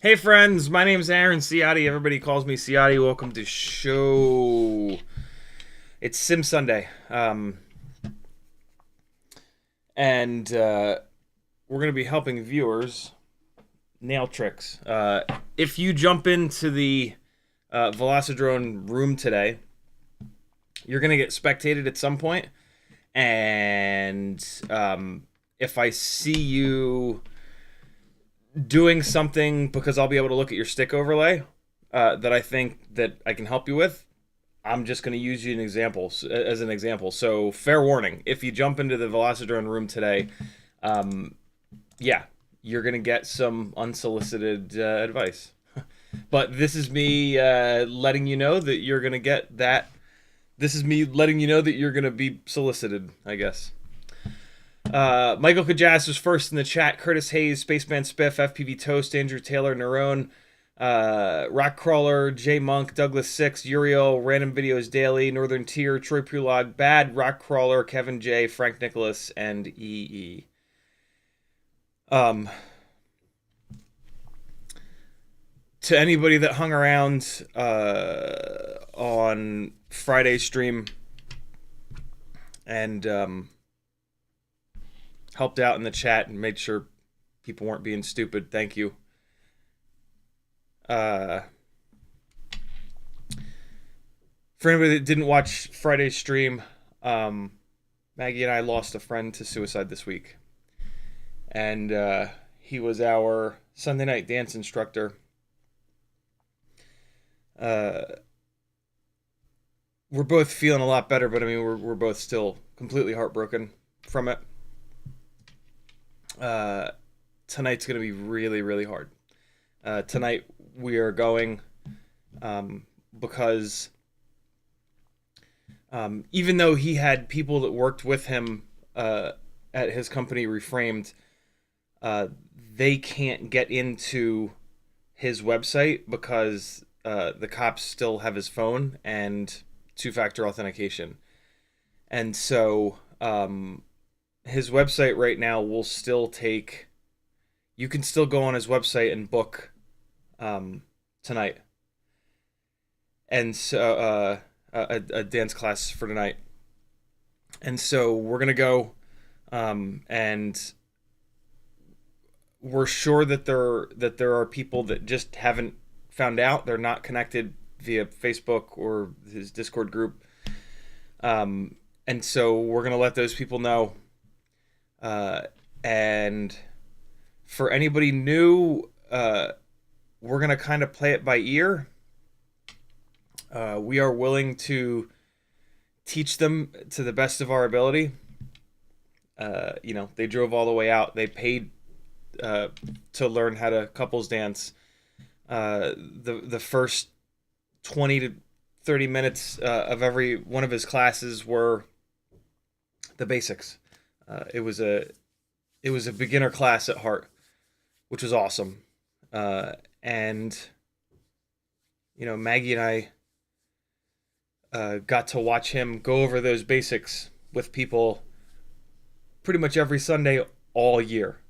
Hey friends, my name's Aaron Ciotti. Everybody calls me Ciotti. Welcome to show. It's Sim Sunday. And we're going to be helping viewers nail tricks. If you jump into the Velocidrone room today, you're going to get spectated at some point. And if I see you doing something, because I'll be able to look at your stick overlay that I think that I can help you with, I'm just going to use you as an example. So fair warning, if you jump into the Velocidrone room today, yeah, you're going to get some unsolicited advice. But this is me letting you know that you're going to get that. This is me letting you know that you're going to be solicited, I guess. Michael Kajas was first in the chat. Curtis Hayes, Spaceman Spiff, FPV Toast, Andrew Taylor, Nerone, Rockcrawler, J Monk, Douglas Six, Uriel, Random Videos Daily, Northern Tier, Troy Prulog, Bad, Rockcrawler, Kevin J, Frank Nicholas, and EE. To anybody that hung around on Friday's stream and helped out in the chat and made sure people weren't being stupid, thank you. For anybody that didn't watch Friday's stream, Maggie and I lost a friend to suicide this week. And he was our Sunday night dance instructor. We're both feeling a lot better, but I mean, we're both still completely heartbroken from it. Tonight's going to be really, really hard. Tonight we are going because even though he had people that worked with him at his company Reframed, they can't get into his website because the cops still have his phone and two-factor authentication. And so his website right now will still take... You can still go on his website and book tonight. And so a dance class for tonight. And so we're going to go and we're sure that there are people that just haven't found out. They're not connected via Facebook or his Discord group. And so we're going to let those people know. And for anybody new, we're going to kind of play it by ear. We are willing to teach them to the best of our ability. You know, they drove all the way out. They paid to learn how to couples dance. The first 20 to 30 minutes of every one of his classes were the basics. It was a beginner class at heart, which was awesome. And you know, Maggie and I got to watch him go over those basics with people pretty much every Sunday all year,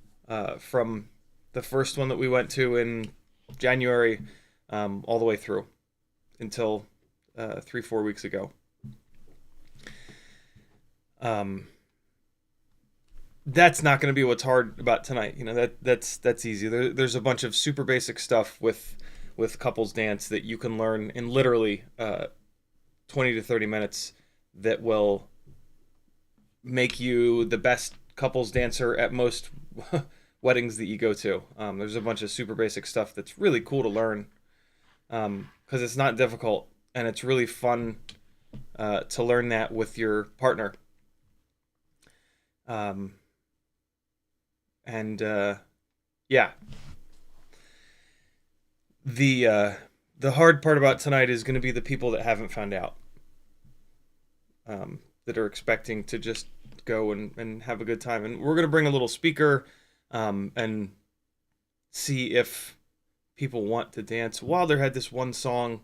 from the first one that we went to in January all the way through until 3-4 weeks ago. That's not going to be what's hard about tonight. You know, that's easy. There's a bunch of super basic stuff with couples dance that you can learn in literally 20 to 30 minutes that will make you the best couples dancer at most weddings that you go to. There's a bunch of super basic stuff that's really cool to learn, because it's not difficult and it's really fun to learn that with your partner. Yeah, the hard part about tonight is going to be the people that haven't found out, that are expecting to just go and have a good time. And we're going to bring a little speaker, and see if people want to dance. Wilder had this one song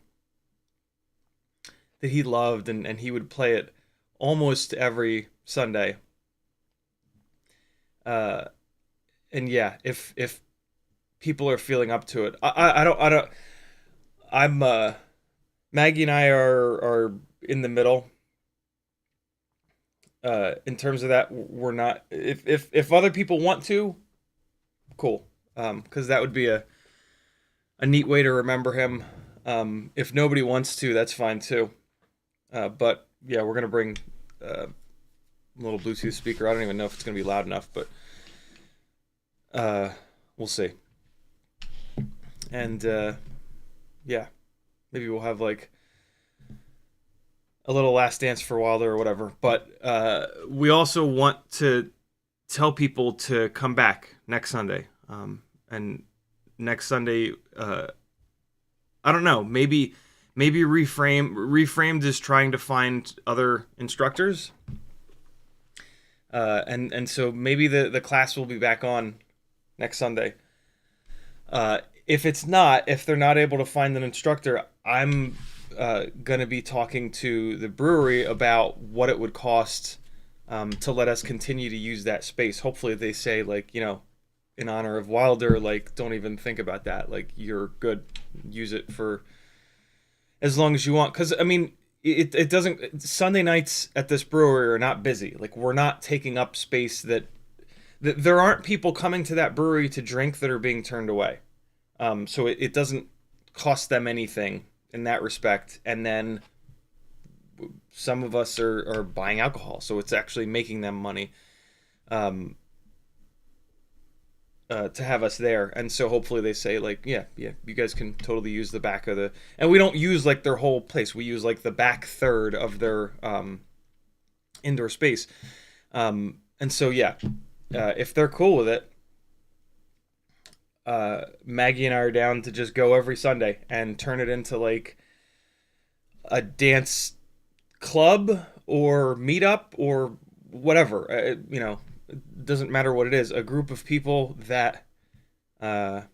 that he loved, and he would play it almost every Sunday. And yeah, if people are feeling up to it, I'm Maggie and I are in the middle. In terms of that, we're not. If other people want to, cool. Because that would be a neat way to remember him. If nobody wants to, that's fine too. But yeah, we're gonna bring a little Bluetooth speaker. I don't even know if it's gonna be loud enough, but we'll see. And yeah, maybe we'll have like a little last dance for Wilder or whatever. But we also want to tell people to come back next Sunday. And next Sunday, I don't know, maybe reframed as trying to find other instructors. And so maybe the class will be back on next Sunday. If they're not able to find an instructor, I'm going to be talking to the brewery about what it would cost to let us continue to use that space. Hopefully they say, like, you know, in honor of Wilder, like, don't even think about that. Like, you're good. Use it for as long as you want. Because, I mean, it doesn't... Sunday nights at this brewery are not busy. Like, we're not taking up space that there aren't people coming to that brewery to drink that are being turned away. So it doesn't cost them anything in that respect. And then some of us are buying alcohol, so it's actually making them money to have us there. And so hopefully they say, like, yeah, you guys can totally use the back of the... And we don't use like their whole place. We use like the back third of their indoor space. And so yeah, if they're cool with it, Maggie and I are down to just go every Sunday and turn it into like a dance club or meetup or whatever. You know, it doesn't matter what it is. A group of people that learn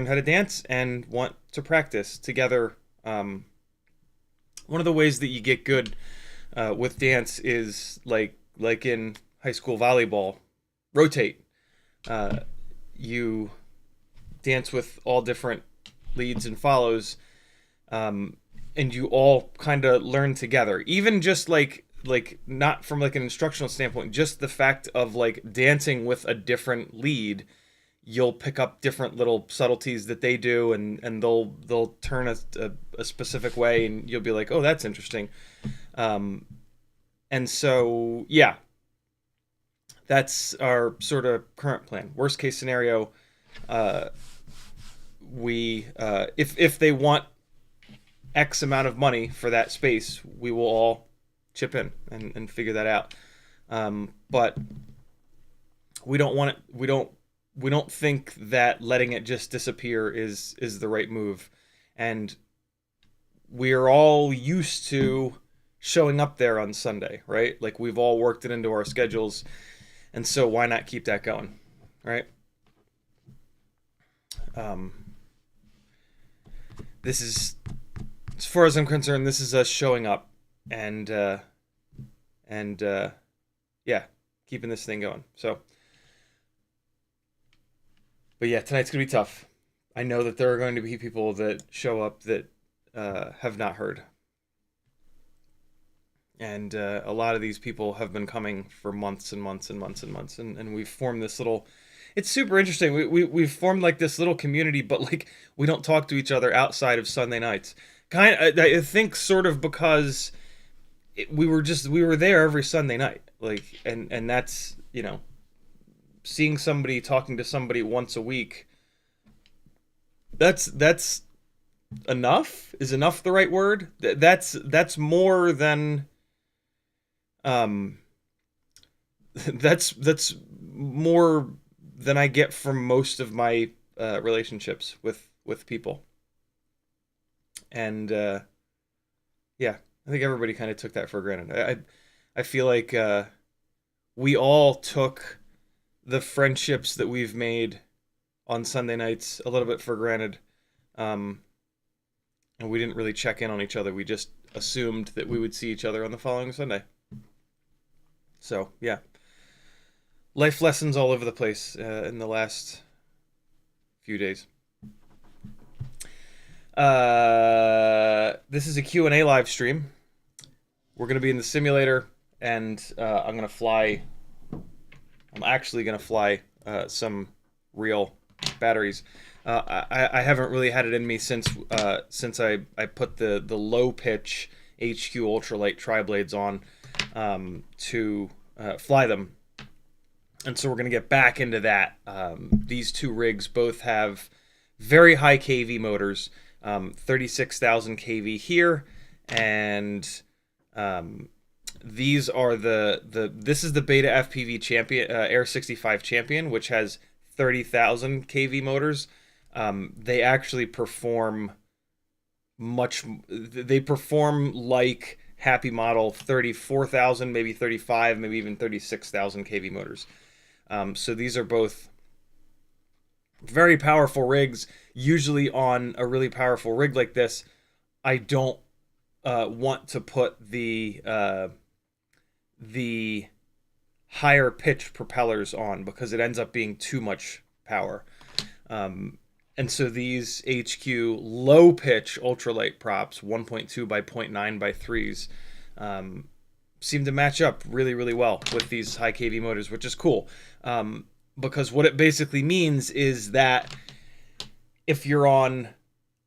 how to dance and want to practice together. One of the ways that you get good with dance is like in high school volleyball, rotate. You dance with all different leads and follows, and you all kind of learn together. Even just like not from like an instructional standpoint, just the fact of like dancing with a different lead, you'll pick up different little subtleties that they do, and they'll turn a specific way, and you'll be like, oh, that's interesting. And so yeah, that's our sort of current plan. Worst case scenario, we if they want X amount of money for that space, we will all chip in and figure that out. But we don't want it. We don't think that letting it just disappear is the right move. And we are all used to showing up there on Sunday, right? Like, we've all worked it into our schedules. And so why not keep that going, right? This is, as far as I'm concerned, this is us showing up and yeah, keeping this thing going. So, but yeah, tonight's gonna be tough. I know that there are going to be people that show up that have not heard. And a lot of these people have been coming for months and months and months and months, and we've formed this little. It's super interesting. We've formed like this little community, but like we don't talk to each other outside of Sunday nights. I think sort of because we were there every Sunday night, like, and that's, you know, seeing somebody, talking to somebody once a week. That's enough. Is enough the right word? That's more than that's more than I get from most of my relationships with people. And yeah, I think everybody kind of took that for granted. I feel like we all took the friendships that we've made on Sunday nights a little bit for granted. And we didn't really check in on each other. We just assumed that we would see each other on the following Sunday. So, yeah. Life lessons all over the place in the last few days. This is a Q&A live stream. We're going to be in the simulator, and I'm actually going to fly some real batteries. I haven't really had it in me since I put the low pitch HQ ultralight tri-blades on to fly them. And so we're going to get back into that. These two rigs both have very high kV motors, 36,000 kV here, and these are this is the Betaflight Champion, Air 65 Champion, which has 30,000 kV motors. They actually perform they perform like Happy Model 34,000, maybe 35, maybe even 36,000 kV motors. So these are both very powerful rigs. Usually on a really powerful rig like this, I don't want to put the higher pitch propellers on because it ends up being too much power. And so these HQ low pitch ultralight props, 1.2 by 0.9 by 3s, seem to match up really, really well with these high kV motors, which is cool. Because what it basically means is that if you're on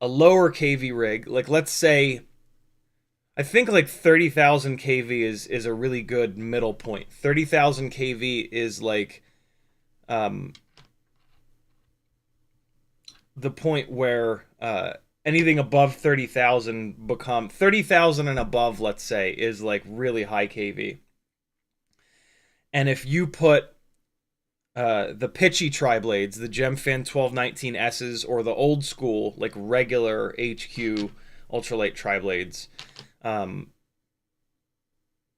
a lower kV rig, like let's say, I think like 30,000 kV is a really good middle point. 30,000 kV is like the point where anything above 30,000 become 30,000 and above, let's say, is like really high kV. And if you put the pitchy tri-blades, the Gemfan 1219S's, or the old school like regular HQ ultralight tri-blades,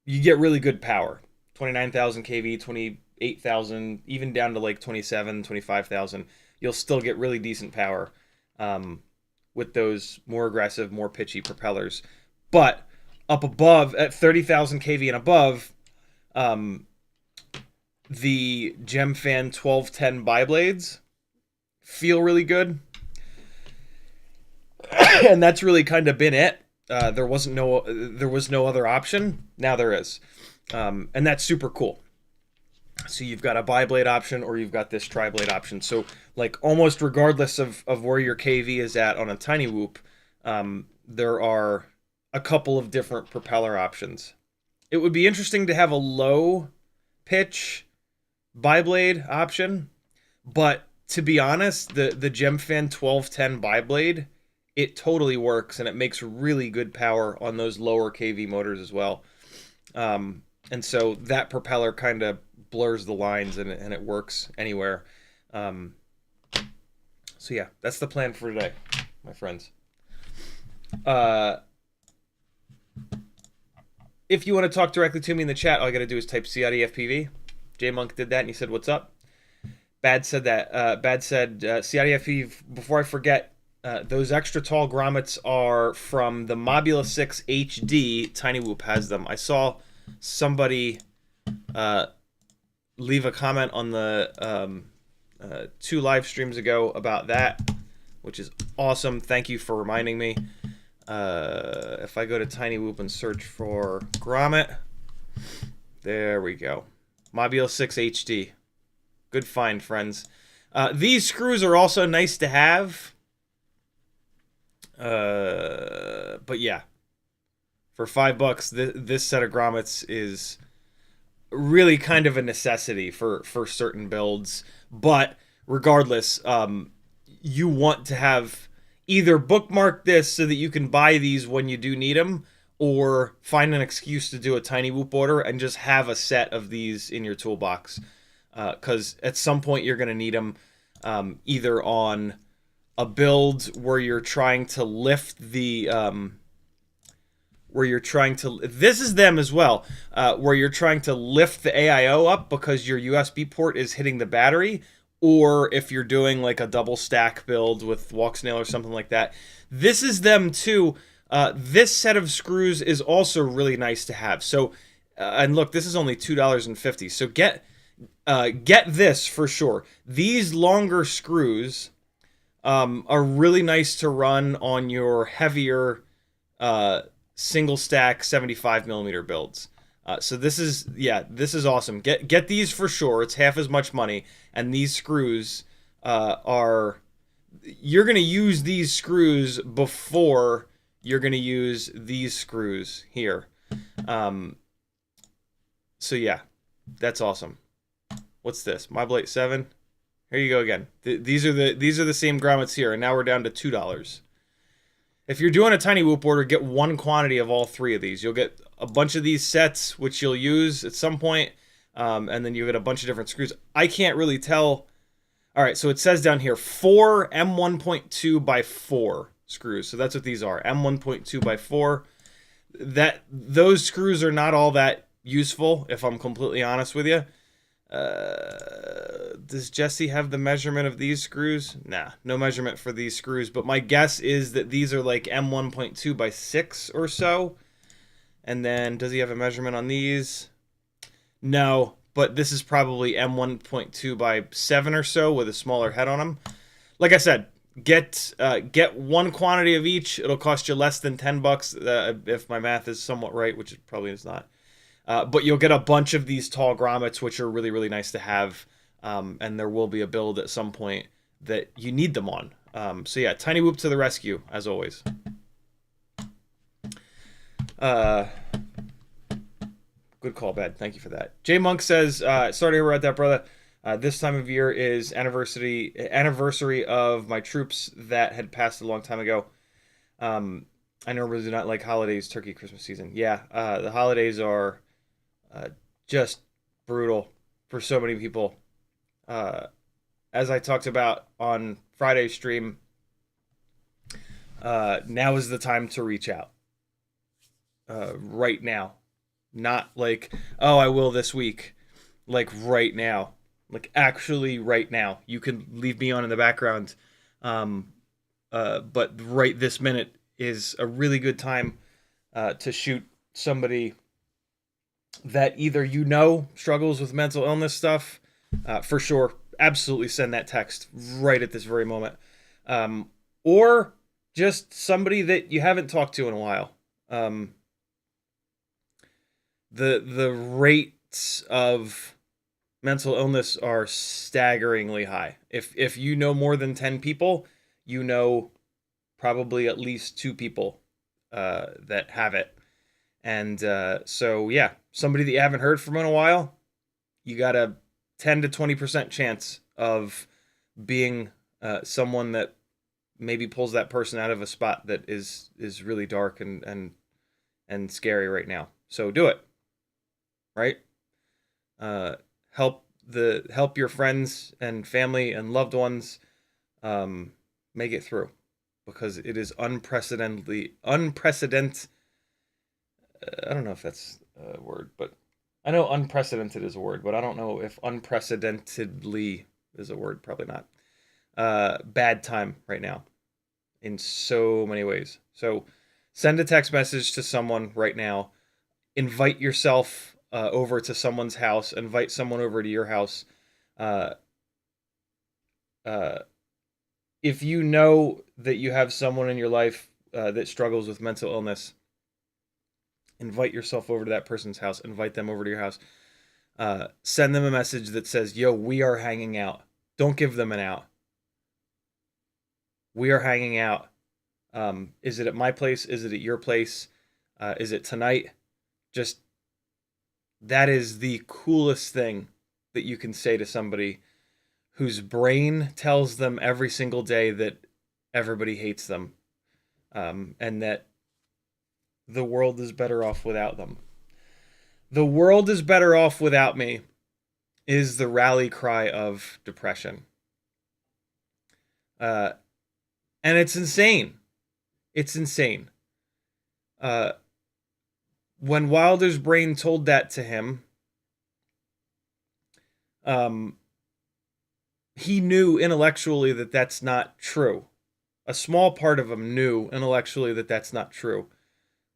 you get really good power. 29,000 kV, 28,000, even down to like 27, 25,000. You'll still get really decent power with those more aggressive, more pitchy propellers. But up above, at 30,000 kV and above, the Gemfan 1210 biblades feel really good. And that's really kind of been it. There was no other option. Now there is. And that's super cool. So you've got a biblade option or you've got this tri-blade option. So like almost regardless of where your KV is at on a TinyWhoop, there are a couple of different propeller options. It would be interesting to have a low pitch biblade option, but to be honest, the Gemfan 1210 biblade, it totally works and it makes really good power on those lower KV motors as well. And so that propeller kind of blurs the lines and it works anywhere. So yeah, that's the plan for today, my friends. If you want to talk directly to me in the chat, all you got to do is type CiottiFPV. J-Monk did that and he said, "What's up?" Bad said that. Bad said, CiottiFPV, before I forget, those extra tall grommets are from the Mobula 6 HD. TinyWhoop has them. I saw somebody leave a comment on the 2 live streams ago about that, which is awesome. Thank you for reminding me. If I go to TinyWhoop and search for grommet, there we go. Mobile 6 HD. Good find, friends. These screws are also nice to have. But yeah, for $5, this set of grommets is really kind of a necessity for certain builds. But regardless, you want to have either bookmark this so that you can buy these when you do need them, or find an excuse to do a TinyWhoop order and just have a set of these in your toolbox. Because at some point you're going to need them, either on a build where you're trying to lift the this is them as well, where you're trying to lift the AIO up because your USB port is hitting the battery, or if you're doing like a double stack build with walk snail or something like that. This is them too. This set of screws is also really nice to have. So, and look, this is only $2.50. So get this for sure. These longer screws are really nice to run on your heavier single stack 75mm builds. So this is awesome. Get these for sure. It's half as much money, and these screws you're gonna use these screws before you're gonna use these screws here. So yeah, that's awesome. What's this? Moblite 7. Here you go again. These are the same grommets here, and now we're down to $2. If you're doing a TinyWhoop order, get one quantity of all three of these. You'll get a bunch of these sets, which you'll use at some point, and then you get a bunch of different screws. I can't really tell. All right, so it says down here 4 M1.2 by 4 screws. So that's what these are, M1.2 by 4. Those screws are not all that useful, if I'm completely honest with you. Does Jesse have the measurement of these screws? Nah, no measurement for these screws, but my guess is that these are like M1.2 by 6 or so. And then does he have a measurement on these? No, but this is probably M1.2 by 7 or so with a smaller head on them. Like I said, get one quantity of each. It'll cost you less than $10 if my math is somewhat right, which it probably is not. But you'll get a bunch of these tall grommets, which are really, really nice to have. And there will be a build at some point that you need them on. So yeah, TinyWhoop to the rescue, as always. Good call, Bed. Thank you for that. J Monk says, sorry to hear about that, brother. This time of year is anniversary of my troops that had passed a long time ago. I normally do not like holidays, turkey, Christmas season. Yeah, the holidays are just brutal for so many people. As I talked about on Friday's stream, now is the time to reach out. Right now. Not like, oh, I will this week. Like right now. Like actually right now. You can leave me on in the background. But right this minute is a really good time to shoot somebody that either you know struggles with mental illness stuff, for sure, absolutely send that text right at this very moment, or just somebody that you haven't talked to in a while. The rates of mental illness are staggeringly high. If you know more than 10 people, you know probably at least 2 people that have it. And so, yeah, somebody that you haven't heard from in a while, you got a 10 to 20% chance of being someone that maybe pulls that person out of a spot that is really dark and scary right now. So do it, right? Help your friends and family and loved ones make it through, because it is unprecedented. I don't know if that's a word, but I know unprecedented is a word, but I don't know if unprecedentedly is a word. Probably not. Bad time right now in so many ways. So send a text message to someone right now. Invite yourself over to someone's house. Invite someone over to your house. If you know that you have someone in your life that struggles with mental illness, invite yourself over to that person's house. Invite them over to your house. Send them a message that says, yo, we are hanging out. Don't give them an out. We are hanging out. Is it at my place? Is it at your place? Is it tonight? Just, that is the coolest thing that you can say to somebody whose brain tells them every single day that everybody hates them, and that the world is better off without them. The world is better off without me is the rally cry of depression. And it's insane. It's insane. When Wilder's brain told that to him, he knew intellectually that that's not true. A small part of him knew intellectually that that's not true.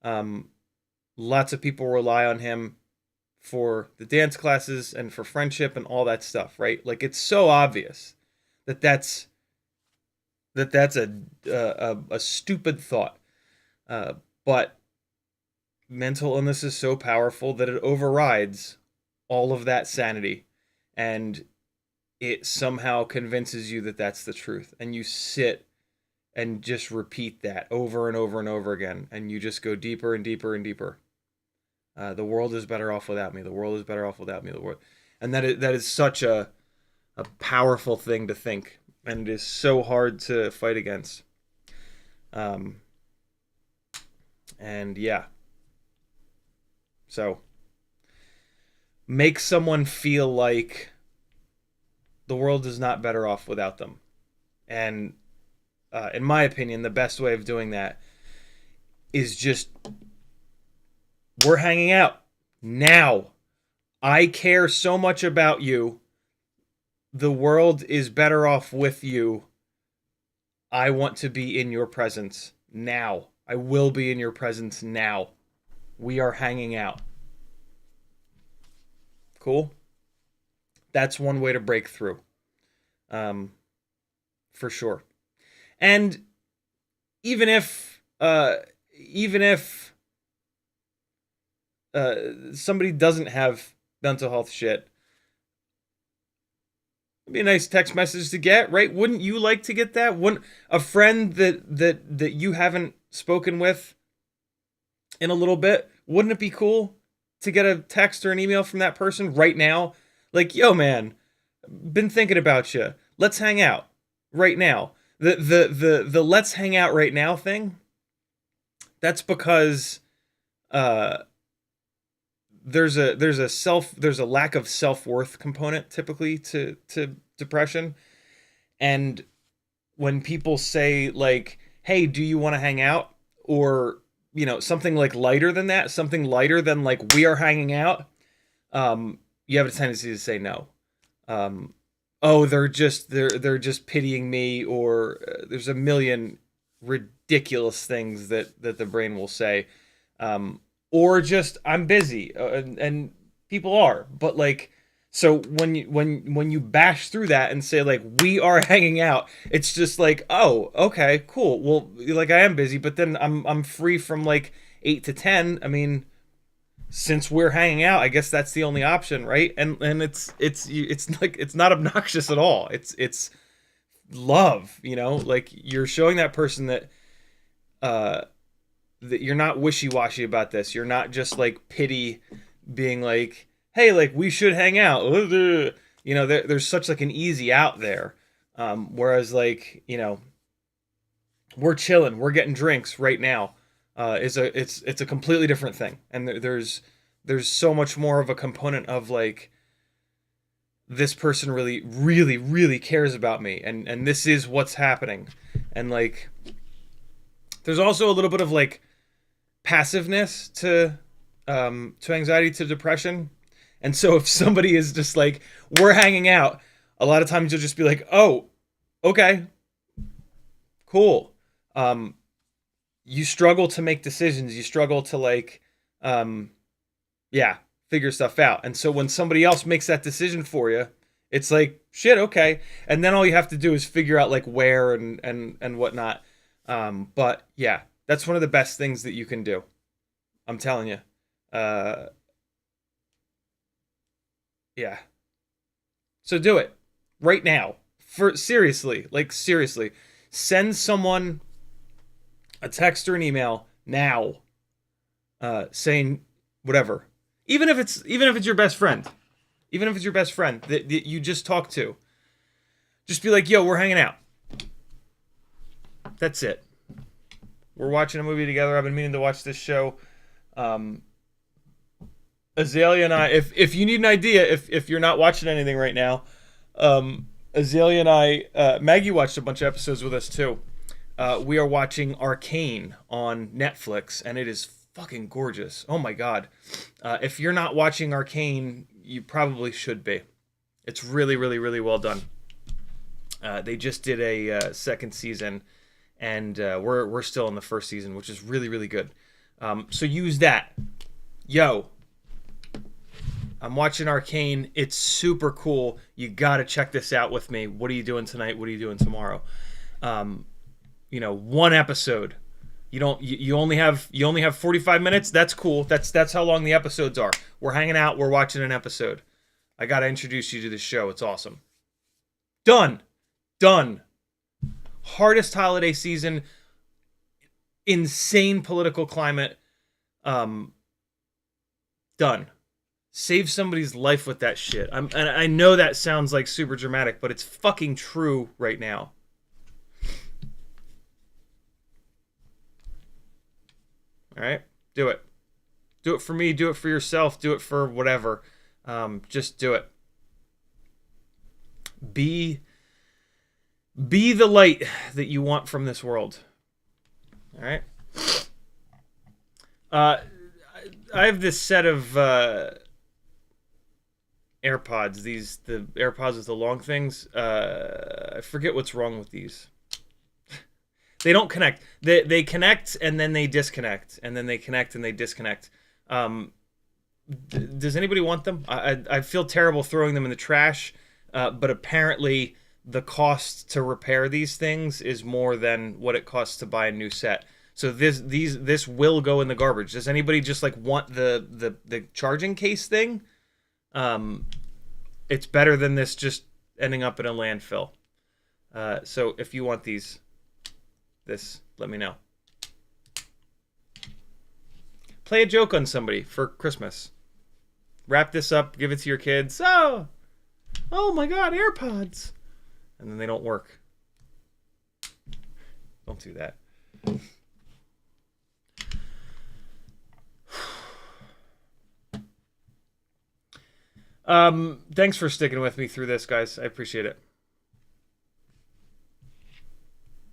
Lots of people rely on him for the dance classes and for friendship and all that stuff, right? Like, it's so obvious that that's a stupid thought. But mental illness is so powerful that it overrides all of that sanity, and it somehow convinces you that that's the truth, and you sit and just repeat that over and over and over again, and you just go deeper and deeper and deeper. The world is better off without me. The world is better off without me. The world, and that is such a powerful thing to think, and it is so hard to fight against. And yeah, so make someone feel like the world is not better off without them. And in my opinion, the best way of doing that is just, we're hanging out now. I care so much about you. The world is better off with you. I want to be in your presence now. I will be in your presence now. We are hanging out. Cool? That's one way to break through. For sure. And even if somebody doesn't have mental health shit, it'd be a nice text message to get, right? Wouldn't you like to get that? Wouldn't a friend that you haven't spoken with in a little bit, wouldn't it be cool to get a text or an email from that person right now? Like, yo, man, been thinking about you. Let's hang out right now. The let's hang out right now thing, that's because there's a lack of self-worth component typically to depression. And when people say, like, hey, do you want to hang out? Or, you know, something like lighter than that, something lighter than like, we are hanging out, you have a tendency to say no. Oh, they're just pitying me, or there's a million ridiculous things that the brain will say. Or just, I'm busy, and people are. But like, so when you bash through that and say, like, we are hanging out, it's just like, oh, okay, cool. Well, like, I am busy, but then I'm free from like 8 to 10. I mean, since we're hanging out, I guess that's the only option, right? And it's like, it's not obnoxious at all. It's love, you know? Like, you're showing that person that that you're not wishy-washy about this. You're not just like pity, being like, hey, like, we should hang out. You know, there's such like an easy out there. Whereas, like, you know, we're chilling, we're getting drinks right now. It's a completely different thing. And there's so much more of a component of like, this person really, really, really cares about me, and this is what's happening. And like, there's also a little bit of like passiveness to anxiety, to depression. And so if somebody is just like, we're hanging out, a lot of times you'll just be like, oh, okay, cool. You struggle to make decisions. You struggle to like, figure stuff out. And so when somebody else makes that decision for you, it's like, shit, okay. And then all you have to do is figure out like where and whatnot. But yeah, That's one of the best things that you can do. I'm telling you. Yeah. So do it right now. For seriously, like seriously, send someone a text or an email now, saying whatever. Even if it's your best friend, even if it's your best friend that you just talked to, just be like, "Yo, we're hanging out." That's it. We're watching a movie together. I've been meaning to watch this show. Azalea and I, if you need an idea, if you're not watching anything right now, Azalea and I, Maggie watched a bunch of episodes with us too. We are watching Arcane on Netflix, and it is fucking gorgeous. Oh my god. If you're not watching Arcane, you probably should be. It's really, really, really well done. They just did a second season, and we're still in the first season, which is really, really good. So use that. Yo, I'm watching Arcane. It's super cool. You gotta check this out with me. What are you doing tonight? What are you doing tomorrow? One episode. You only have 45 minutes. That's cool. That's how long the episodes are. We're hanging out. We're watching an episode. I gotta introduce you to the show. It's awesome. Done. Hardest holiday season. Insane political climate. Done. Save somebody's life with that shit. And I know that sounds like super dramatic, but it's fucking true right now. All right? Do it. Do it for me. Do it for yourself. Do it for whatever. Just do it. Be the light that you want from this world. All right? I have this set of AirPods. The AirPods with the long things. I forget what's wrong with these. They don't connect. They connect and then they disconnect, and then they connect and they disconnect. Does anybody want them? I feel terrible throwing them in the trash, but apparently the cost to repair these things is more than what it costs to buy a new set. So this will go in the garbage. Does anybody just like want the charging case thing? It's better than this just ending up in a landfill. So if you want this, let me know. Play a joke on somebody for Christmas. Wrap this up, give it to your kids. Oh my god, AirPods. And then they don't work. Don't do that. Thanks for sticking with me through this, guys. I appreciate it.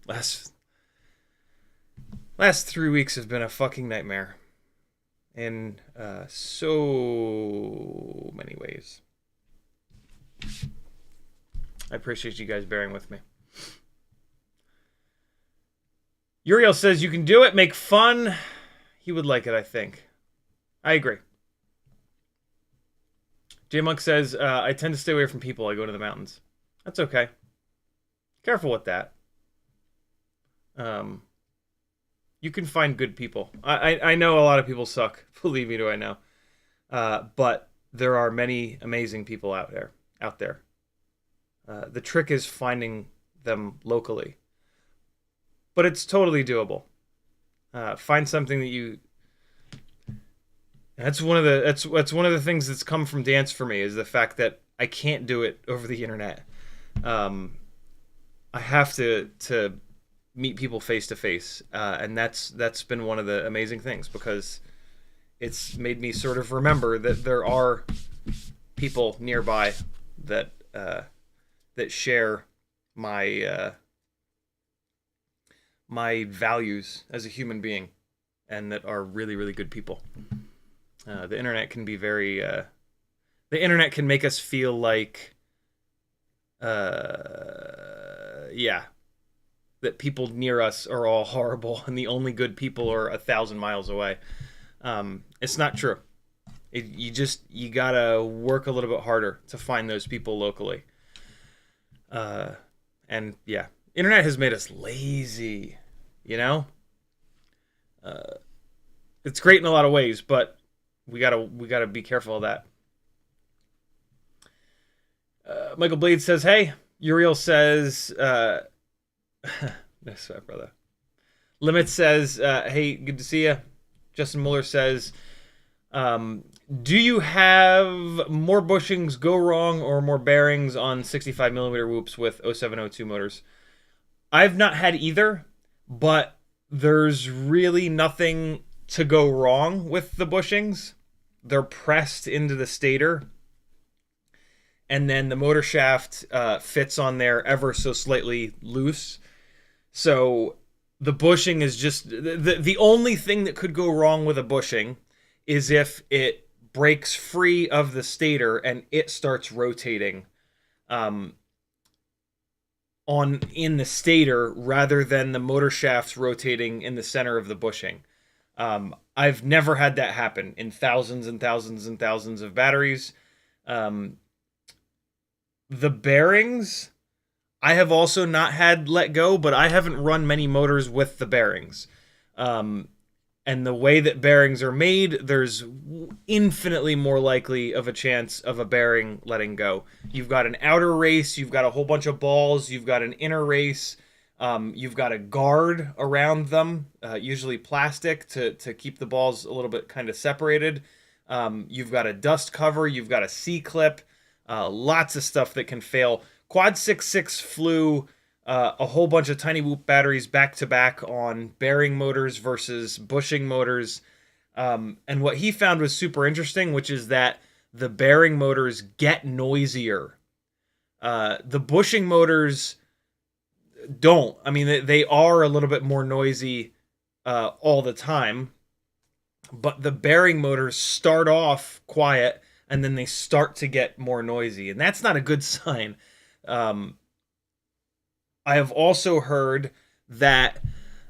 Last 3 weeks have been a fucking nightmare in so many ways. I appreciate you guys bearing with me. Uriel says you can do it, make fun. He would like it, I think. I agree. J-Monk says, I tend to stay away from people. I go to the mountains. That's okay. Careful with that. You can find good people. I know a lot of people suck. Believe me, do I know. But there are many amazing people out there. The trick is finding them locally. But it's totally doable. Find something that you... That's one of the things that's come from dance for me, is the fact that I can't do it over the internet. I have to meet people face to face, and that's been one of the amazing things, because it's made me sort of remember that there are people nearby that share my my values as a human being, and that are really, really good people. The internet can be very... the internet can make us feel like... yeah. That people near us are all horrible, and the only good people are 1,000 miles away. It's not true. You gotta work a little bit harder to find those people locally. And yeah, internet has made us lazy, you know? It's great in a lot of ways, but we gotta be careful of that. Michael Blade says, "Hey." Uriel says, "Nice brother." Limit says, "Hey, good to see you." Justin Muller says, "Do you have more bushings go wrong or more bearings on 65mm whoops with 0702 motors?" I've not had either, but there's really nothing to go wrong with the bushings. They're pressed into the stator, and then the motor shaft fits on there ever so slightly loose. So the bushing is just the only thing that could go wrong with a bushing is if it breaks free of the stator and it starts rotating in the stator rather than the motor shafts rotating in the center of the bushing. I've never had that happen in thousands and thousands and thousands of batteries. The bearings, I have also not had let go, but I haven't run many motors with the bearings. And the way that bearings are made, there's infinitely more likely of a chance of a bearing letting go. You've got an outer race, you've got a whole bunch of balls, you've got an inner race, you've got a guard around them, usually plastic, to keep the balls a little bit kind of separated. You've got a dust cover, you've got a C-clip, lots of stuff that can fail. Quad 66 flew a whole bunch of TinyWhoop batteries back to back on bearing motors versus bushing motors. And what he found was super interesting, which is that the bearing motors get noisier. The bushing motors don't. I mean, they are a little bit more noisy all the time. But the bearing motors start off quiet and then they start to get more noisy. And that's not a good sign. I have also heard that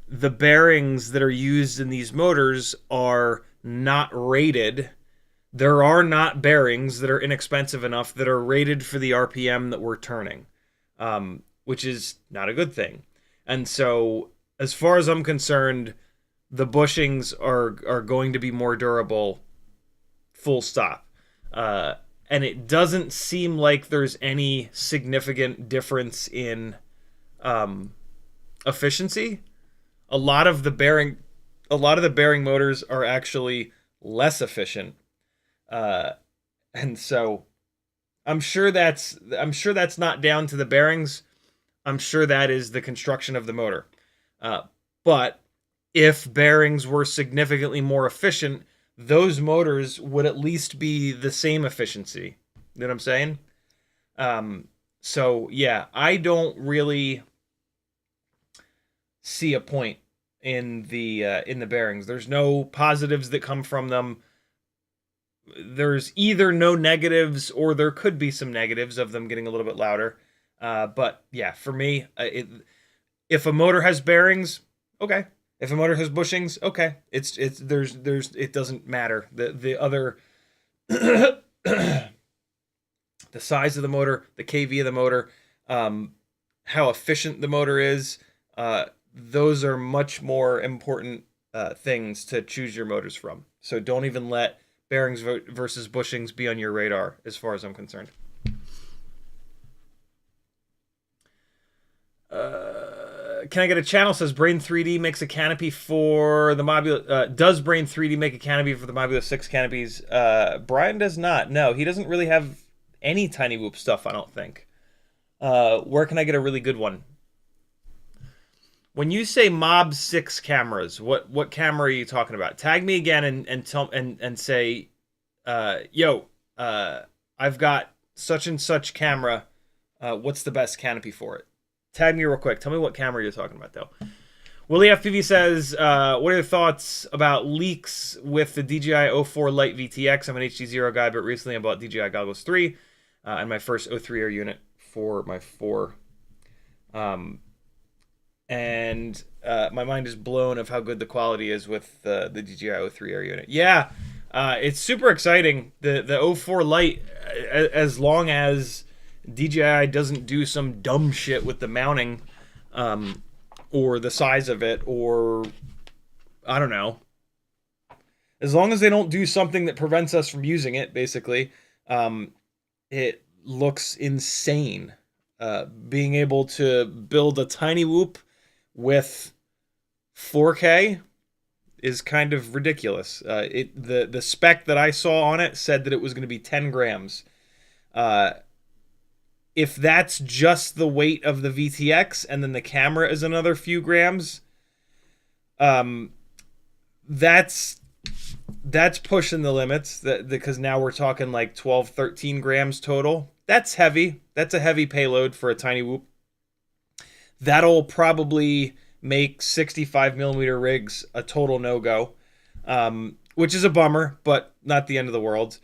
the bearings that are used in these motors are not rated. There are not bearings that are inexpensive enough that are rated for the RPM that we're turning, which is not a good thing. And so, as far as I'm concerned, the bushings are going to be more durable, full stop. And it doesn't seem like there's any significant difference in efficiency. A lot of the bearing motors are actually less efficient, and so I'm sure that's not down to the bearings. I'm sure that is the construction of the motor. But if bearings were significantly more efficient, those motors would at least be the same efficiency. You know what I'm saying? So yeah, I don't really see a point in the bearings. There's no positives that come from them. There's either no negatives or there could be some negatives of them getting a little bit louder. But yeah, for me, if a motor has bearings, okay. If a motor has bushings, okay. It doesn't matter. The other the size of the motor, the kV of the motor, how efficient the motor is, those are much more important things to choose your motors from. So don't even let bearings versus bushings be on your radar as far as I'm concerned. Can I get a channel? Says Brain 3D makes a canopy for the Mobula. Does Brain 3D make a canopy for the Mobula 6 canopies? Brian does not. No, he doesn't really have any TinyWhoop stuff, I don't think. Where can I get a really good one? When you say Mob 6 cameras, what camera are you talking about? Tag me again and tell and say, yo, I've got such and such camera. What's the best canopy for it? Tag me real quick. Tell me what camera you're talking about, though. Willie FPV says, what are your thoughts about leaks with the DJI 04 Lite VTX? I'm an HD0 guy, but recently I bought DJI Goggles 3 and my first 03 Air unit for my 4. And my mind is blown of how good the quality is with the DJI 03 Air unit. Yeah, it's super exciting. The 04 Lite, as long as DJI doesn't do some dumb shit with the mounting or the size of it or I don't know. As long as they don't do something that prevents us from using it, basically, it looks insane. Being able to build a TinyWhoop with 4K is kind of ridiculous. The spec that I saw on it said that it was going to be 10 grams. If that's just the weight of the VTX and then the camera is another few grams, that's pushing the limits, because now we're talking like 12, 13 grams total. That's heavy. That's a heavy payload for a TinyWhoop. That'll probably make 65 millimeter rigs a total no-go, which is a bummer, but not the end of the world.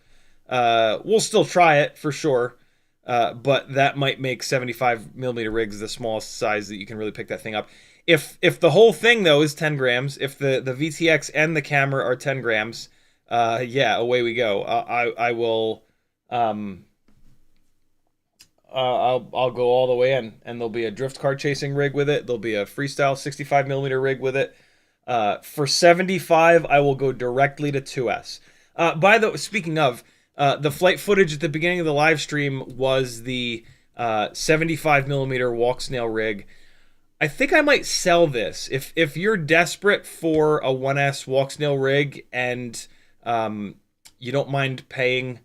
We'll still try it for sure, but that might make 75 millimeter rigs the smallest size that you can really pick that thing up. If the whole thing, though, is 10 grams, if the VTX and the camera are 10 grams, yeah, away we go. I will... I'll go all the way in, and there'll be a drift car chasing rig with it. There'll be a Freestyle 65 millimeter rig with it. For 75, I will go directly to 2S. Speaking of, the flight footage at the beginning of the live stream was the 75 millimeter walk snail rig. I think I might sell this. If you're desperate for a 1S walk snail rig and you don't mind paying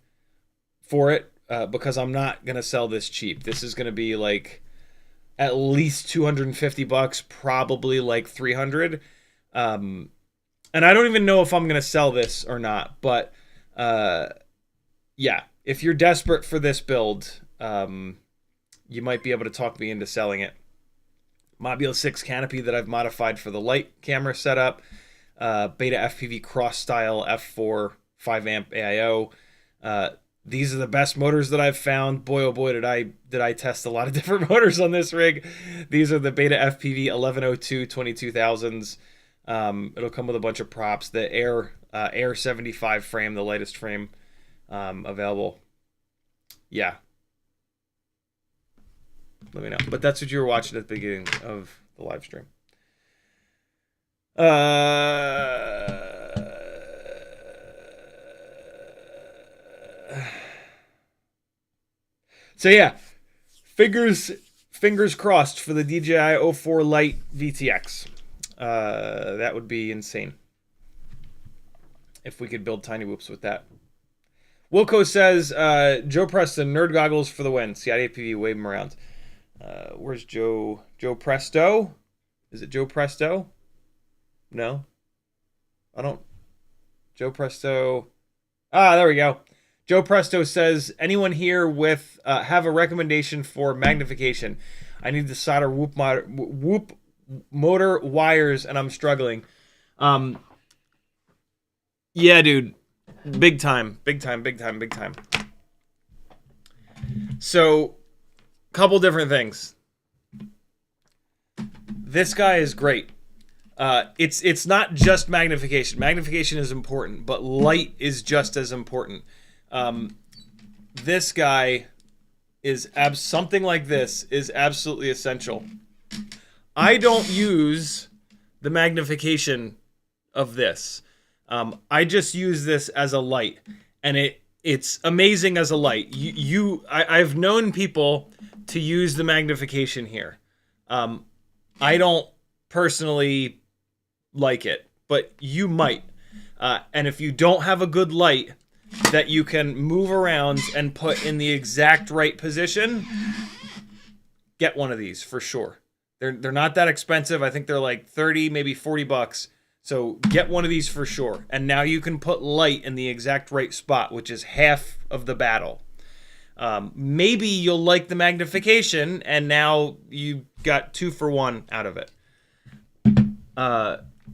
for it, because I'm not going to sell this cheap. This is going to be like at least $250, probably like 300. And I don't even know if I'm going to sell this or not, but yeah, if you're desperate for this build, you might be able to talk me into selling it. Module 6 canopy that I've modified for the lite camera setup. Betaflight cross style F4 5 amp AIO. These are the best motors that I've found. Boy, oh boy, did I test a lot of different motors on this rig. These are the Betaflight 1102 22,000s. It'll come with a bunch of props. The Air 75 frame, the lightest frame available. Yeah. Let me know. But that's what you were watching at the beginning of the live stream. So yeah, fingers crossed for the DJI 04 Lite VTX. That would be insane if we could build TinyWhoops with that. Wilco says, Joe Preston, nerd goggles for the win. CiottiFPV, wave him around. Where's Joe? Joe Presto? Is it Joe Presto? No? I don't... Joe Presto... Ah, there we go. Joe Presto says, anyone here with have a recommendation for magnification? I need to solder whoop motor wires, and I'm struggling. Yeah, dude. Big time. So, couple different things. This guy is great. It's not just magnification. Magnification is important, but light is just as important. This guy is something like this is absolutely essential. I don't use the magnification of this. I just use this as a light, and it's amazing as a light. I've known people to use the magnification here. I don't personally like it, but you might. And if you don't have a good light that you can move around and put in the exact right position, get one of these for sure. They're not that expensive. I think they're like 30, maybe $40. So get one of these for sure. And now you can put light in the exact right spot, which is half of the battle. Maybe you'll like the magnification, and now you got 2 for 1 out of it.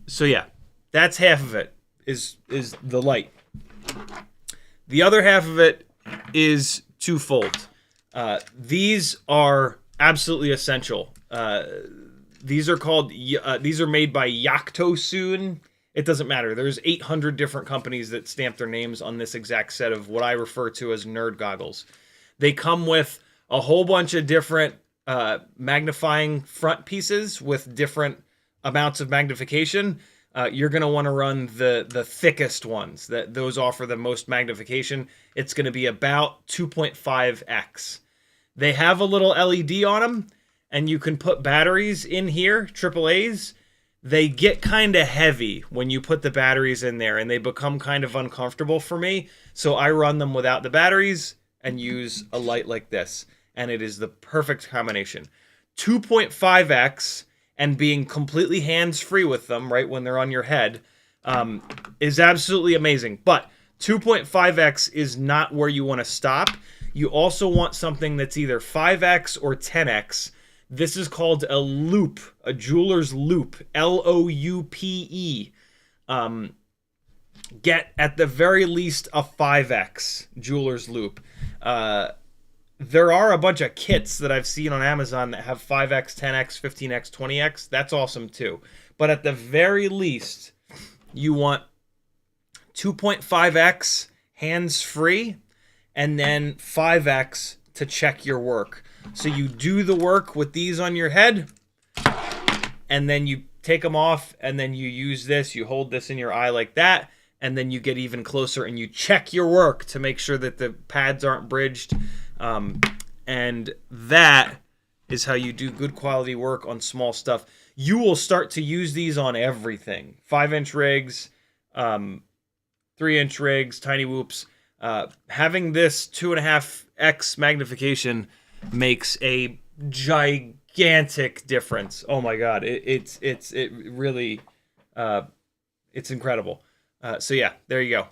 So yeah, that's half of it is the light. The other half of it is twofold. These are absolutely essential. These are called. These are made by Yaktosun. It doesn't matter. There's 800 different companies that stamp their names on this exact set of what I refer to as nerd goggles. They come with a whole bunch of different magnifying front pieces with different amounts of magnification. you're going to want to run the thickest ones. Those offer the most magnification. It's going to be about 2.5x. They have a little LED on them, and you can put batteries in here, AAAs. They get kind of heavy when you put the batteries in there, and they become kind of uncomfortable for me. So I run them without the batteries and use a light like this, and it is the perfect combination. 2.5x and being completely hands-free with them, right, when they're on your head, is absolutely amazing. But 2.5x is not where you want to stop. You also want something that's either 5x or 10x. This is called a loop, a jeweler's loop, L-O-U-P-E. Get at the very least a 5x jeweler's loop. There are a bunch of kits that I've seen on Amazon that have 5x, 10x, 15x, 20x. That's awesome too. But at the very least, you want 2.5x hands-free and then 5x to check your work. So you do the work with these on your head, and then you take them off, and then you use this. You hold this in your eye like that, and then you get even closer, and you check your work to make sure that the pads aren't bridged. And that is how you do good quality work on small stuff. You will start to use these on everything. 5-inch rigs, 3-inch rigs, TinyWhoops. Having this 2.5x magnification makes a gigantic difference. Oh my God, it really it's incredible. So yeah, there you go.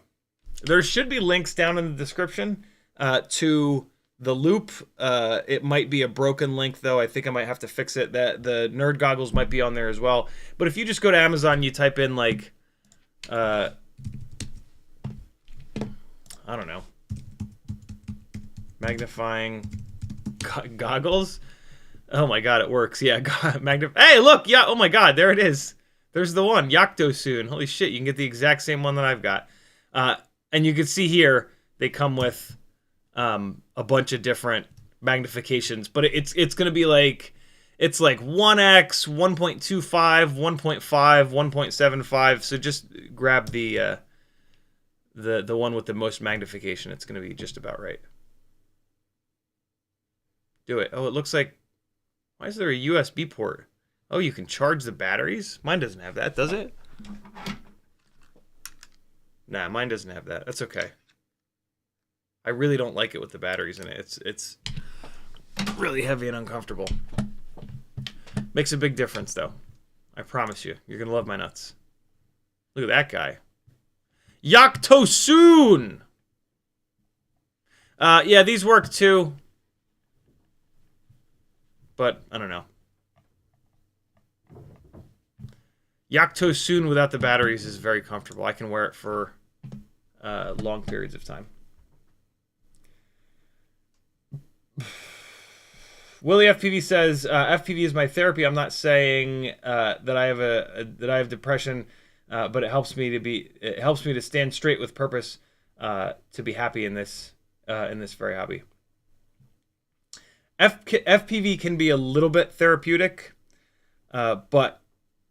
There should be links down in the description to the loop. It might be a broken link though. I think I might have to fix it. That the nerd goggles might be on there as well. But if you just go to Amazon, you type in like I don't know, magnifying goggles. Oh my God, it works. Yeah, hey, look, yeah. Oh my God, there it is. There's the one, Yaktosoon. Holy shit, you can get the exact same one that I've got. And you can see here they come with a bunch of different magnifications, but it's going to be like, it's like 1x, 1.25, 1.5, 1.75. So just grab the one with the most magnification. It's going to be just about right. Do it. Oh, it looks like, why is there a USB port? Oh, you can charge the batteries? Mine doesn't have that, does it? Nah, mine doesn't have that. That's okay. I really don't like it with the batteries in it. It's really heavy and uncomfortable. Makes a big difference, though. I promise you. You're going to love my nuts. Look at that guy. Yaktosoon! Yeah, these work too. But, I don't know. Yaktosoon without the batteries is very comfortable. I can wear it for long periods of time. Willie FPV says, FPV is my therapy. I'm not saying that I have depression, but it helps me to stand straight with purpose, to be happy in this very hobby. FPV can be a little bit therapeutic, but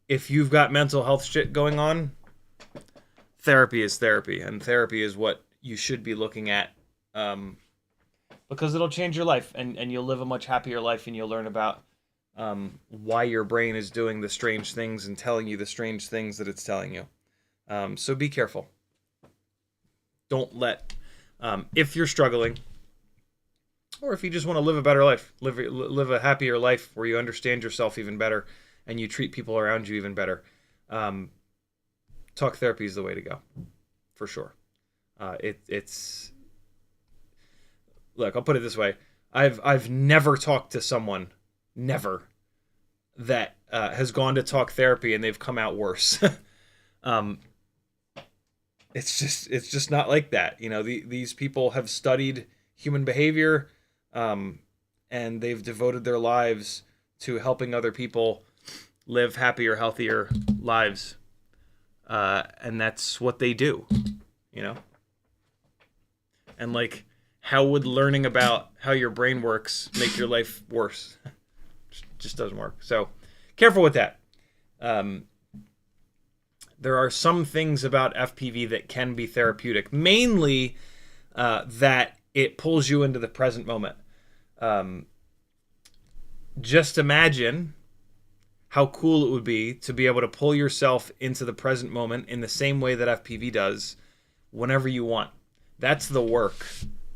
if you've got mental health shit going on, therapy is therapy, and therapy is what you should be looking at, because it'll change your life, and you'll live a much happier life, and you'll learn about why your brain is doing the strange things and telling you the strange things that it's telling you. So be careful. Don't let, if you're struggling, or if you just want to live a better life, live a happier life where you understand yourself even better and you treat people around you even better, talk therapy is the way to go, for sure. It's look, I'll put it this way: I've never talked to someone, never, that has gone to talk therapy and they've come out worse. It's just not like that. You know, these people have studied human behavior, and they've devoted their lives to helping other people live happier, healthier lives, and that's what they do, you know. And like, how would learning about how your brain works make your life worse? Just doesn't work. So careful with that. there are some things about FPV that can be therapeutic, mainly that it pulls you into the present moment. Just imagine how cool it would be to be able to pull yourself into the present moment in the same way that FPV does whenever you want. That's the work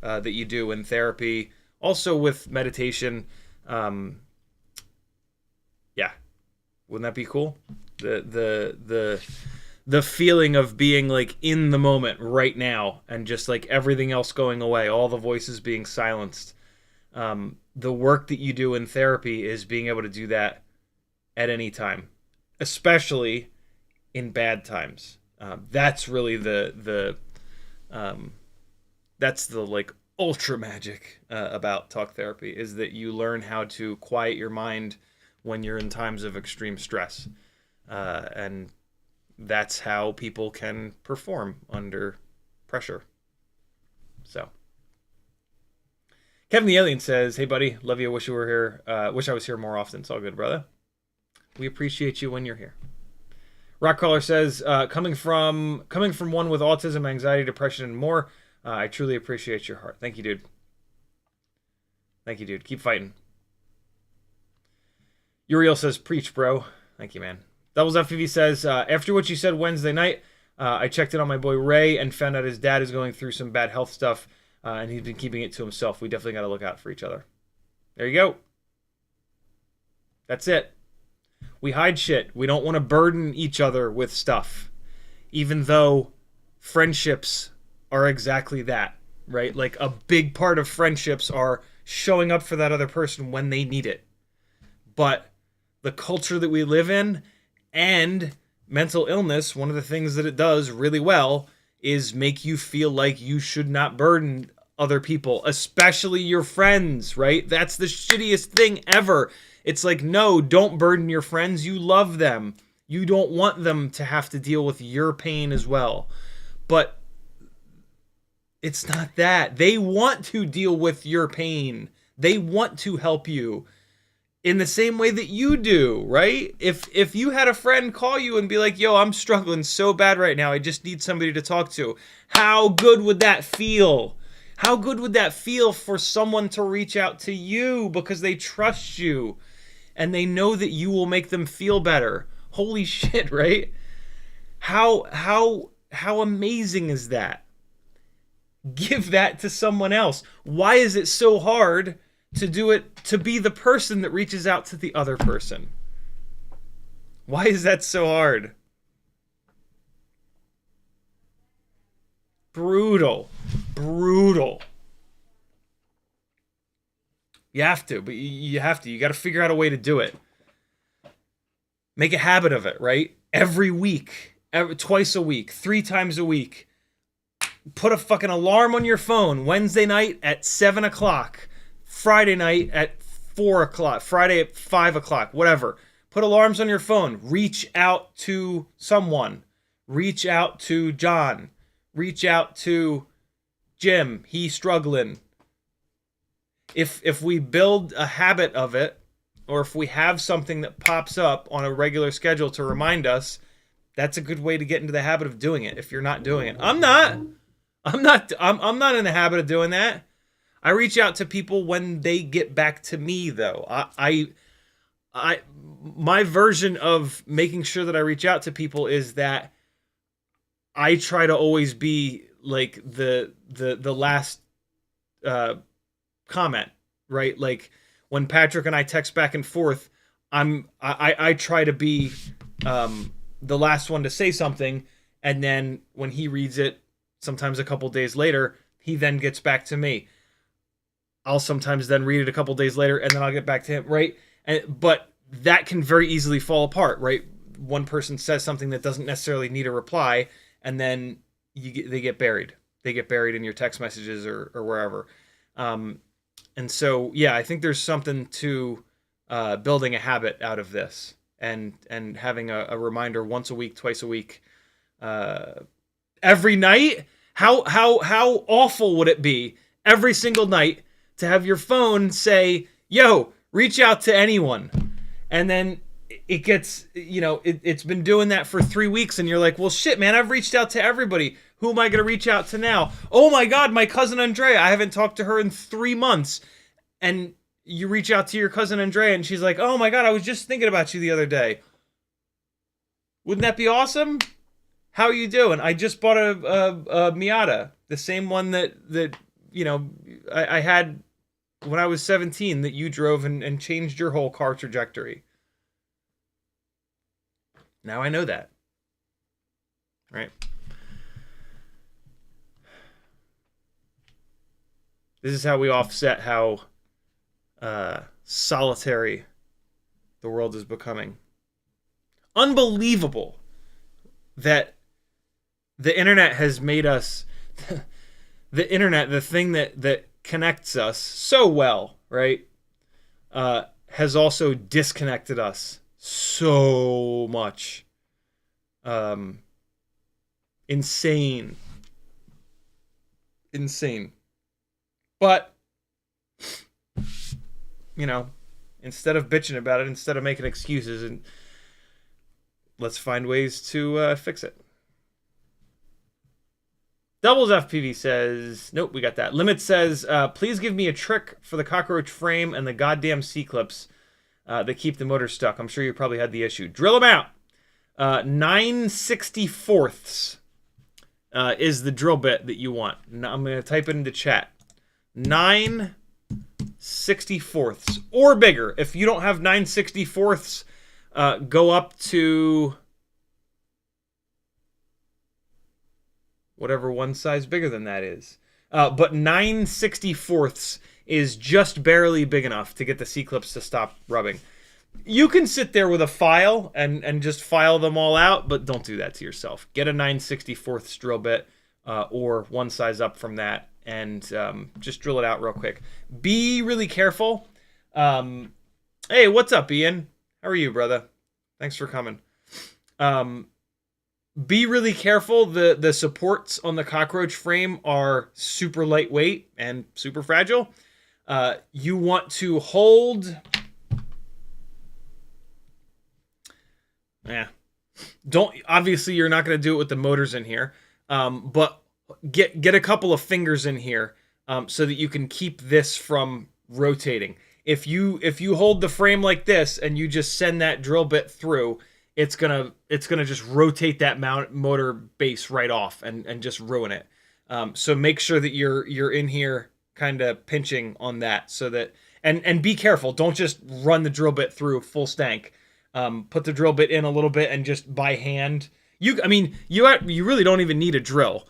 that you do in therapy. Also with meditation. Yeah. Wouldn't that be cool? The feeling of being like in the moment right now and just like everything else going away, all the voices being silenced. The work that you do in therapy is being able to do that at any time, especially in bad times. That's really that's the like ultra magic about talk therapy, is that you learn how to quiet your mind when you're in times of extreme stress. And that's how people can perform under pressure. So Kevin the Alien says, "Hey buddy, love you. Wish you were here. Wish I was here more often." It's all good, brother. We appreciate you when you're here. Rockcaller says, coming from one with autism, anxiety, depression, and more, I truly appreciate your heart. Thank you, dude. Thank you, dude. Keep fighting. Uriel says, "Preach, bro." Thank you, man. Doubles FPV says, after what you said Wednesday night, I checked in on my boy Ray and found out his dad is going through some bad health stuff, and he's been keeping it to himself. We definitely got to look out for each other. There you go. That's it. We hide shit. We don't want to burden each other with stuff, even though friendships are exactly that, right? Like a big part of friendships are showing up for that other person when they need it. But the culture that we live in and mental illness, one of the things that it does really well is make you feel like you should not burden other people, especially your friends, right? That's the shittiest thing ever. It's like, no, don't burden your friends. You love them. You don't want them to have to deal with your pain as well. But it's not that. They want to deal with your pain. They want to help you in the same way that you do, right? If you had a friend call you and be like, yo, I'm struggling so bad right now, I just need somebody to talk to. How good would that feel? How good would that feel for someone to reach out to you because they trust you and they know that you will make them feel better? Holy shit, right? How amazing is that? Give that to someone else. Why is it so hard to do it, to be the person that reaches out to the other person? Why is that so hard? Brutal. You have to, but you have to. You got to figure out a way to do it. Make a habit of it, right? Every week, twice a week, 3 times a week. Put a fucking alarm on your phone. Wednesday night at 7 o'clock. Friday night at 4 o'clock. Friday at 5 o'clock. Whatever. Put alarms on your phone. Reach out to someone. Reach out to John. Reach out to Jim. He's struggling. If we build a habit of it, or if we have something that pops up on a regular schedule to remind us, that's a good way to get into the habit of doing it if you're not doing it. I'm not in the habit of doing that. I reach out to people when they get back to me, though. My version of making sure that I reach out to people is that I try to always be like the last comment, right? Like when Patrick and I text back and forth, I try to be the last one to say something, and then when he reads it, sometimes a couple days later, he then gets back to me. I'll sometimes then read it a couple days later, and then I'll get back to him, right? But that can very easily fall apart, right? One person says something that doesn't necessarily need a reply, and then they get buried. They get buried in your text messages or wherever. And so, yeah, I think there's something to building a habit out of this, and having a reminder once a week, twice a week, every night. How awful would it be every single night to have your phone say, yo, reach out to anyone? And then it gets, you know, it's been doing that for 3 weeks, and you're like, well, shit, man, I've reached out to everybody. Who am I going to reach out to now? Oh my God, my cousin Andrea. I haven't talked to her in 3 months. And you reach out to your cousin Andrea, and she's like, oh my God, I was just thinking about you the other day. Wouldn't that be awesome? How are you doing? I just bought a Miata, the same one that you know, I had when I was 17 that you drove and changed your whole car trajectory. Now I know that. Right? This is how we offset how solitary the world is becoming. Unbelievable that the internet has made us the internet, the thing that connects us so well, right, has also disconnected us so much. Insane. But, you know, instead of bitching about it, instead of making excuses, and let's find ways to fix it. Doubles FPV says, nope, we got that. Limit says, please give me a trick for the cockroach frame and the goddamn C-clips that keep the motor stuck. I'm sure you probably had the issue. Drill them out. 9/64ths is the drill bit that you want. Now I'm going to type it into chat. 9/64ths or bigger. If you don't have 9/64ths, go up to whatever one size bigger than that is. But 9/64ths is just barely big enough to get the C-clips to stop rubbing. You can sit there with a file and just file them all out, but don't do that to yourself. Get a 9/64ths drill bit or one size up from that, and just drill it out real quick. Be really careful. Hey, what's up, Ian? How are you, brother? Thanks for coming. Be really careful. The supports on the cockroach frame are super lightweight and super fragile. You want to hold... Yeah. Obviously, you're not going to do it with the motors in here, but get a couple of fingers in here so that you can keep this from rotating. If you hold the frame like this and you just send that drill bit through, it's gonna just rotate that motor base right off and just ruin it. So make sure that you're in here kind of pinching on that so that and be careful. Don't just run the drill bit through full stank. Put the drill bit in a little bit and just by hand. You really don't even need a drill.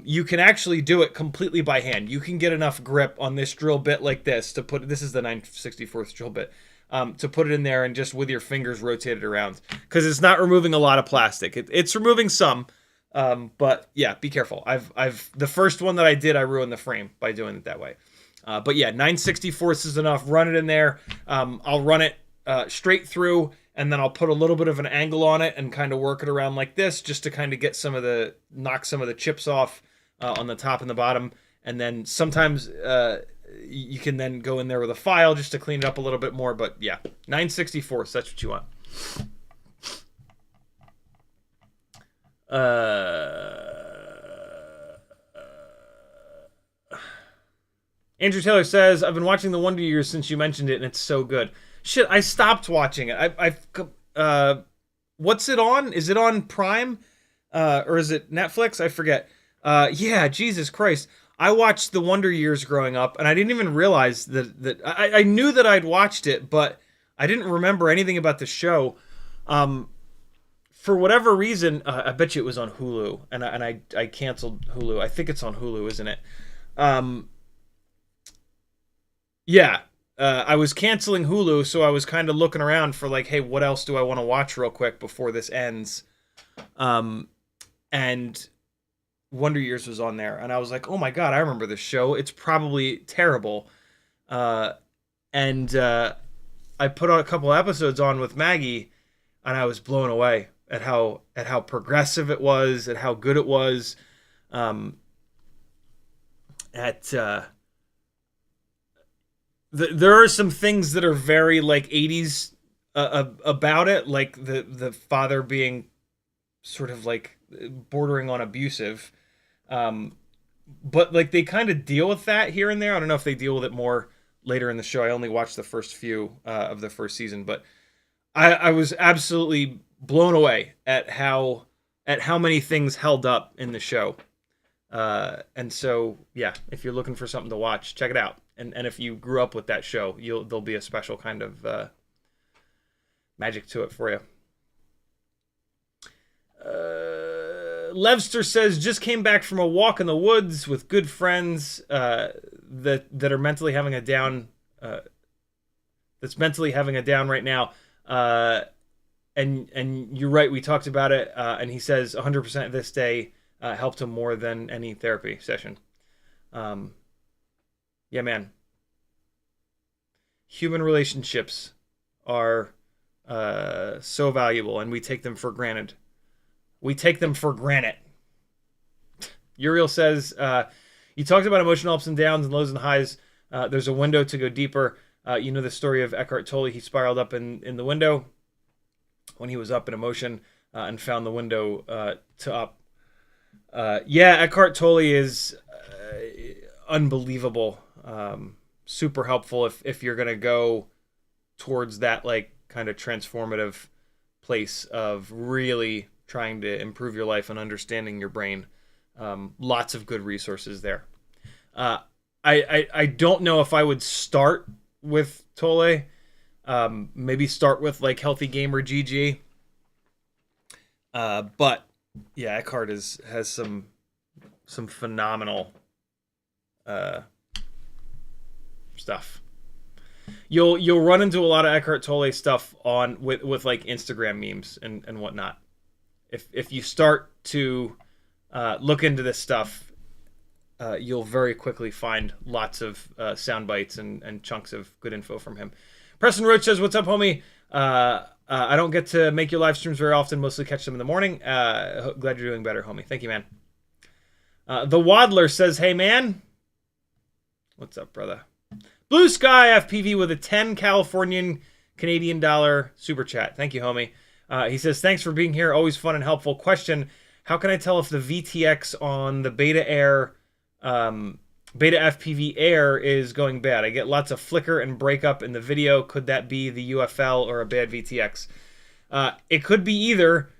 You can actually do it completely by hand. You can get enough grip on this drill bit like this to put, this is the 9/64ths drill bit, to put it in there and just with your fingers rotate it around. Because it's not removing a lot of plastic. It's removing some, but yeah, be careful. The first one that I did, I ruined the frame by doing it that way. But yeah, 9/64ths is enough. Run it in there. I'll run it straight through, and then I'll put a little bit of an angle on it and kind of work it around like this just to kind of get knock some of the chips off on the top and the bottom. And then sometimes you can then go in there with a file just to clean it up a little bit more. But yeah, 9/64ths, that's what you want. Andrew Taylor says, I've been watching The Wonder Years since you mentioned it, and it's so good. Shit, I stopped watching it. What's it on? Is it on Prime? Or is it Netflix? I forget. Yeah, Jesus Christ. I watched The Wonder Years growing up, and I didn't even realize that I knew that I'd watched it, but I didn't remember anything about the show. For whatever reason, I bet you it was on Hulu, and I canceled Hulu. I think it's on Hulu, isn't it? Yeah. I was canceling Hulu, so I was kind of looking around for like, hey, what else do I want to watch real quick before this ends? And Wonder Years was on there, and I was like, oh my God, I remember this show. It's probably terrible. And I put on a couple episodes on with Maggie, and I was blown away at how progressive it was, at how good it was. There are some things that are very like 80s about it, like the father being sort of like bordering on abusive. But like they kind of deal with that here and there. I don't know if they deal with it more later in the show. I only watched the first few of the first season, but I was absolutely blown away at how many things held up in the show. And so yeah, if you're looking for something to watch, check it out. And if you grew up with that show, there'll be a special kind of magic to it for you. Levster says, just came back from a walk in the woods with good friends that are mentally having a down. That's mentally having a down right now. And you're right. We talked about it. And he says 100% this day helped him more than any therapy session. Yeah, man. Human relationships are so valuable, and we take them for granted. We take them for granted. Uriel says, you talked about emotional ups and downs and lows and highs. There's a window to go deeper. You know the story of Eckhart Tolle. He spiraled up in the window when he was up in emotion and found the window to up. Yeah, Eckhart Tolle is unbelievable. Super helpful if you're going to go towards that like kind of transformative place of really trying to improve your life and understanding your brain. Lots of good resources there. I don't know if I would start with Tolle. Maybe start with like Healthy Gamer GG. But yeah, Eckhart has some phenomenal stuff. You'll run into a lot of Eckhart Tolle stuff with like Instagram memes and whatnot. If you start to look into this stuff, you'll very quickly find lots of sound bites and chunks of good info from him. Preston Roach says, what's up, homie? I don't get to make your live streams very often, mostly catch them in the morning. Glad you're doing better, homie. Thank you, man. The Waddler says, hey, man. What's up, brother? Blue Sky FPV with a 10 Californian Canadian dollar super chat. Thank you, homie. He says, thanks for being here. Always fun and helpful. Question, how can I tell if the VTX on the Beta FPV Air is going bad? I get lots of flicker and breakup in the video. Could that be the UFL or a bad VTX? It could be either.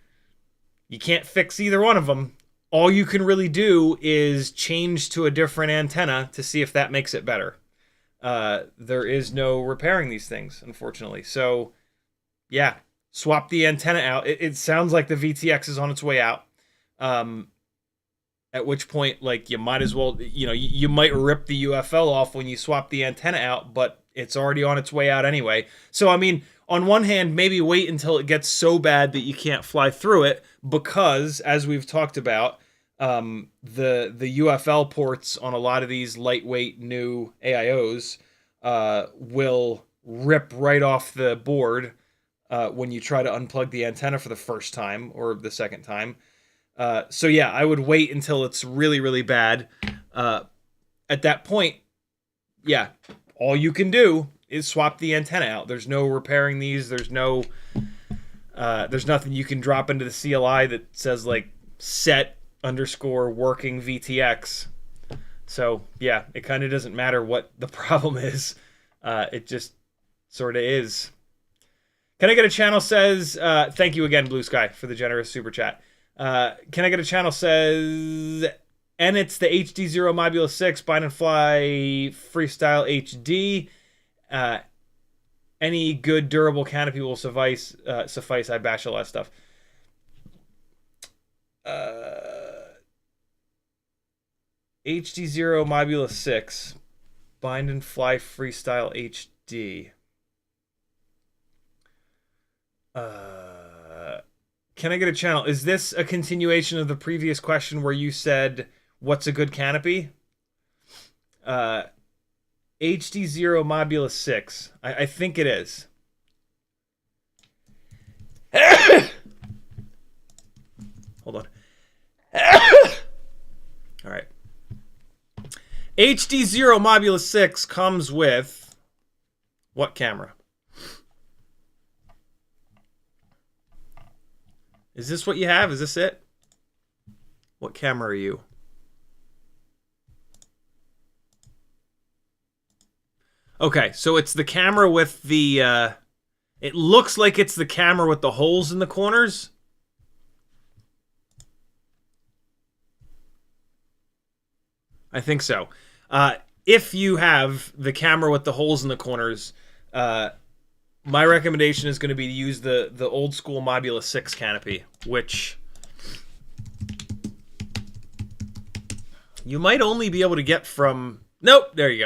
You can't fix either one of them. All you can really do is change to a different antenna to see if that makes it better. There is no repairing these things, unfortunately. So, yeah, swap the antenna out. It sounds like the VTX is on its way out. At which point, like, you might as well, you might rip the UFL off when you swap the antenna out, but it's already on its way out anyway. So, I mean, on one hand, maybe wait until it gets so bad that you can't fly through it, because, as we've talked about, the UFL ports on a lot of these lightweight new AIOs will rip right off the board when you try to unplug the antenna for the first time or the second time. So yeah, I would wait until it's really, really bad. At that point, yeah, all you can do is swap the antenna out. There's no repairing these. There's nothing you can drop into the CLI that says like set_working VTX. So yeah, it kind of doesn't matter what the problem is. It just sort of is. Can I get a channel says, thank you again, Blue Sky, for the generous super chat. Can I get a channel says, and it's the HD0 Mobula 6 Bind and Fly Freestyle HD. Any good durable canopy will suffice. I bash a lot of stuff. HD0 Mobula 6 Bind and Fly Freestyle HD. Can I get a channel? Is this a continuation of the previous question where you said, what's a good canopy? HD0 Mobula 6. I think it is. Hold on. All right. HD0 Mobula 6 comes with what camera? Is this what you have? Is this it? What camera are you? Okay, so it's the camera with the, it looks like it's the camera with the holes in the corners. I think so. If you have the camera with the holes in the corners, my recommendation is going to be to use the old school Modula 6 canopy, which you might only be able to get from... Nope, there you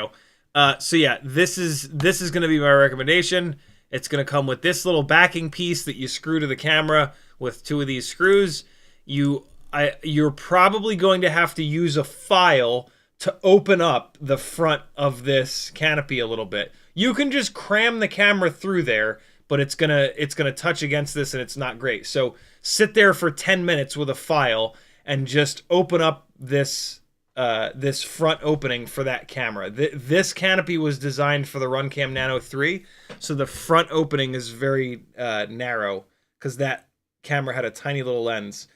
go. So yeah, this is going to be my recommendation. It's going to come with this little backing piece that you screw to the camera with 2 of these screws. You're probably going to have to use a file to open up the front of this canopy a little bit. You can just cram the camera through there, but it's gonna touch against this and it's not great. So sit there for 10 minutes with a file and just open up this this front opening for that camera. This canopy was designed for the Runcam Nano 3, so the front opening is very narrow because that camera had a tiny little lens.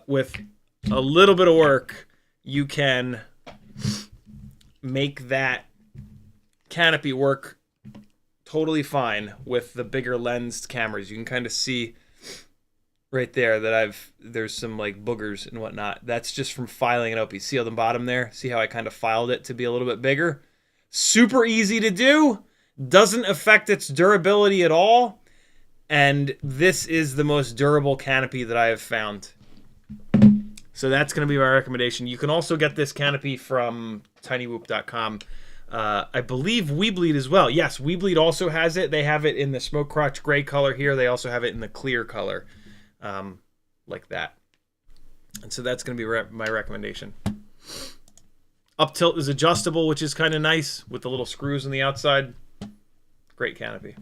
With a little bit of work, you can make that canopy work totally fine with the bigger lensed cameras. You can kind of see right there that there's some like boogers and whatnot. That's just from filing it up. You see on the bottom there? See how I kind of filed it to be a little bit bigger? Super easy to do. Doesn't affect its durability at all. And this is the most durable canopy that I have found. So that's going to be my recommendation. You can also get this canopy from TinyWhoop.com. I believe Weebleed as well. Yes, Weebleed also has it. They have it in the smoke crotch gray color here. They also have it in the clear color, like that. And so that's going to be my recommendation. Up tilt is adjustable, which is kind of nice with the little screws on the outside. Great canopy.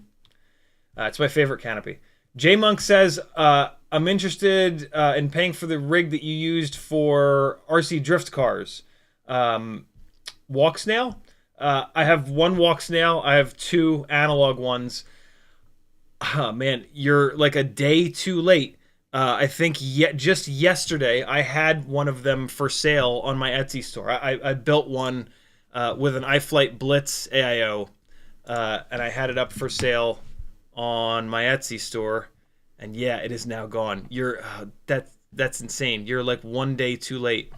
It's my favorite canopy. J-Monk says, I'm interested in paying for the rig that you used for RC drift cars. Walk snail? I have one walk snail. I have 2 analog ones. Oh, man, you're like a day too late. I think just yesterday I had one of them for sale on my Etsy store. I built one with an iFlight Blitz AIO, and I had it up for sale on my Etsy store, and yeah, it is now gone. That's insane. You're like one day too late.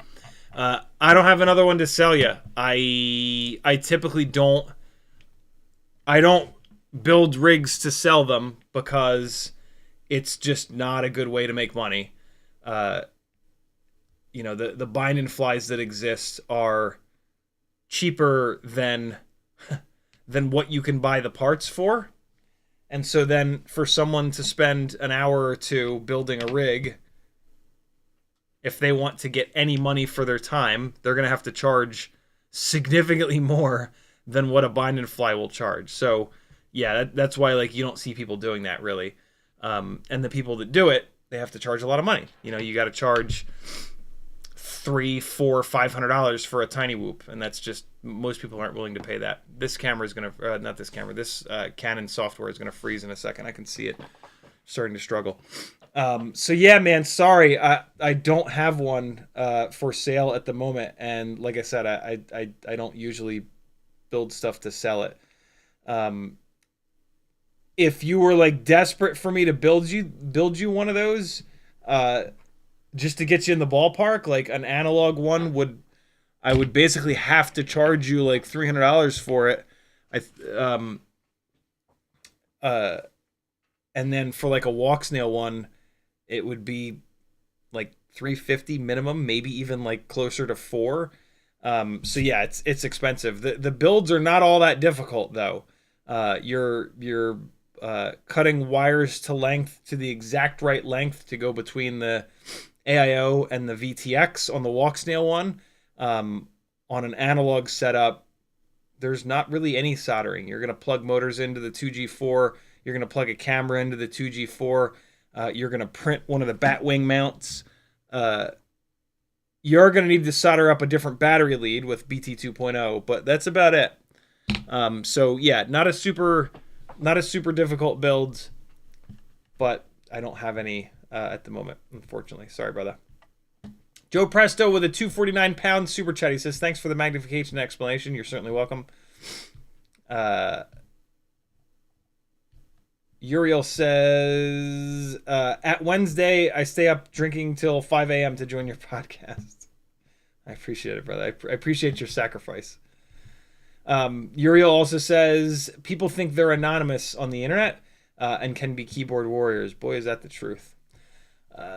I don't have another one to sell you. I typically don't. I don't build rigs to sell them because it's just not a good way to make money. You know, the bind and flies that exist are cheaper than what you can buy the parts for. And so then for someone to spend an hour or 2 building a rig, if they want to get any money for their time, they're going to have to charge significantly more than what a bind and fly will charge. So yeah, that's why like you don't see people doing that really. And the people that do it, they have to charge a lot of money. You know, you got to charge $300, $400, $500 for a TinyWhoop, and that's just, most people aren't willing to pay that. This camera is going to, not this camera, this Canon software is going to freeze in a second. I can see it starting to struggle. So yeah, man, sorry, I don't have one for sale at the moment, and like I said, I don't usually build stuff to sell it. If you were like desperate for me to build you one of those, just to get you in the ballpark, like an analog one I would basically have to charge you like $300 for it. And then for like a walk snail one, it would be like $350 minimum, maybe even like closer to $400. So yeah, it's expensive. The builds are not all that difficult though. You're cutting wires to length, to the exact right length to go between the AIO and the VTX on the walk snail one. On an analog setup, there's not really any soldering. You're going to plug motors into the 2G4. You're going to plug a camera into the 2G4. You're going to print one of the Batwing mounts. You're going to need to solder up a different battery lead with BT 2.0, but that's about it. So yeah, not a super difficult build, but I don't have any at the moment, unfortunately. Sorry, brother. Joe Presto with a 249-pound super chat. He says, thanks for the magnification explanation. You're certainly welcome. Uriel says, at Wednesday, I stay up drinking till 5 a.m. to join your podcast. I appreciate it, brother. I appreciate your sacrifice. Uriel also says, people think they're anonymous on the internet and can be keyboard warriors. Boy, is that the truth.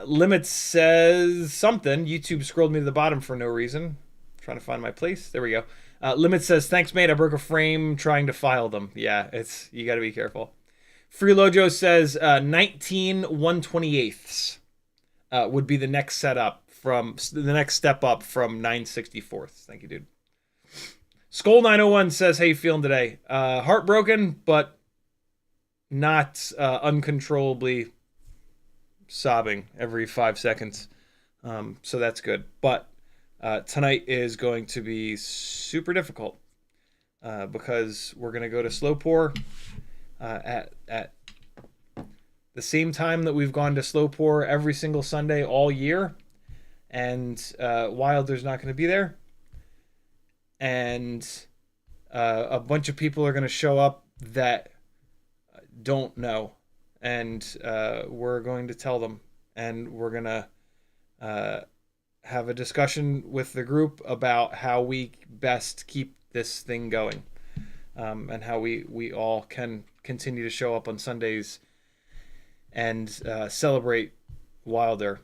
Limit says something. YouTube scrolled me to the bottom for no reason. I'm trying to find my place. There we go. Limit says, thanks, mate. I broke a frame trying to file them. Yeah, you got to be careful. Freelojo says 19 1/28ths would be the next setup from the next step up from 9/64ths. Thank you, dude. Skull 901 says, "How you feeling today? Heartbroken, but not uncontrollably sobbing every 5 seconds. So that's good. But tonight is going to be super difficult because we're going to go to slow pour at the same time that we've gone to slow pour every single Sunday all year, and Wilder's not going to be there, and a bunch of people are going to show up that don't know, and we're going to tell them, and we're going to have a discussion with the group about how we best keep this thing going, and how we all can continue to show up on Sundays and celebrate Wilder,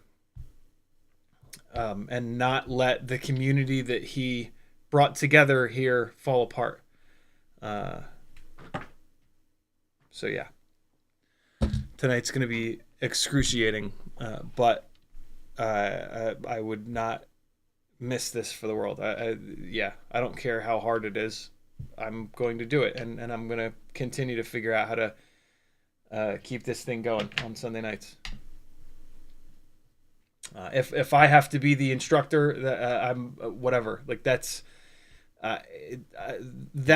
and not let the community that he brought together here fall apart. So yeah, tonight's going to be excruciating, but I would not miss this for the world. I don't care how hard it is. I'm going to do it, and I'm going to continue to figure out how to keep this thing going on Sunday nights. If I have to be the instructor, I'm whatever. Like that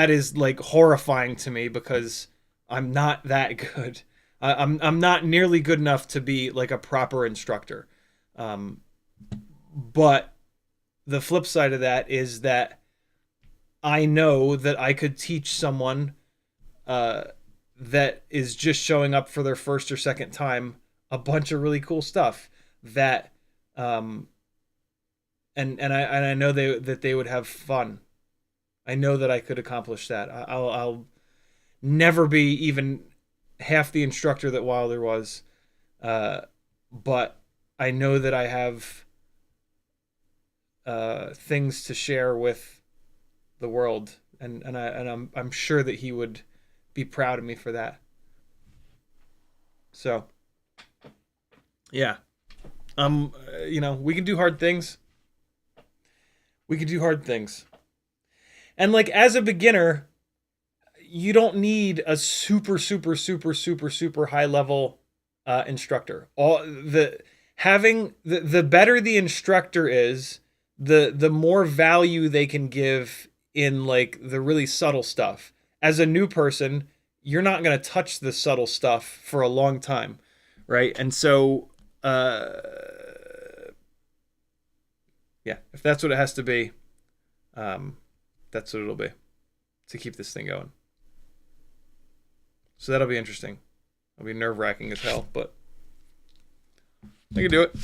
is like horrifying to me because I'm not that good. I'm not nearly good enough to be like a proper instructor. But the flip side of that is that I know that I could teach someone that is just showing up for their first or second time a bunch of really cool stuff that and I know that they would have fun. I know that I could accomplish that. I'll never be even half the instructor that Wilder was, but I know that I have things to share with the world, and I'm sure that he would be proud of me for that. So yeah, we can do hard things. We can do hard things. And like as a beginner, you don't need a super high level instructor. The better the instructor is, the more value they can give in like the really subtle stuff. As a new person, you're not going to touch the subtle stuff for a long time, right? And so if that's what it has to be, that's what it'll be to keep this thing going. So that'll be interesting. It'll be nerve-wracking as hell, but I can do it.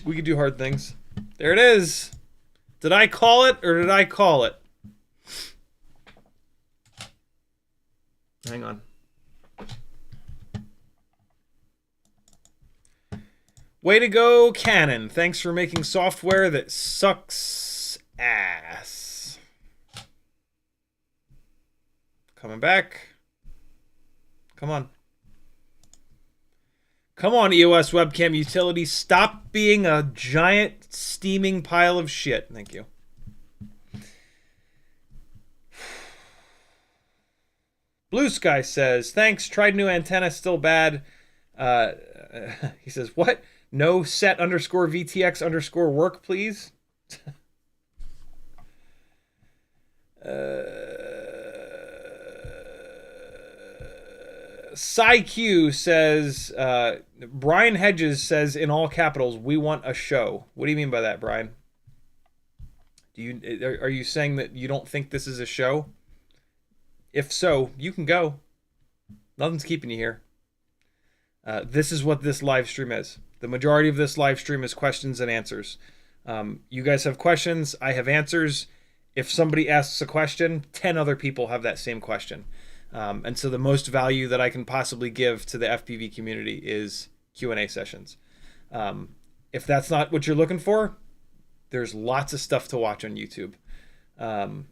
We can do hard things. There it is. Did I call it or did I call it? Hang on. Way to go, Canon. Thanks for making software that sucks ass. Coming back. Come on. Come on, EOS webcam utility. Stop being a giant steaming pile of shit. Thank you. Blue Sky says, thanks. Tried new antenna. Still bad. He says, what? No set underscore VTX underscore work, please. Q says, Brian Hedges says in all capitals, we want a show. What do you mean by that, Brian? Are you saying that you don't think this is a show? If so, you can go. Nothing's keeping you here. This is what this live stream is. The majority of this live stream is questions and answers. You guys have questions. I have answers. If somebody asks a question, 10 other people have that same question. And so the most value that I can possibly give to the FPV community is Q&A sessions. If that's not what you're looking for, there's lots of stuff to watch on YouTube. And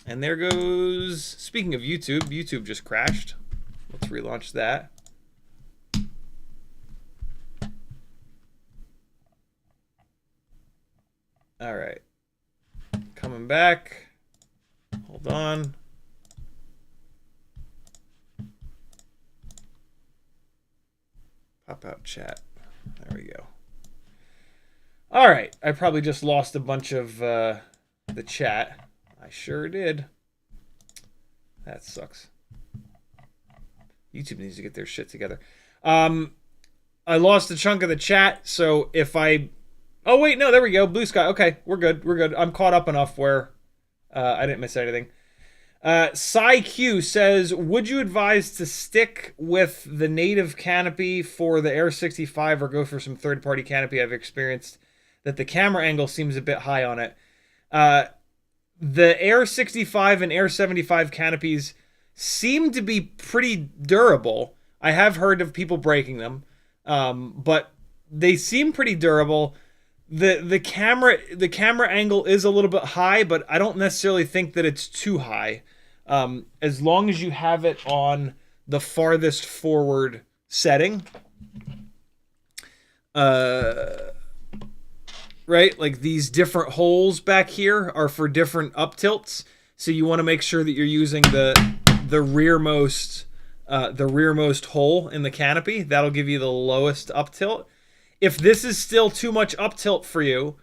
there goes, speaking of YouTube, YouTube just crashed. Let's relaunch that. All right. Coming back. Hold on. Pop out chat. There we go. All right. I probably just lost a bunch of the chat. I sure did. That sucks. YouTube needs to get their shit together. I lost a chunk of the chat, so if I... Oh, wait, no, there we go. Blue sky. Okay, we're good. We're good. I'm caught up enough where I didn't miss anything. Q says, would you advise to stick with the native canopy for the Air 65 or go for some third-party canopy? I've experienced that the camera angle seems a bit high on it. The Air 65 and Air 75 canopies seem to be pretty durable. I have heard of people breaking them, but they seem pretty durable. The camera angle is a little bit high, but I don't necessarily think that it's too high. As long as you have it on the farthest forward setting. Right? Like these different holes back here are for different up tilts. So you want to make sure that you're using the rearmost hole in the canopy. That'll give you the lowest up tilt. If this is still too much up tilt for you,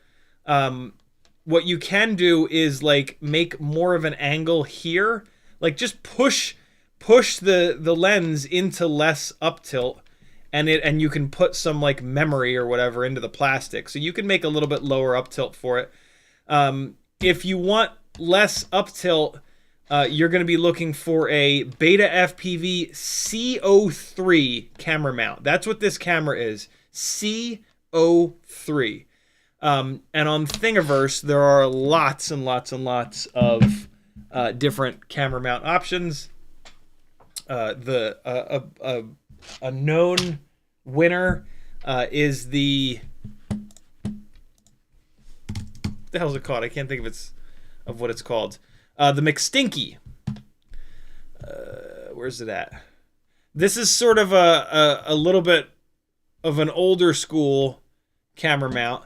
what you can do is like make more of an angle here. Like just push the lens into less up tilt, and you can put some like memory or whatever into the plastic. So you can make a little bit lower up tilt for it. If you want less up tilt, you're going to be looking for a Betaflight CO3 camera mount. That's what this camera is. CO3. And on Thingiverse, there are lots and lots and lots of different camera mount options. A known winner is the hell's it called? I can't think of what it's called. The McStinky. Where's it at? This is sort of a little bit of an older school camera mount,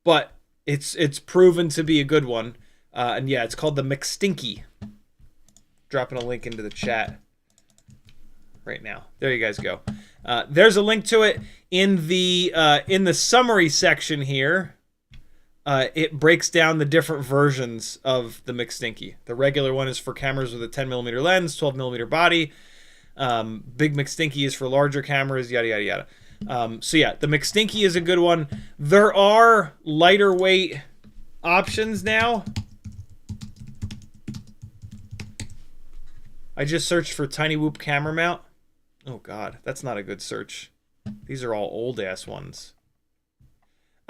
but it's proven to be a good one. And yeah, it's called the McStinky. Dropping a link into the chat right now. There you guys go. There's a link to it in the summary section here. It breaks down the different versions of the McStinky. The regular one is for cameras with a 10mm lens, 12mm body. Big McStinky is for larger cameras, yada, yada, yada. So yeah, the McStinky is a good one. There are lighter weight options now. I just searched for TinyWhoop camera mount. Oh god, that's not a good search. These are all old ass ones.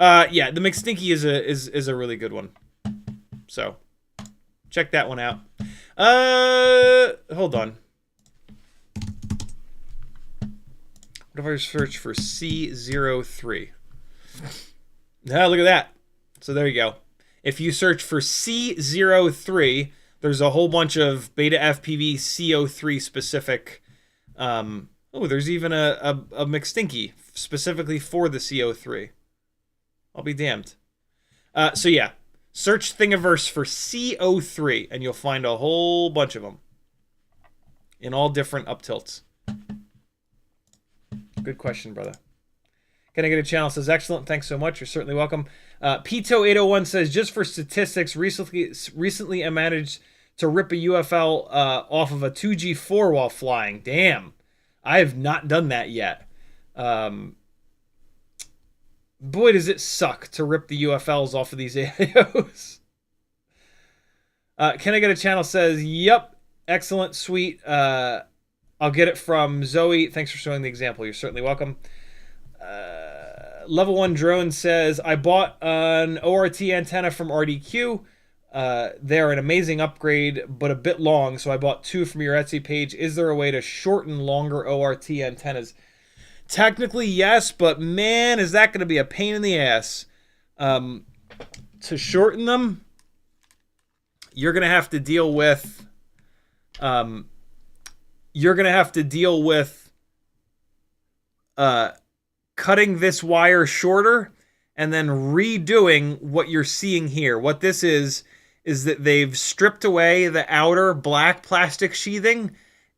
Yeah, the McStinky is a really good one. So check that one out. Hold on. What if I search for C03? Ah, look at that. So there you go. If you search for C03, there's a whole bunch of Betaflight CO3 specific. Oh, there's even a McStinky specifically for the CO3. I'll be damned. So yeah, search Thingiverse for CO3 and you'll find a whole bunch of them in all different up tilts. Good question, brother. Can I get a channel? Says excellent. Thanks so much. You're certainly welcome. Pito801 says, just for statistics, recently I managed to rip a UFL off of a 2G4 while flying. Damn. I have not done that yet. Boy, does it suck to rip the UFLs off of these AIOs. Can I get a channel says, yep, excellent, sweet. I'll get it from Zoe. Thanks for showing the example. You're certainly welcome. Level 1 Drone says, I bought an ORT antenna from RDQ. They're an amazing upgrade, but a bit long, so I bought 2 from your Etsy page. Is there a way to shorten longer ORT antennas? Technically, yes, but man, is that going to be a pain in the ass. To shorten them, you're going to have to deal with... cutting this wire shorter and then redoing what you're seeing here. What this is that they've stripped away the outer black plastic sheathing,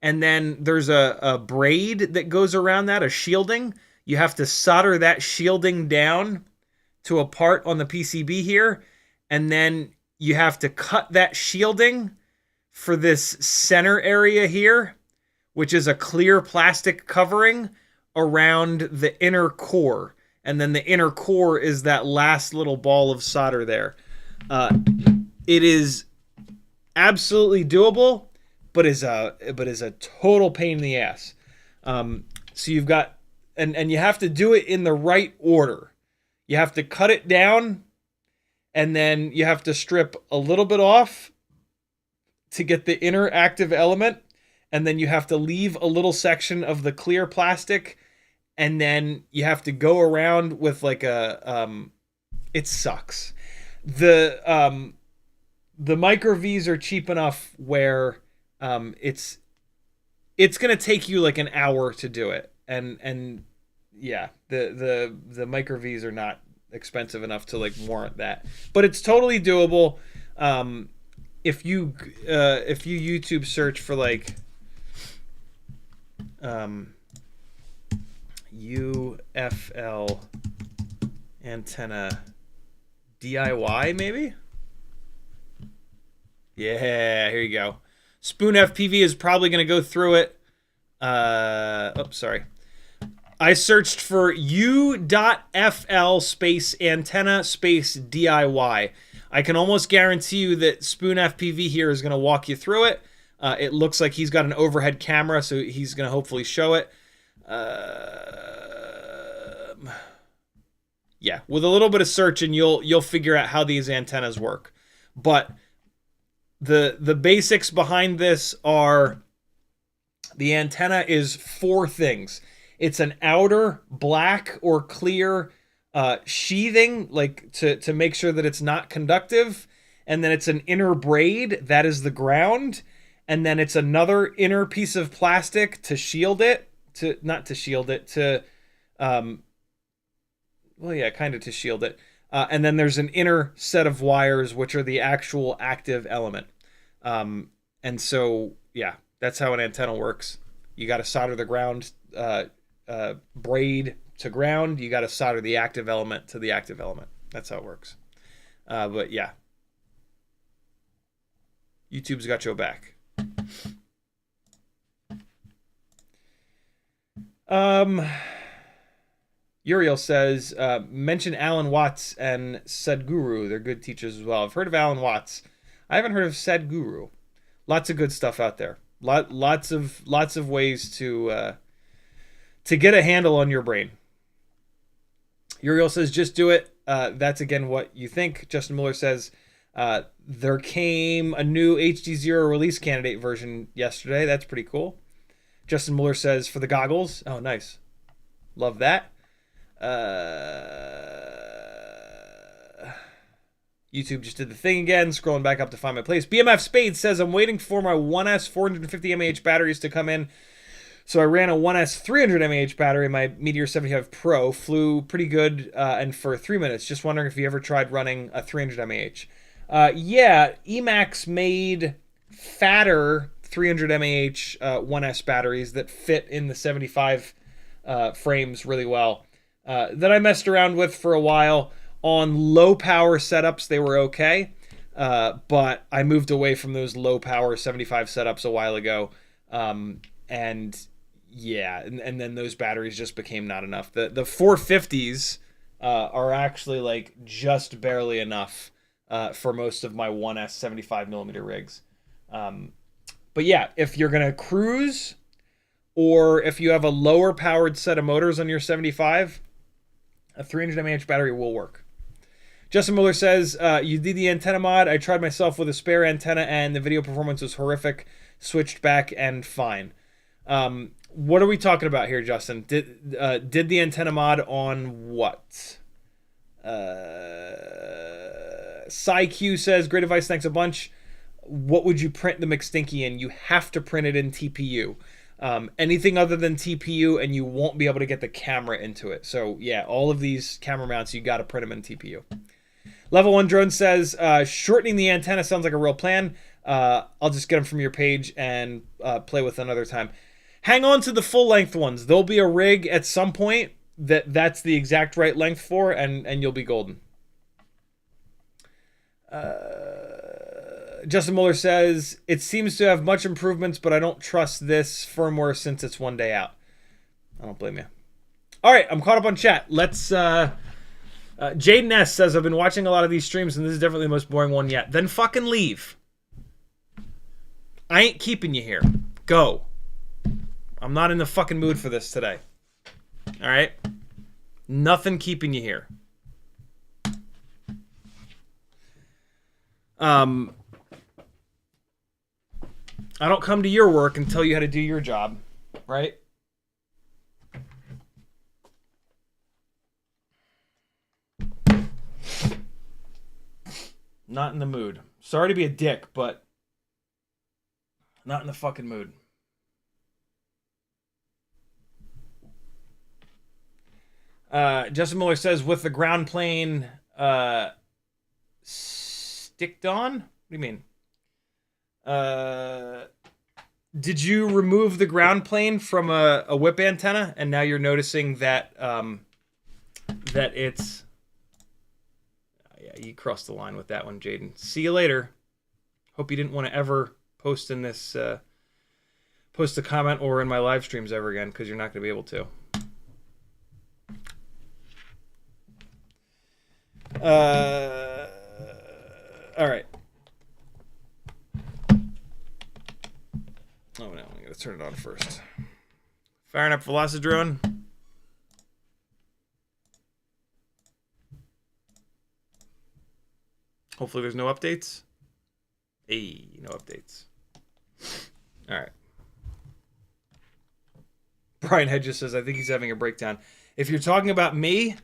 and then there's a braid that goes around that, a shielding. You have to solder that shielding down to a part on the PCB here, and then you have to cut that shielding for this center area here, which is a clear plastic covering around the inner core. And then the inner core is that last little ball of solder there. It is absolutely doable, but is a total pain in the ass. So you've got, and you have to do it in the right order. You have to cut it down, and then you have to strip a little bit off to get the inner active element, and then you have to leave a little section of the clear plastic, and then you have to go around with like a, it sucks. The micro V's are cheap enough where it's going to take you like an hour to do it. And yeah, the micro V's are not expensive enough to like warrant that, but it's totally doable. If you YouTube search for like UFL antenna DIY, maybe? Yeah, here you go. Spoon FPV is probably going to go through it. Oops, sorry. I searched for u.fl space antenna space DIY. I can almost guarantee you that Spoon FPV here is going to walk you through it. It looks like he's got an overhead camera, so he's going to hopefully show it. Yeah, with a little bit of searching, you'll figure out how these antennas work. But the basics behind this are the antenna is 4 things. It's an outer black or clear sheathing, like to make sure that it's not conductive, and then it's an inner braid, that is the ground, and then it's another inner piece of plastic to shield it, well, yeah, kind of to shield it. And then there's an inner set of wires, which are the actual active element. And so, yeah, that's how an antenna works. You got to solder the ground braid to ground. You got to solder the active element to the active element. That's how it works. But yeah, YouTube's got your back. Uriel says, mention Alan Watts and Sadhguru. They're good teachers as well. I've heard of Alan Watts. I haven't heard of Sadhguru. Lots of good stuff out there. Lots of ways to get a handle on your brain. Uriel says, just do it. That's again what you think. Justin Miller says, there came a new HD0 release candidate version yesterday. That's pretty cool. Justin Miller says, for the goggles. Oh, nice. Love that. YouTube just did the thing again. Scrolling back up to find my place. BMF Spade says, I'm waiting for my 1S 450 mAh batteries to come in. So I ran a 1S 300 mAh battery. My Meteor 75 Pro flew pretty good and for 3 minutes. Just wondering if you ever tried running a 300 mAh. Yeah, Emax made fatter 300 mAh 1S batteries that fit in the 75 frames really well. That I messed around with for a while. On low power setups, they were okay. But I moved away from those low power 75 setups a while ago. And yeah, and then those batteries just became not enough. The 450s are actually like just barely enough for most of my 1S 75mm rigs. But yeah, if you're gonna cruise, or if you have a lower powered set of motors on your 75, a 300 mAh battery will work. Justin Miller says, you did the antenna mod. I tried myself with a spare antenna and the video performance was horrific. Switched back and fine. What are we talking about here, Justin? Did the antenna mod on what? SciQ says, great advice, thanks a bunch. What would you print the McStinky in? You have to print it in TPU. Anything other than TPU, and you won't be able to get the camera into it. So yeah, all of these camera mounts, you got to print them in TPU. Level 1 Drone says, shortening the antenna sounds like a real plan. I'll just get them from your page and play with another time. Hang on to the full length ones. There'll be a rig at some point that's the exact right length for, and you'll be golden. Justin Muller says, it seems to have much improvements, but I don't trust this firmware since it's 1 day out. I don't blame you. All right, I'm caught up on chat. Let's... Jaden S says, I've been watching a lot of these streams, and this is definitely the most boring one yet. Then fucking leave. I ain't keeping you here. Go. I'm not in the fucking mood for this today. All right? Nothing keeping you here. I don't come to your work and tell you how to do your job, right? Not in the mood. Sorry to be a dick, but not in the fucking mood. Justin Miller says, with the ground plane sticked on? What do you mean? Did you remove the ground plane from a whip antenna, and now you're noticing that that it's... Yeah, you crossed the line with that one, Jaden. See you later. Hope you didn't want to ever post in this, post a comment or in my live streams ever again, because you're not going to be able to. All right. Oh no, I gotta turn it on first. Firing up Velocidrone. Hopefully there's no updates. Hey, no updates. All right. Brian Hedges says, I think he's having a breakdown. If you're talking about me,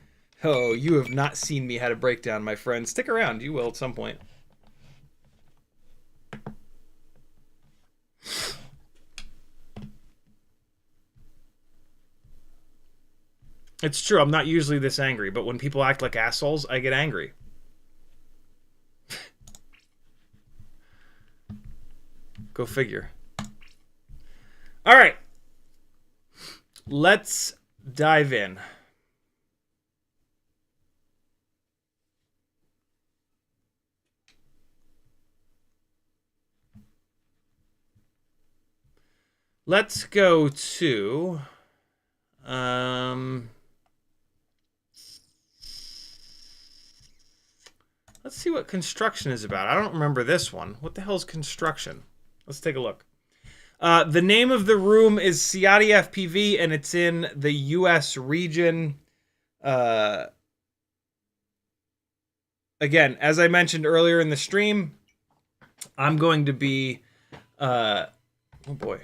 oh, you have not seen me had a breakdown, my friend. Stick around. You will at some point. It's true. I'm not usually this angry, but when people act like assholes, I get angry. Go figure. All right. Let's dive in. Let's go to... let's see what construction is about. I don't remember this one. What the hell is construction? Let's take a look. The name of the room is CiottiFPV, and it's in the U.S. region. Again, as I mentioned earlier in the stream, I'm going to be... oh boy.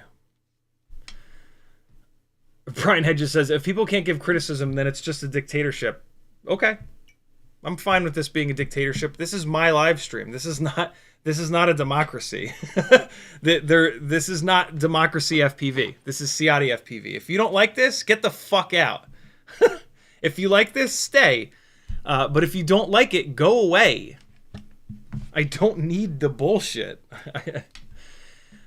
Brian Hedges says, if people can't give criticism, then it's just a dictatorship. Okay. I'm fine with this being a dictatorship. This is my live stream. This is not a democracy. This is not democracy FPV. This is CiottiFPV. If you don't like this, get the fuck out. If you like this, stay. But if you don't like it, go away. I don't need the bullshit.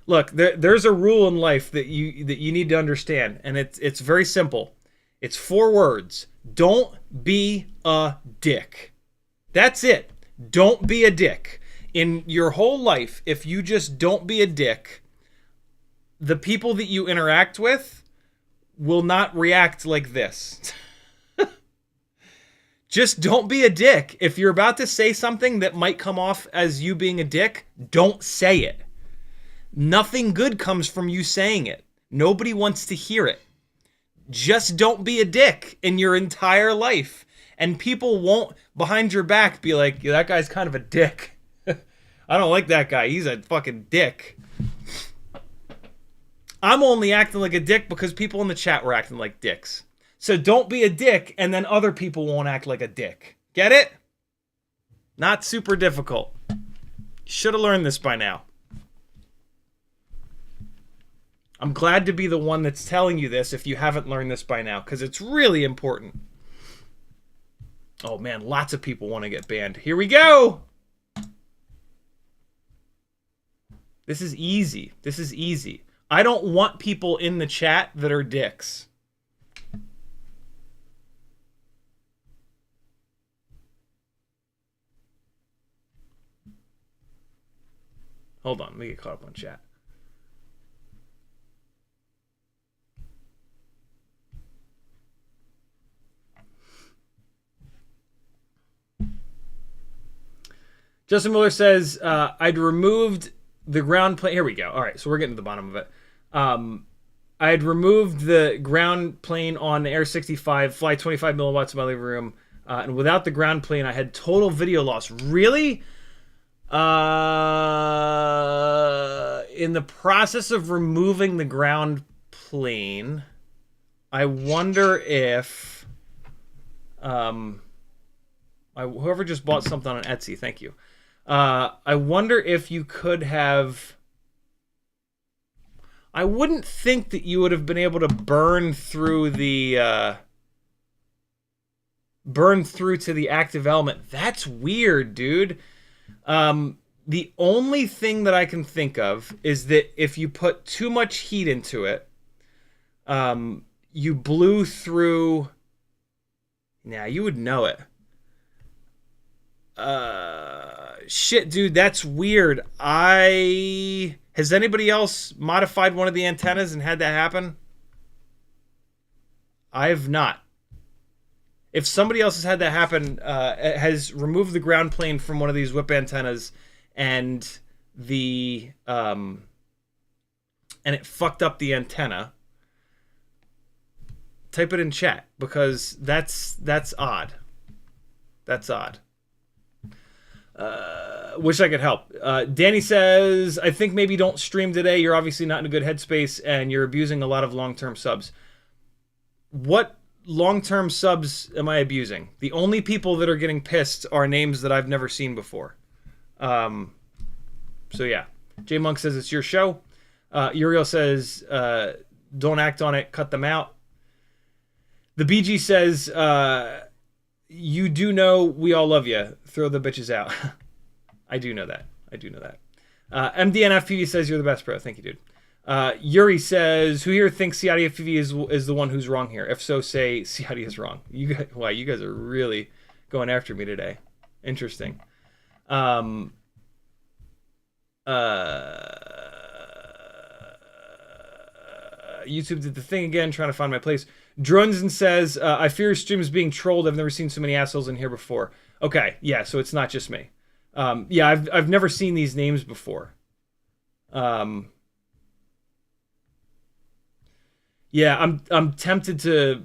Look, there's a rule in life that you need to understand, and it's very simple. It's 4 words. Don't be a dick. That's it. Don't be a dick. In your whole life, if you just don't be a dick, the people that you interact with will not react like this. Just don't be a dick. If you're about to say something that might come off as you being a dick, don't say it. Nothing good comes from you saying it. Nobody wants to hear it. Just don't be a dick in your entire life. And people won't, behind your back, be like, yeah, that guy's kind of a dick. I don't like that guy. He's a fucking dick. I'm only acting like a dick because people in the chat were acting like dicks. So don't be a dick, and then other people won't act like a dick. Get it? Not super difficult. Should have learned this by now. I'm glad to be the one that's telling you this if you haven't learned this by now, because it's really important. Oh man, lots of people want to get banned. Here we go! This is easy. This is easy. I don't want people in the chat that are dicks. Hold on, let me get caught up on chat. Justin Miller says, I'd removed the ground plane. Here we go. All right, so we're getting to the bottom of it. I had removed the ground plane on the Air 65, fly 25 milliwatts in my living room, and without the ground plane, I had total video loss. Really? In the process of removing the ground plane, I wonder if whoever just bought something on Etsy, thank you. I wonder if you could have. I wouldn't think that you would have been able to burn through the to the active element. That's weird, dude. The only thing that I can think of is that if you put too much heat into it, you blew through. Nah, you would know it. Shit, dude, that's weird. Has anybody else modified one of the antennas and had that happen? I have not. If somebody else has had that happen, has removed the ground plane from one of these whip antennas and the and it fucked up the antenna, type it in chat, because that's odd. That's odd. Wish I could help. Danny says, I think maybe don't stream today. You're obviously not in a good headspace and you're abusing a lot of long-term subs. What long-term subs am I abusing? The only people that are getting pissed are names that I've never seen before. So yeah. J Monk says it's your show. Uriel says, don't act on it, cut them out. The BG says, you do know we all love you. Throw the bitches out. I do know that. I do know that. MDNFPV says you're the best, bro. Thank you, dude. Yuri says, who here thinks CiottiFPV is the one who's wrong here? If so, say Ciotti is wrong. You guys, wow, you guys are really going after me today. Interesting. YouTube did the thing again, trying to find my place. Drunzen says, I fear stream is being trolled. I've never seen so many assholes in here before. Okay, yeah, so it's not just me. Yeah, I've never seen these names before. Yeah, I'm tempted to.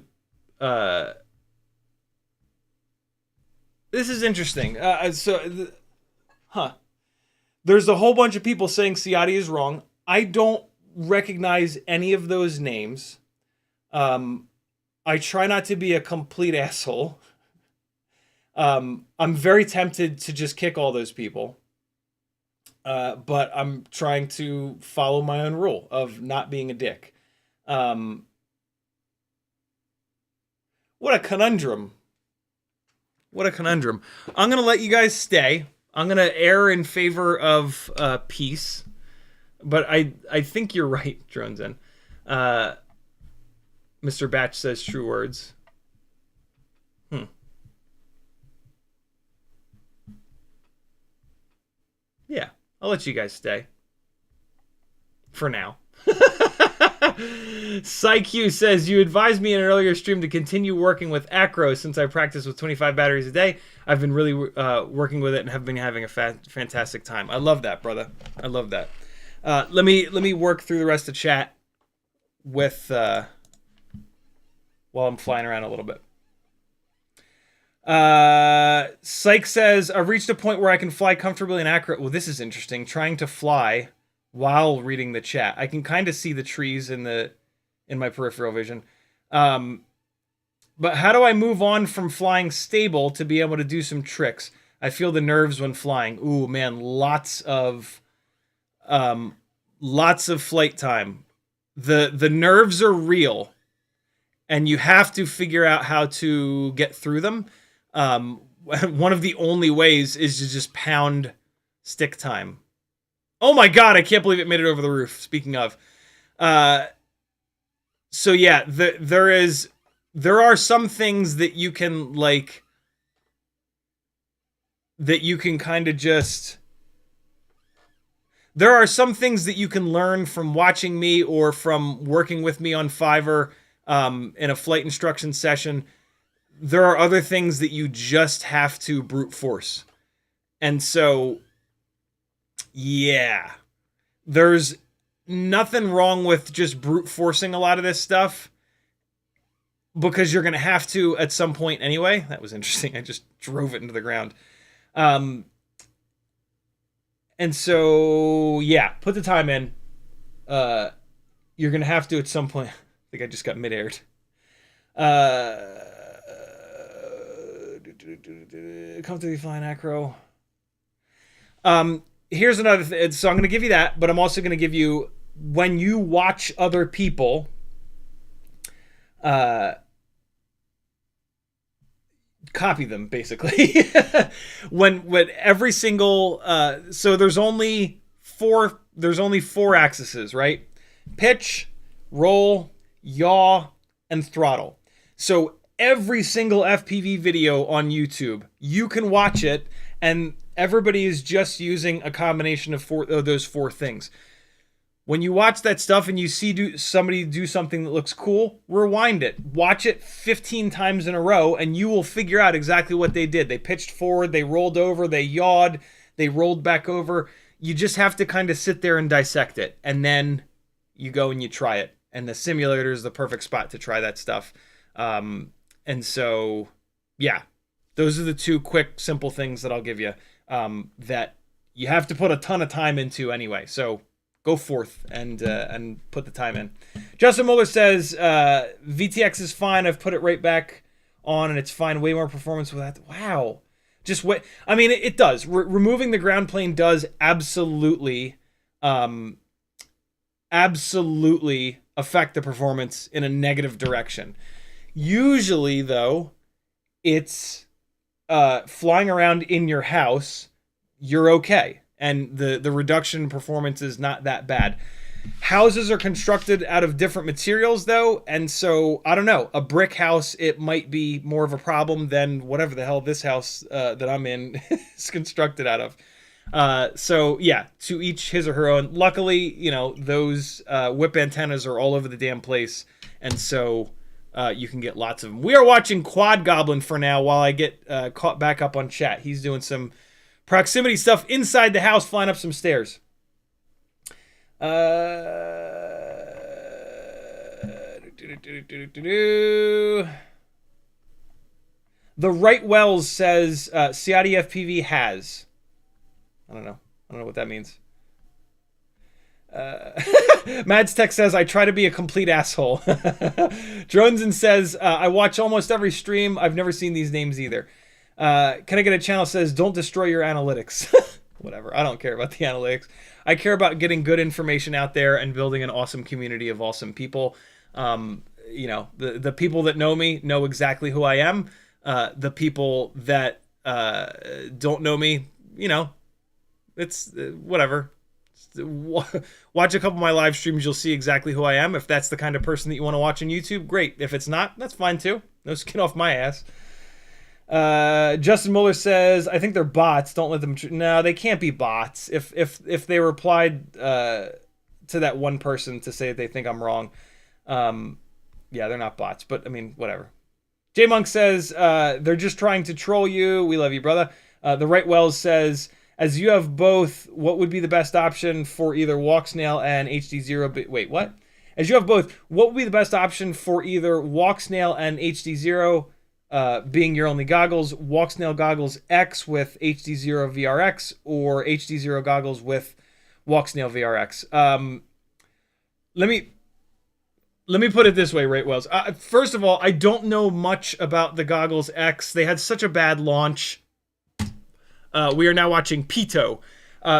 This is interesting. There's a whole bunch of people saying Ciotti is wrong. I don't recognize any of those names. I try not to be a complete asshole. I'm very tempted to just kick all those people. But I'm trying to follow my own rule of not being a dick. What a conundrum. What a conundrum. I'm going to let you guys stay. I'm going to err in favor of peace. But I think you're right, Drones in. Mr. Batch says true words. Yeah, I'll let you guys stay. For now. PsyQ says, you advised me in an earlier stream to continue working with Acro since I practice with 25 batteries a day. I've been really working with it and have been having a fantastic time. I love that, brother. I love that. Let me work through the rest of chat with while I'm flying around a little bit. Psych says, I've reached a point where I can fly comfortably and accurate. Well, this is interesting. Trying to fly while reading the chat. I can kind of see the trees in my peripheral vision. But how do I move on from flying stable to be able to do some tricks? I feel the nerves when flying. Ooh, man, lots of flight time. The nerves are real, and you have to figure out how to get through them. One of the only ways is to just pound stick time. Oh my god, I can't believe it made it over the roof. Speaking of. So yeah, there are some things that you can, like, that you can kind of just... There are some things that you can learn from watching me or from working with me on Fiverr in a flight instruction session. There are other things that you just have to brute force. And so, yeah. There's nothing wrong with just brute forcing a lot of this stuff, because you're going to have to at some point anyway. That was interesting. I just drove it into the ground. And so, yeah, put the time in. You're going to have to at some point. I think I just got mid-aired. Comfortably flying acro. Here's another thing. So I'm going to give you that, but I'm also going to give you, when you watch other people, copy them, basically. when every single so there's only four axes, right? Pitch, roll, yaw, and throttle. So every single FPV video on YouTube, you can watch it, and everybody is just using a combination of those four things. When you watch that stuff and you see somebody do something that looks cool, rewind it. Watch it 15 times in a row, and you will figure out exactly what they did. They pitched forward, they rolled over, they yawed, they rolled back over. You just have to kind of sit there and dissect it, and then you go and you try it. And the simulator is the perfect spot to try that stuff. And so, yeah, those are the two quick, simple things that I'll give you that you have to put a ton of time into anyway. So go forth and put the time in. Justin Muller says, VTX is fine. I've put it right back on, and it's fine. Way more performance with that. Wow. Just wait. I mean, it does. Removing the ground plane does absolutely affect the performance in a negative direction. Usually, though, it's flying around in your house, you're okay. And the reduction in performance is not that bad. Houses are constructed out of different materials, though, and so, I don't know, a brick house, it might be more of a problem than whatever the hell this house that I'm in is constructed out of. So, yeah, to each his or her own. Luckily, you know, those whip antennas are all over the damn place, and so you can get lots of them. We are watching Quad Goblin for now while I get caught back up on chat. He's doing some proximity stuff inside the house, flying up some stairs. The Right Wells says CiottiFPV has. I don't know what that means. Mads Tech says, I try to be a complete asshole. Dronesen says, I watch almost every stream. I've never seen these names either. Can I get a channel says, don't destroy your analytics. Whatever. I don't care about the analytics. I care about getting good information out there and building an awesome community of awesome people. You know, the people that know me know exactly who I am. The people that don't know me, you know, it's whatever. Watch a couple of my live streams, you'll see exactly who I am. If that's the kind of person that you want to watch on YouTube, great. If it's not, that's fine too. No skin off my ass. Justin Muller says, I think they're bots. Don't let them... No, they can't be bots. If they replied to that one person to say that they think I'm wrong. Yeah, they're not bots, but I mean, whatever. J Monk says they're just trying to troll you. We love you, brother. The Right Wells says, as you have both, what would be the best option for either walk snail and HD0? Wait, what? As you have both, what would be the best option for either walk snail and HD0 being your only goggles, walk snail goggles X with HD0 VRX, or HD0 goggles with walk snail VRX? Let me put it this way, Right Wells. First of all, I don't know much about the goggles X. They had such a bad launch. We are now watching Pito.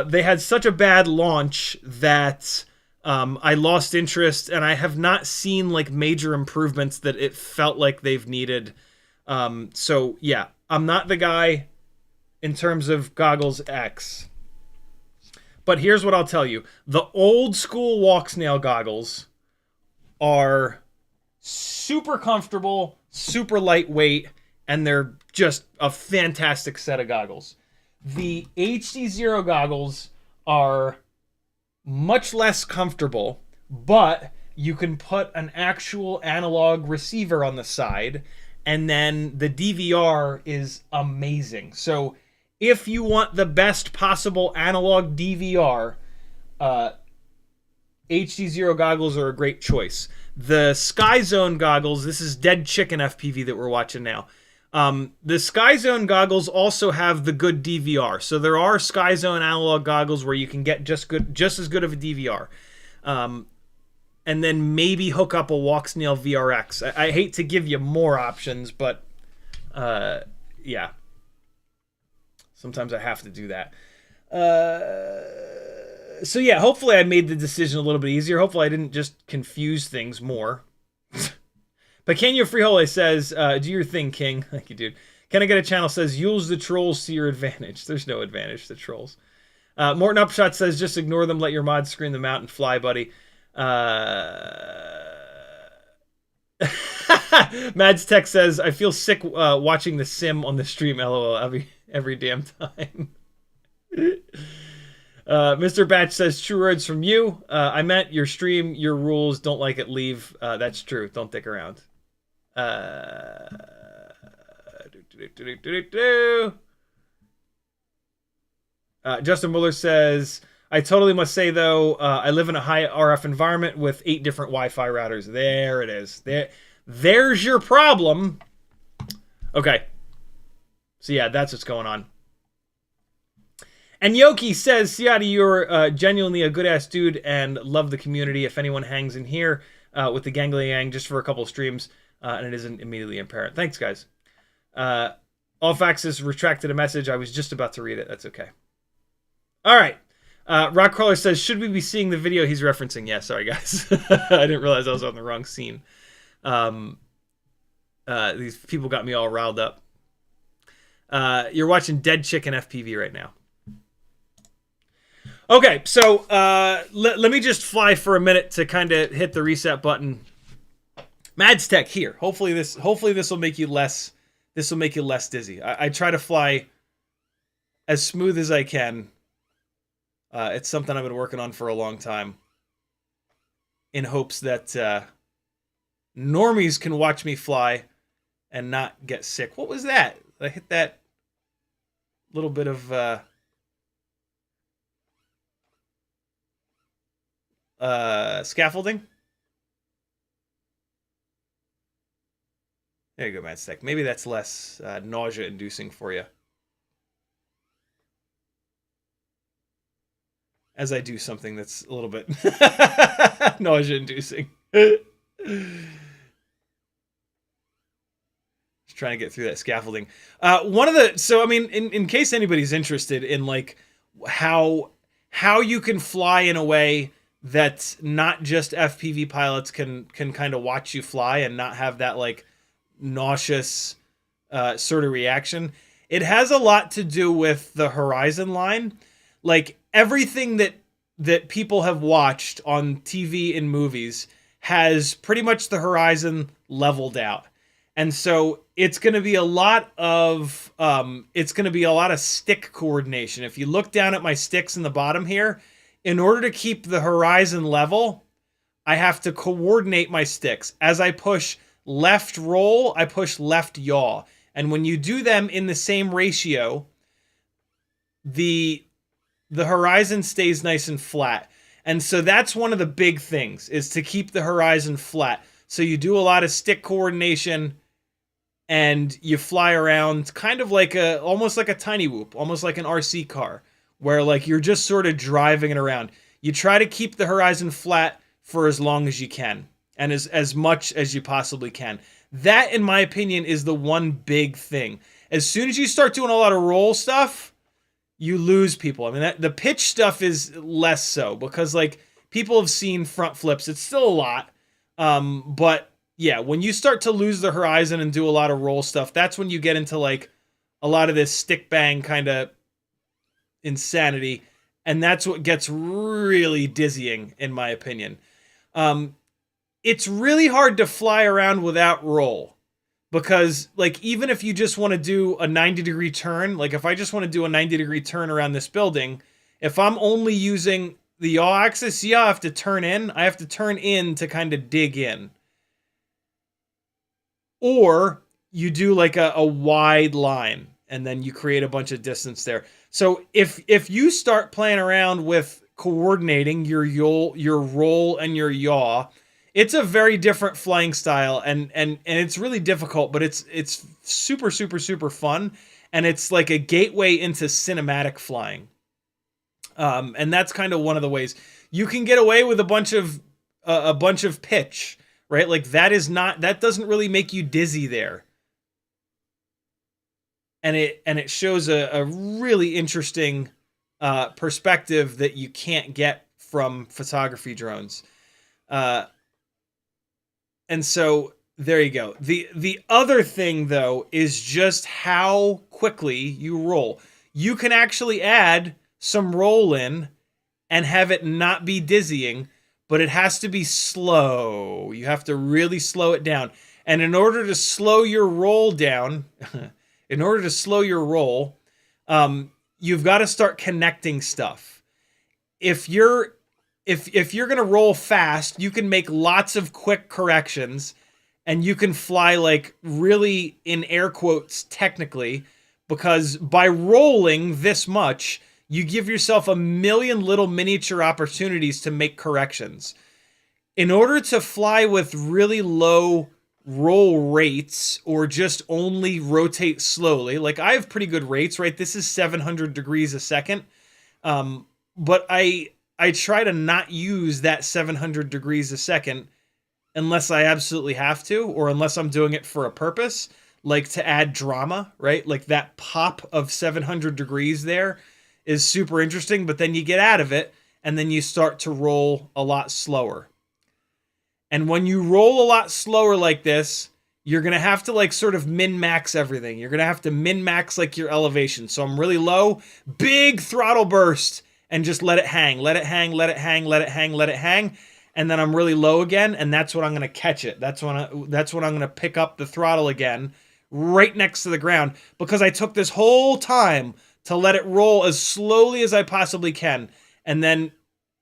They had such a bad launch that I lost interest, and I have not seen like major improvements that it felt like they've needed. So yeah, I'm not the guy in terms of goggles X. But here's what I'll tell you. The old school walk snail goggles are super comfortable, super lightweight, and they're just a fantastic set of goggles. The HD0 goggles are much less comfortable, but you can put an actual analog receiver on the side, and then the DVR is amazing. So if you want the best possible analog DVR, HD0 goggles are a great choice. The Sky Zone goggles, this is Dead Chicken FPV that we're watching now. The Sky Zone goggles also have the good DVR. So there are Sky Zone analog goggles where you can get just as good of a DVR. And then maybe hook up a walk snail VRX. I hate to give you more options, but yeah. Sometimes I have to do that. So yeah, hopefully I made the decision a little bit easier. Hopefully I didn't just confuse things more. But Kenya Freehole says, do your thing, King. Thank you, dude. Can I Get a Channel says, use the trolls to your advantage. There's no advantage to trolls. Morton Upshot says, just ignore them, let your mods screen them out and fly, buddy. Mads Tech says, I feel sick watching the sim on the stream, lol, every damn time. Mr. Batch says, true words from you. I meant your stream, your rules, don't like it, leave. That's true. Don't dick around. Justin Muller says, I totally must say, though, I live in a high RF environment with 8 different Wi-Fi routers. There it is. There's your problem. Okay. So, yeah, that's what's going on. And Yoki says, Ciotti, you're genuinely a good-ass dude and love the community. If anyone hangs in here with the Gangly Yang just for a couple of streams and it isn't immediately apparent. Thanks, guys. Allfax has retracted a message. I was just about to read it. That's okay. All right. Rockcrawler says, should we be seeing the video he's referencing? Yeah, sorry, guys. I didn't realize I was on the wrong scene. These people got me all riled up. You're watching Dead Chicken FPV right now. Okay, so let me just fly for a minute to kind of hit the reset button. Mads Tech here. Hopefully this will make you less. This will make you less dizzy. I try to fly as smooth as I can. It's something I've been working on for a long time, in hopes that normies can watch me fly and not get sick. What was that? I hit that little bit of scaffolding. There you go, Matt Stack. Maybe that's less nausea-inducing for you. As I do something that's a little bit nausea-inducing. Just trying to get through that scaffolding. So I mean, in case anybody's interested in like how you can fly in a way that not just FPV pilots can kind of watch you fly and not have that like nauseous sort of reaction. It has a lot to do with the horizon line. Like everything that people have watched on TV and movies has pretty much the horizon leveled out. And so it's going to be a lot of stick coordination. If you look down at my sticks in the bottom here, in order to keep the horizon level, I have to coordinate my sticks. As I push left roll, I push left yaw. And when you do them in the same ratio, the horizon stays nice and flat. And so that's one of the big things, is to keep the horizon flat. So you do a lot of stick coordination and you fly around kind of like almost like a TinyWhoop, almost like an RC car, where like you're just sort of driving it around. You try to keep the horizon flat for as long as you can and as much as you possibly can. That, in my opinion, is the one big thing. As soon as you start doing a lot of roll stuff, you lose people. I mean, the pitch stuff is less so, because like people have seen front flips. It's still a lot. But yeah, when you start to lose the horizon and do a lot of roll stuff, that's when you get into like a lot of this stick bang kind of insanity. And that's what gets really dizzying, in my opinion. It's really hard to fly around without roll, because like even if you just want to do a 90-degree turn, like if I just want to do a 90-degree turn around this building, if I'm only using the yaw axis, yeah, I have to turn in. I have to turn in to kind of dig in. Or you do like a wide line and then you create a bunch of distance there. So if you start playing around with coordinating your roll and your yaw, it's a very different flying style, and it's really difficult, but it's super, super, super fun, and it's like a gateway into cinematic flying. And that's kind of one of the ways you can get away with a bunch of pitch, right? Like that doesn't really make you dizzy there. And it shows a really interesting perspective that you can't get from photography drones. And so there you go. The other thing though is just how quickly you roll. You can actually add some roll in and have it not be dizzying, but it has to be slow. You have to really slow it down. And in order to slow your roll down, in order to slow your roll, you've got to start connecting stuff. If you're going to roll fast, you can make lots of quick corrections and you can fly like really, in air quotes, technically, because by rolling this much, you give yourself a million little miniature opportunities to make corrections. In order to fly with really low roll rates or just only rotate slowly, like I have pretty good rates, right? This is 700 degrees a second. But I try to not use that 700 degrees a second unless I absolutely have to, or unless I'm doing it for a purpose, like to add drama, right? Like that pop of 700 degrees there is super interesting, but then you get out of it and then you start to roll a lot slower. And when you roll a lot slower like this, you're going to have to like sort of min-max everything. You're going to have to min-max like your elevation. So I'm really low, big throttle burst, and just let it hang, let it hang, let it hang, let it hang, let it hang. And then I'm really low again, and that's when I'm going to catch it. That's when I'm going to pick up the throttle again, right next to the ground, because I took this whole time to let it roll as slowly as I possibly can. And then,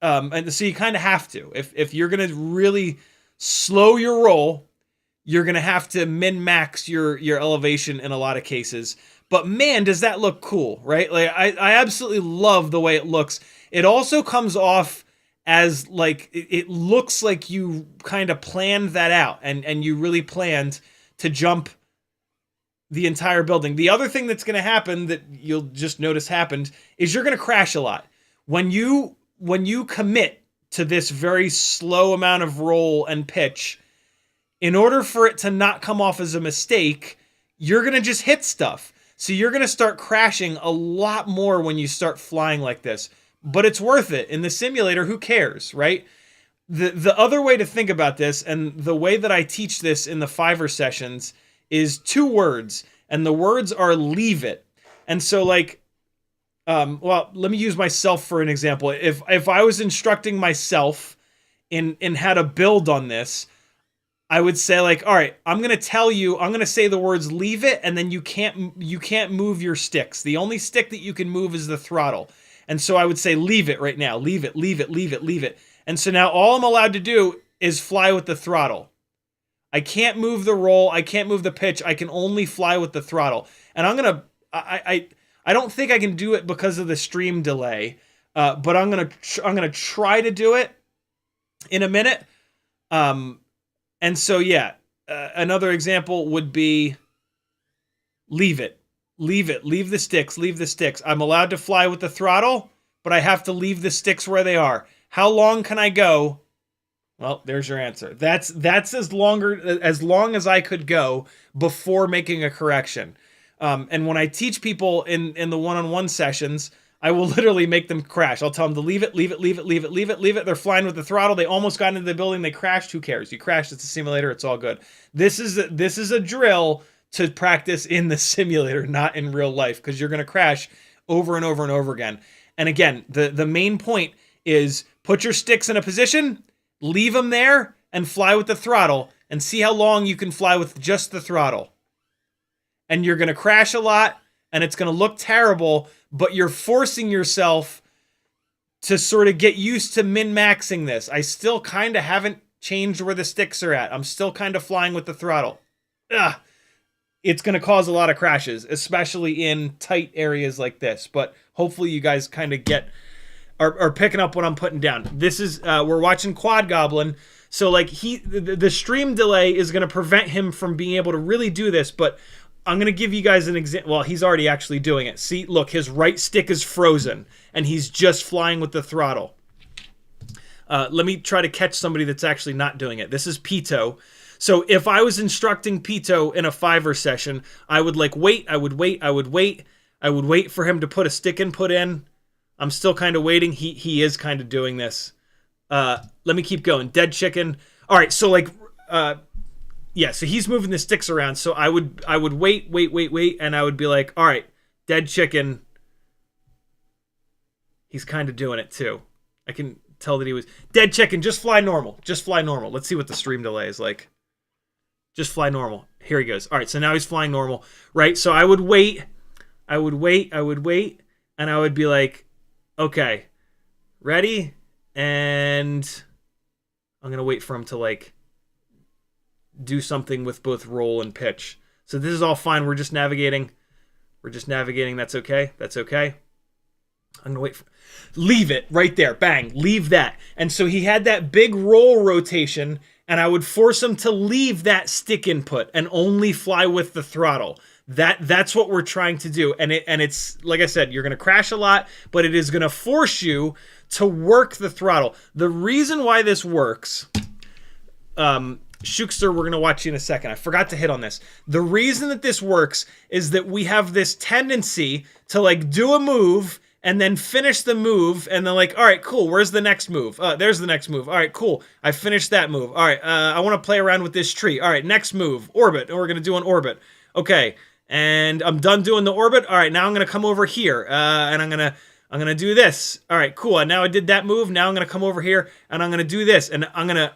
and so you kind of have to. If you're going to really slow your roll, you're going to have to min-max your elevation in a lot of cases. But man, does that look cool, right? Like I absolutely love the way it looks. It also comes off as like, it looks like you kind of planned that out and you really planned to jump the entire building. The other thing that's going to happen that you'll just notice happened is you're going to crash a lot. When you commit to this very slow amount of roll and pitch, in order for it to not come off as a mistake, you're going to just hit stuff. So you're going to start crashing a lot more when you start flying like this. But it's worth it. In the simulator, who cares, right? The other way to think about this, and the way that I teach this in the Fiverr sessions, is 2 words. And the words are leave it. And so like, well, let me use myself for an example. If I was instructing myself in how to build on this, I would say like, all right, I'm going to say the words leave it, and then you can't move your sticks. The only stick that you can move is the throttle. And so I would say, leave it right now. Leave it, leave it, leave it, leave it. And so now all I'm allowed to do is fly with the throttle. I can't move the roll. I can't move the pitch. I can only fly with the throttle. And I'm going to, I don't think I can do it because of the stream delay, but I'm going to try to do it in a minute. And so, yeah, another example would be leave it. Leave it. Leave the sticks. Leave the sticks. I'm allowed to fly with the throttle, but I have to leave the sticks where they are. How long can I go? Well, there's your answer. That's as long as I could go before making a correction. And when I teach people in the one-on-one sessions, I will literally make them crash. I'll tell them to leave it, leave it, leave it, leave it, leave it, leave it. They're flying with the throttle. They almost got into the building. They crashed. Who cares? You crashed. It's a simulator. It's all good. This is a drill to practice in the simulator, not in real life, because you're going to crash over and over and over again. And again, the main point is put your sticks in a position, leave them there, and fly with the throttle, and see how long you can fly with just the throttle. And you're going to crash a lot, and it's going to look terrible, but you're forcing yourself to sort of get used to min-maxing this. I still kind of haven't changed where the sticks are at. I'm still kind of flying with the throttle. Ugh. It's going to cause a lot of crashes, especially in tight areas like this. But hopefully you guys kind of are picking up what I'm putting down. This is, we're watching Quad Goblin. So like the stream delay is going to prevent him from being able to really do this. But I'm going to give you guys an example. Well, he's already actually doing it. See, look, his right stick is frozen and he's just flying with the throttle. Let me try to catch somebody that's actually not doing it. This is Pito. So if I was instructing Pito in a 5er session, I would like wait, I would wait for him to put a stick input in. I'm still kind of waiting. He is kind of doing this. Let me keep going. Dead chicken. All right, so like yeah, so he's moving the sticks around. So I would wait, and I would be like, all right, dead chicken. He's kind of doing it too. I can tell that he was dead chicken. Just fly normal. Just fly normal. Let's see what the stream delay is like. Just fly normal. Here he goes. All right, so now he's flying normal, right? So I would wait, and I would be like, okay, ready? And I'm going to wait for him to, like, do something with both roll and pitch. So this is all fine. We're just navigating. That's okay. That's okay. I'm going to wait for... Leave it right there. Bang. Leave that. And so he had that big roll rotation, and I would force him to leave that stick input and only fly with the throttle. That's what we're trying to do. And it's like I said, you're going to crash a lot, but it is going to force you to work the throttle. The reason why this works, Shookster, we're going to watch you in a second. I forgot to hit on this. The reason that this works is that we have this tendency to like do a move and then finish the move, and then like, all right, cool, where's the next move? There's the next move. All right, cool, I finished that move. All right, I want to play around with this tree. All right, next move, orbit, and we're going to do an orbit. Okay, and I'm done doing the orbit. All right, now I'm going to come over here, and I'm going to do this. All right, cool, and now I did that move. Now I'm going to come over here, and I'm going to do this, and I'm going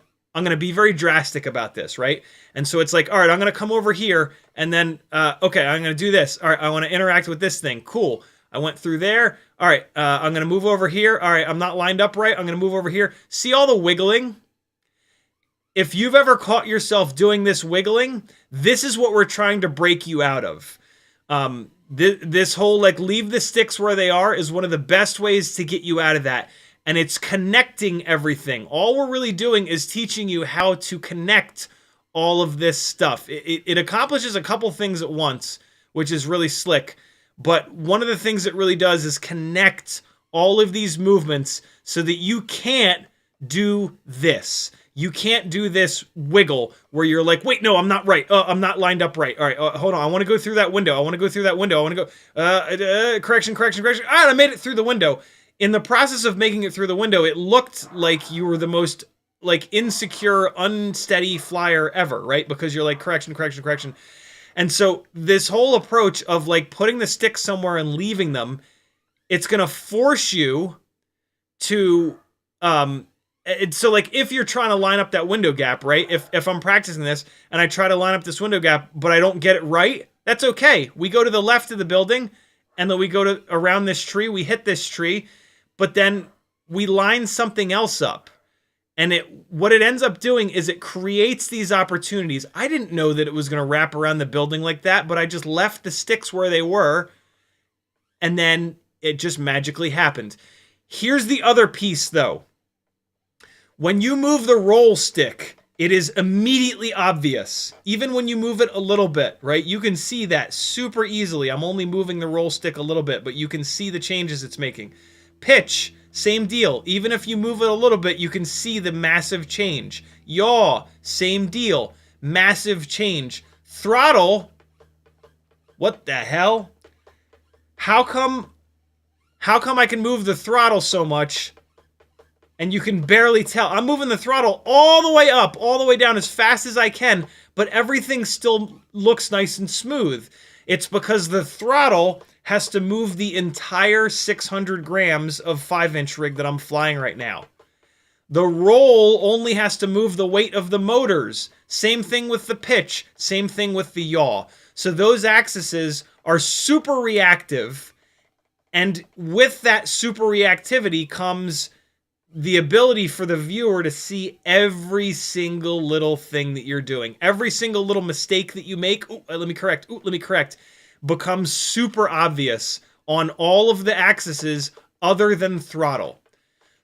to be very drastic about this, right? And so it's like, all right, I'm going to come over here, and then, okay, I'm going to do this. All right, I want to interact with this thing. Cool. I went through there. All right, I'm going to move over here. All right, I'm not lined up right. I'm going to move over here. See all the wiggling? If you've ever caught yourself doing this wiggling, this is what we're trying to break you out of. This whole, like, leave the sticks where they are is one of the best ways to get you out of that. And it's connecting everything. All we're really doing is teaching you how to connect all of this stuff. It accomplishes a couple things at once, which is really slick. But one of the things it really does is connect all of these movements so that you can't do this. You can't do this wiggle where you're like, wait, no, I'm not right. I'm not lined up right. All right, hold on. I want to go through that window. I want to go, correction. All right, I made it through the window. In the process of making it through the window, it looked like you were the most like insecure, unsteady flyer ever, right? Because you're like, correction. And so this whole approach of like putting the sticks somewhere and leaving them, it's going to force you to, so like if you're trying to line up that window gap, right? If I'm practicing this and I try to line up this window gap, but I don't get it right, that's okay. We go to the left of the building and then we go to around this tree, we hit this tree, but then we line something else up. And what it ends up doing is it creates these opportunities. I didn't know that it was going to wrap around the building like that, but I just left the sticks where they were, and then it just magically happened. Here's the other piece, though. When you move the roll stick, it is immediately obvious, even when you move it a little bit, right? You can see that super easily. I'm only moving the roll stick a little bit, but you can see the changes it's making. Pitch, same deal. Even if you move it a little bit, you can see the massive change. Yaw, same deal. Massive change. Throttle, what the hell? How come I can move the throttle so much and you can barely tell? I'm moving the throttle all the way up, all the way down as fast as I can, but everything still looks nice and smooth. It's because the throttle has to move the entire 600 grams of 5-inch rig that I'm flying right now. The roll only has to move the weight of the motors. Same thing with the pitch. Same thing with the yaw. So those axes are super reactive. And with that super reactivity comes the ability for the viewer to see every single little thing that you're doing. Every single little mistake that you make, let me correct, becomes super obvious on all of the axes other than throttle.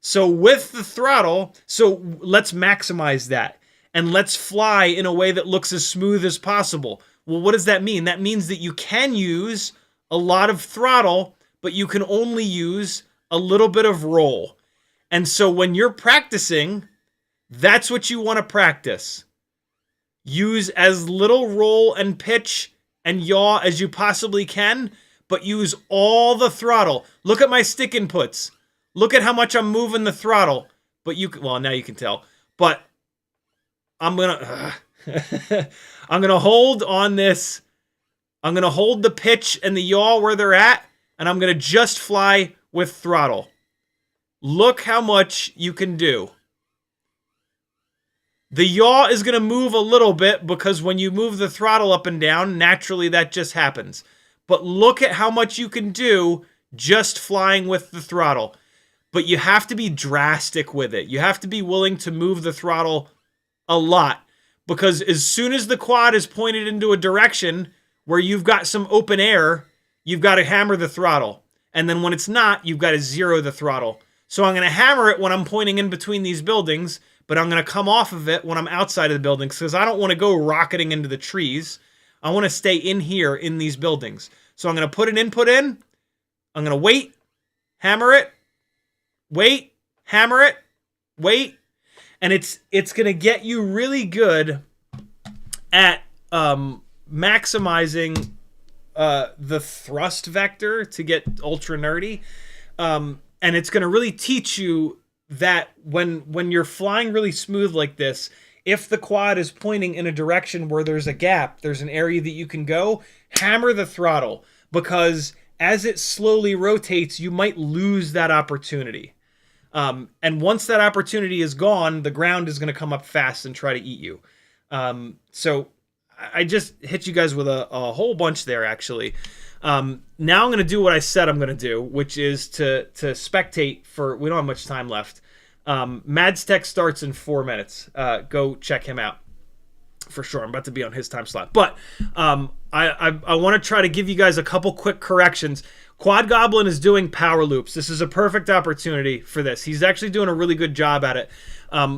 So with the throttle, so let's maximize that. And let's fly in a way that looks as smooth as possible. Well, what does that mean? That means that you can use a lot of throttle, but you can only use a little bit of roll. And so when you're practicing, that's what you want to practice. Use as little roll and pitch and yaw as you possibly can, but use all the throttle. Look at my stick inputs. Look at how much I'm moving the throttle. But well, now you can tell. But I'm gonna hold on this. I'm gonna hold the pitch and the yaw where they're at, and I'm gonna just fly with throttle. Look how much you can do. The yaw is going to move a little bit because when you move the throttle up and down, naturally that just happens. But look at how much you can do just flying with the throttle. But you have to be drastic with it. You have to be willing to move the throttle a lot. Because as soon as the quad is pointed into a direction where you've got some open air, you've got to hammer the throttle. And then when it's not, you've got to zero the throttle. So I'm going to hammer it when I'm pointing in between these buildings, but I'm going to come off of it when I'm outside of the buildings because I don't want to go rocketing into the trees. I want to stay in here in these buildings. So I'm going to put an input in. I'm going to wait, hammer it, wait, hammer it, wait. And it's going to get you really good at maximizing the thrust vector to get ultra nerdy. And it's going to really teach you that when you're flying really smooth like this, if the quad is pointing in a direction where there's a gap, there's an area that you can go, hammer the throttle. Because as it slowly rotates, you might lose that opportunity. And once that opportunity is gone, the ground is going to come up fast and try to eat you. So I just hit you guys with a whole bunch there, actually. Now I'm going to do what I said I'm going to do, which is to spectate for... We don't have much time left. Mads Tech starts in 4 minutes. Go check him out. For sure. I'm about to be on his time slot. But I want to try to give you guys a couple quick corrections. Quad Goblin is doing power loops. This is a perfect opportunity for this. He's actually doing a really good job at it.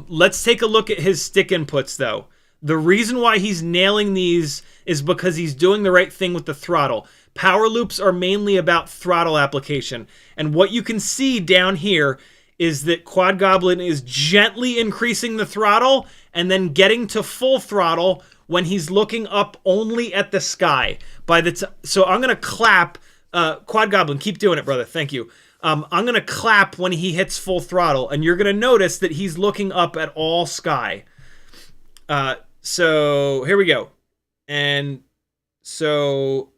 Let's take a look at his stick inputs, though. The reason why he's nailing these is because he's doing the right thing with the throttle. Power loops are mainly about throttle application. And what you can see down here is that Quad Goblin is gently increasing the throttle and then getting to full throttle when he's looking up only at the sky. So I'm going to clap. Quad Goblin, keep doing it, brother. Thank you. I'm going to clap when he hits full throttle, and you're going to notice that he's looking up at all sky. So here we go. And so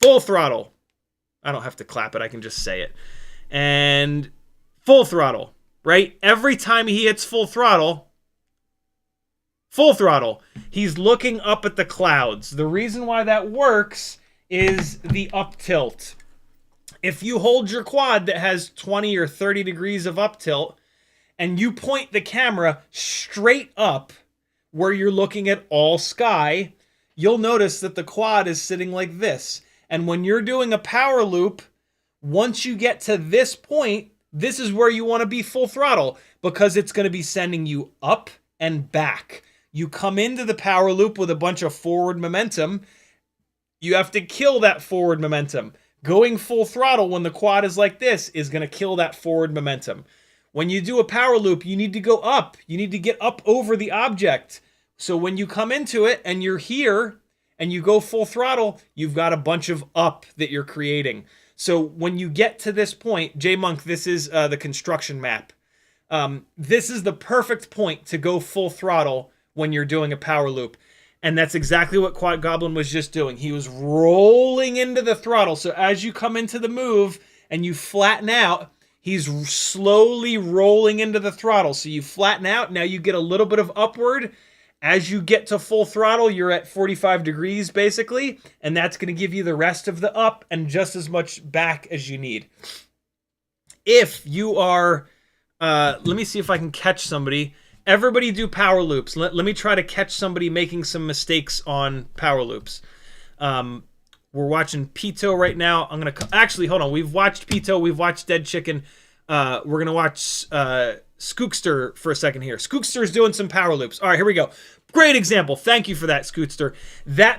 full throttle. I don't have to clap it. I can just say it. And full throttle, right? Every time he hits full throttle, he's looking up at the clouds. The reason why that works is the up tilt. If you hold your quad that has 20 or 30 degrees of up tilt and you point the camera straight up where you're looking at all sky, you'll notice that the quad is sitting like this. And when you're doing a power loop, once you get to this point, this is where you want to be full throttle because it's going to be sending you up and back. You come into the power loop with a bunch of forward momentum. You have to kill that forward momentum. Going full throttle when the quad is like this is going to kill that forward momentum. When you do a power loop, you need to go up. You need to get up over the object. So when you come into it and you're here and you go full throttle, you've got a bunch of up that you're creating. So when you get to this point, J-Monk, this is the construction map. This is the perfect point to go full throttle when you're doing a power loop. And that's exactly what Quad Goblin was just doing. He was rolling into the throttle. So as you come into the move and you flatten out, he's slowly rolling into the throttle. So you flatten out. Now you get a little bit of upward. As you get to full throttle, you're at 45 degrees basically. And that's going to give you the rest of the up and just as much back as you need. If you are, let me see if I can catch somebody. Everybody do power loops. Let me try to catch somebody making some mistakes on power loops. We're watching Pito right now. I'm going to... Actually, hold on. We've watched Pito. We've watched Dead Chicken. We're going to watch Skookster for a second here. Skookster's doing some power loops. All right, here we go. Great example. Thank you for that, Skookster.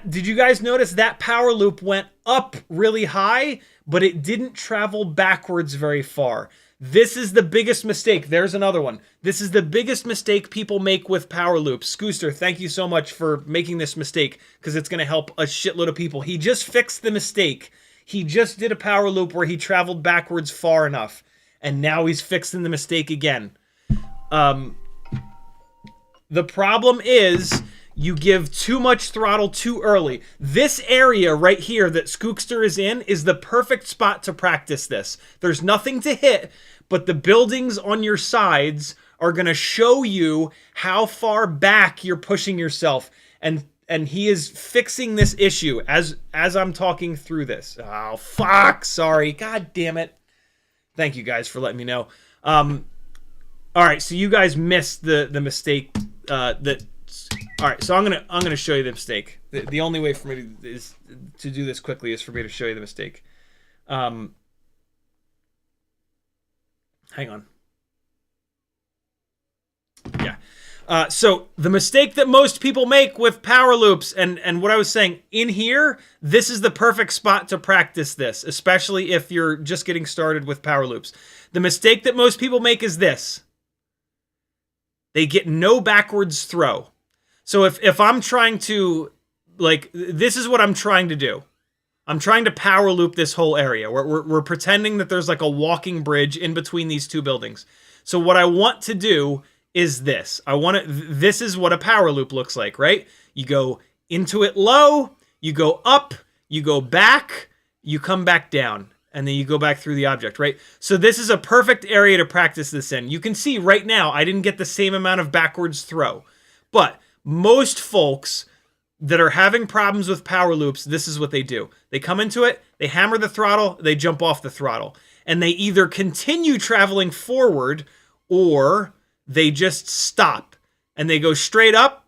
Did you guys notice that power loop went up really high, but it didn't travel backwards very far? This is the biggest mistake. There's another one. This is the biggest mistake people make with power loops. Scooster, thank you so much for making this mistake because it's going to help a shitload of people. He just fixed the mistake. He just did a power loop where he traveled backwards far enough, and now he's fixing the mistake again. The problem is you give too much throttle too early. This area right here that Skookster is in is the perfect spot to practice this. There's nothing to hit, but the buildings on your sides are going to show you how far back you're pushing yourself. And he is fixing this issue as I'm talking through this. Oh, fuck. Sorry. God damn it. Thank you guys for letting me know. All right, so you guys missed the mistake that... All right, so I'm gonna show you the mistake. The only way for me to do this quickly is for me to show you the mistake. Hang on. Yeah. So the mistake that most people make with power loops, and what I was saying in here, this is the perfect spot to practice this, especially if you're just getting started with power loops. The mistake that most people make is this. They get no backwards throw. So if I'm trying to, like, this is what I'm trying to do. I'm trying to power loop this whole area. We're pretending that there's like a walking bridge in between these two buildings. So what I want to do is this. This is what a power loop looks like, right? You go into it low, you go up, you go back, you come back down, and then you go back through the object, right? So this is a perfect area to practice this in. You can see right now I didn't get the same amount of backwards throw, but most folks that are having problems with power loops, this is what they do. They come into it, they hammer the throttle, they jump off the throttle. And they either continue traveling forward or they just stop. And they go straight up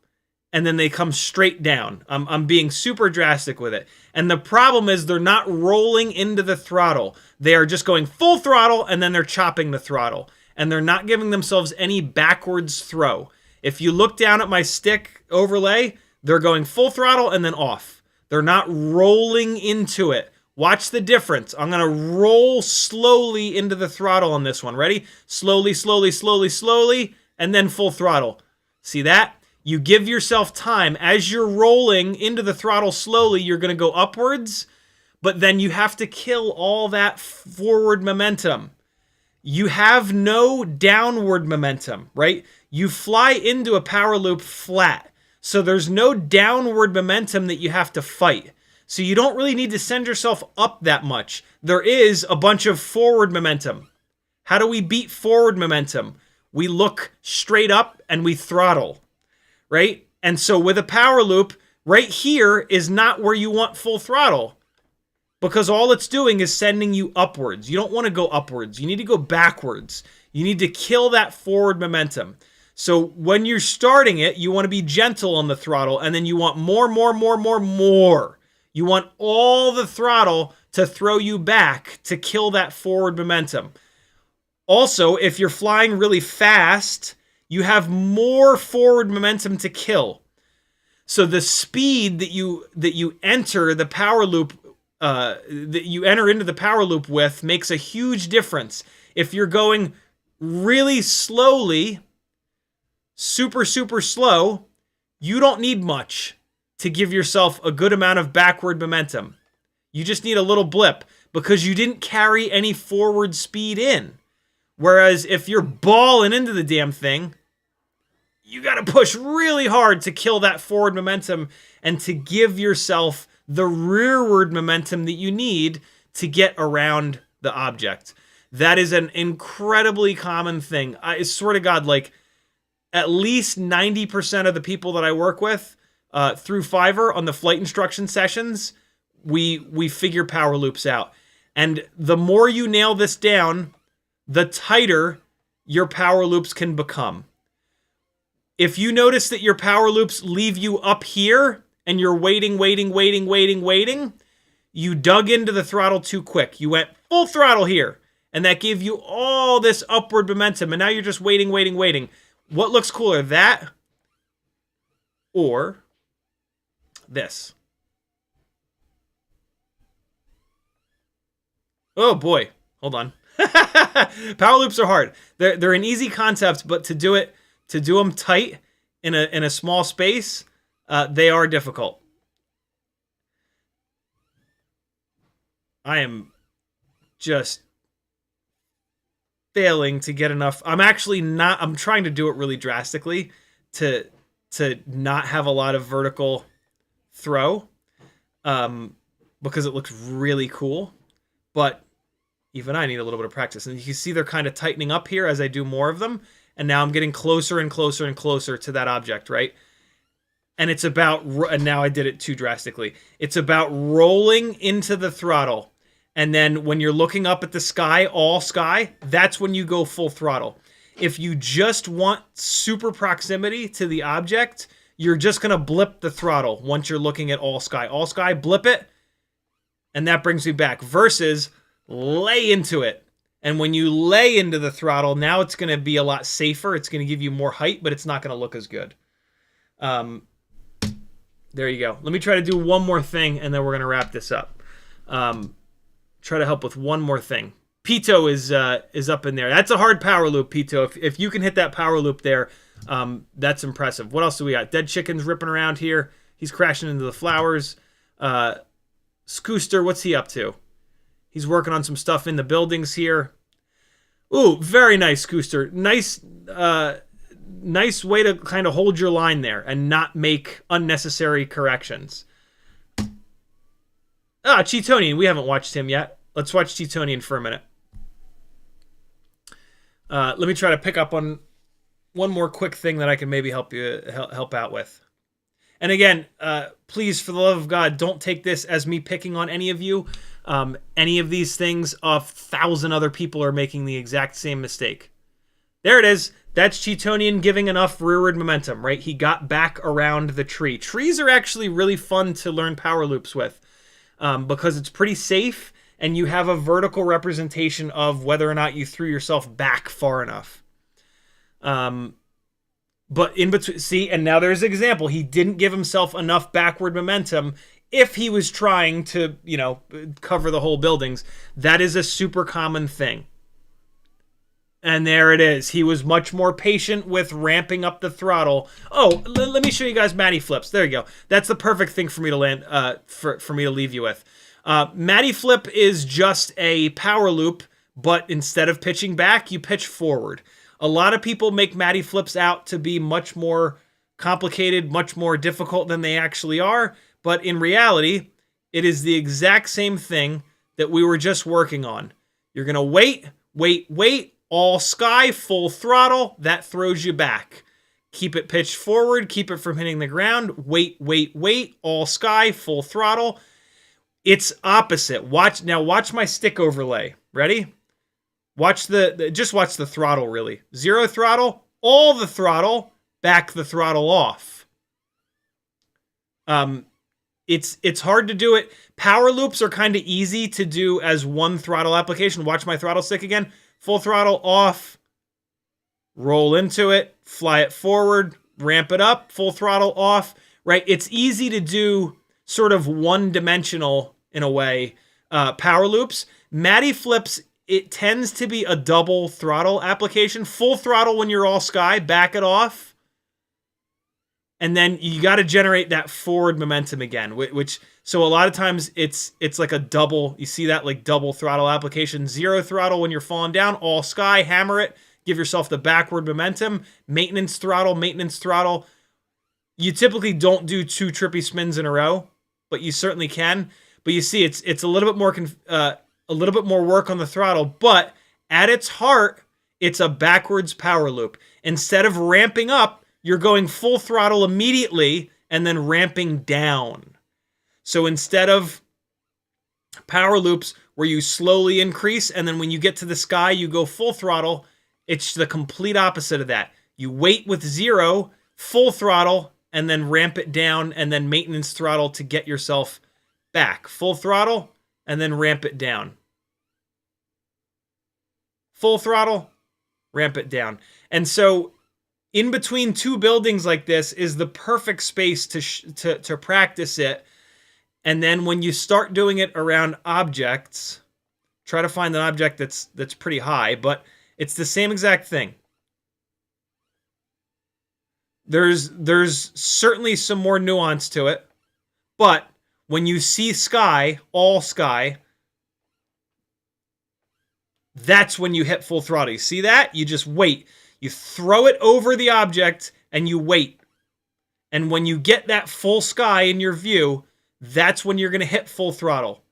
and then they come straight down. I'm being super drastic with it. And the problem is they're not rolling into the throttle. They are just going full throttle and then they're chopping the throttle. And they're not giving themselves any backwards throw. If you look down at my stick overlay, they're going full throttle and then off. They're not rolling into it. Watch the difference. I'm going to roll slowly into the throttle on this one. Ready? Slowly, slowly, slowly, slowly, and then full throttle. See that? You give yourself time. As you're rolling into the throttle slowly, you're going to go upwards, but then you have to kill all that forward momentum. You have no downward momentum, right? You fly into a power loop flat. So there's no downward momentum that you have to fight. So you don't really need to send yourself up that much. There is a bunch of forward momentum. How do we beat forward momentum? We look straight up and we throttle, right? And so with a power loop, right here is not where you want full throttle. because all it's doing is sending you upwards. You don't want to go upwards. You need to go backwards. You need to kill that forward momentum. So when you're starting it, you want to be gentle on the throttle, and then you want more. You want all the throttle to throw you back to kill that forward momentum. Also, if you're flying really fast, you have more forward momentum to kill. So the speed that you enter the power loop, that you enter into the power loop with, makes a huge difference. If you're going really slowly, super slow, you don't need much to give yourself a good amount of backward momentum. You just need a little blip because you didn't carry any forward speed in. Whereas if you're balling into the damn thing, you got to push really hard to kill that forward momentum and to give yourself the rearward momentum that you need to get around the object. That is an incredibly common thing. I swear to God, like, at least 90% of the people that I work with through Fiverr on the flight instruction sessions, we figure power loops out. And the more you nail this down, the tighter your power loops can become. If you notice that your power loops leave you up here and you're waiting, you dug into the throttle too quick. You went full throttle here, and that gave you all this upward momentum, and now you're just waiting. What looks cooler, that or this? Oh boy, hold on. Power loops are hard. They're an easy concept, but to do them tight in a small space, they are difficult. I am just failing to get enough. I'm trying to do it really drastically to not have a lot of vertical throw, because it looks really cool. But even I need a little bit of practice. And you can see they're kind of tightening up here as I do more of them. And now I'm getting closer and closer to that object, right? And it's about, and now I did it too drastically. It's about rolling into the throttle. And then when you're looking up at the sky, all sky, that's when you go full throttle. If you just want super proximity to the object, you're just going to blip the throttle once you're looking at all sky. All sky, blip it, and that brings me back. Versus lay into it. And when you lay into the throttle, now it's going to be a lot safer. It's going to give you more height, but it's not going to look as good. There you go. Let me try to do one more thing, and then we're going to wrap this up. Try to help with one more thing. Pito is up in there. That's a hard power loop, Pito. If you can hit that power loop there, that's impressive. What else do we got? Dead chickens ripping around here. He's crashing into the flowers. Scooster, what's he up to? He's working on some stuff in the buildings here. Ooh, very nice, Scooster. Nice way to kind of hold your line there and not make unnecessary corrections. Cheetonian. We haven't watched him yet. Let's watch Cheetonian for a minute. Let me try to pick up on one more quick thing that I can maybe help out with. And again, please, for the love of God, don't take this as me picking on any of you. Any of these things, 1,000 other people are making the exact same mistake. There it is. That's Cheetonian giving enough rearward momentum, right? He got back around the tree. Trees are actually really fun to learn power loops with, because it's pretty safe and you have a vertical representation of whether or not you threw yourself back far enough. But in between, see, and now there's an example. He didn't give himself enough backward momentum if he was trying to, cover the whole buildings. That is a super common thing. And there it is. He was much more patient with ramping up the throttle. Oh, let me show you guys Matty flips. There you go. That's the perfect thing for me to land, for me to leave you with. Matty flip is just a power loop, but instead of pitching back, you pitch forward. A lot of people make Matty flips out to be much more complicated, much more difficult than they actually are. But in reality, it is the exact same thing that we were just working on. You're going to wait, all sky, full throttle. That throws you back. Keep it pitched forward. Keep it from hitting the ground. Wait, all sky, full throttle. It's opposite. Watch my stick overlay. Ready? Watch just watch the throttle really. 0 throttle, all the throttle, back the throttle off. It's hard to do it. Power loops are kind of easy to do as one throttle application. Watch my throttle stick again. Full throttle off. Roll into it, fly it forward, ramp it up, full throttle off, right? It's easy to do sort of one-dimensional, in a way, power loops. Matty flips, it tends to be a double throttle application. Full throttle when you're all sky, back it off. And then you got to generate that forward momentum again, so a lot of times it's like a double, you see that like double throttle application. 0 throttle when you're falling down, all sky, hammer it. Give yourself the backward momentum. Maintenance throttle, maintenance throttle. You typically don't do 2 trippy spins in a row, but you certainly can. But you see, it's a little bit more work on the throttle. But at its heart, it's a backwards power loop. Instead of ramping up, you're going full throttle immediately and then ramping down. So instead of power loops where you slowly increase and then when you get to the sky, you go full throttle. It's the complete opposite of that. You wait with 0, full throttle, and then ramp it down, and then maintenance throttle to get yourself back. Full throttle, and then ramp it down. Full throttle, ramp it down. And so, in between 2 buildings like this is the perfect space to practice it. And then when you start doing it around objects, try to find an object that's pretty high, but it's the same exact thing. There's certainly some more nuance to it, but when you see sky, all sky, that's when you hit full throttle. You see that? You just wait. You throw it over the object and you wait. And when you get that full sky in your view, that's when you're going to hit full throttle.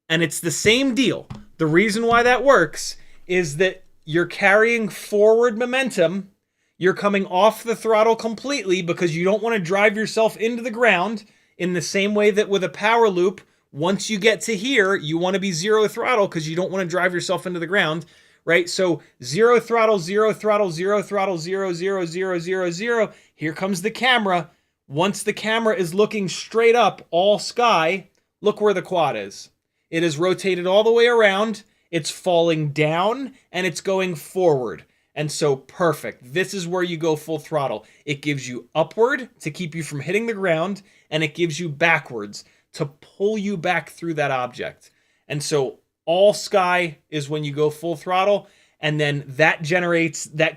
And it's the same deal. The reason why that works is that you're carrying forward momentum. You're coming off the throttle completely because you don't want to drive yourself into the ground in the same way that with a power loop, once you get to here, you want to be 0 throttle because you don't want to drive yourself into the ground, right? So 0 throttle, 0 throttle, 0 throttle, 0, 0, 0, 0, 0. Here comes the camera. Once the camera is looking straight up, all sky, look where the quad is. It is rotated all the way around. It's falling down and it's going forward. And so perfect. This is where you go full throttle. It gives you upward to keep you from hitting the ground, and it gives you backwards to pull you back through that object. And so all sky is when you go full throttle, and then that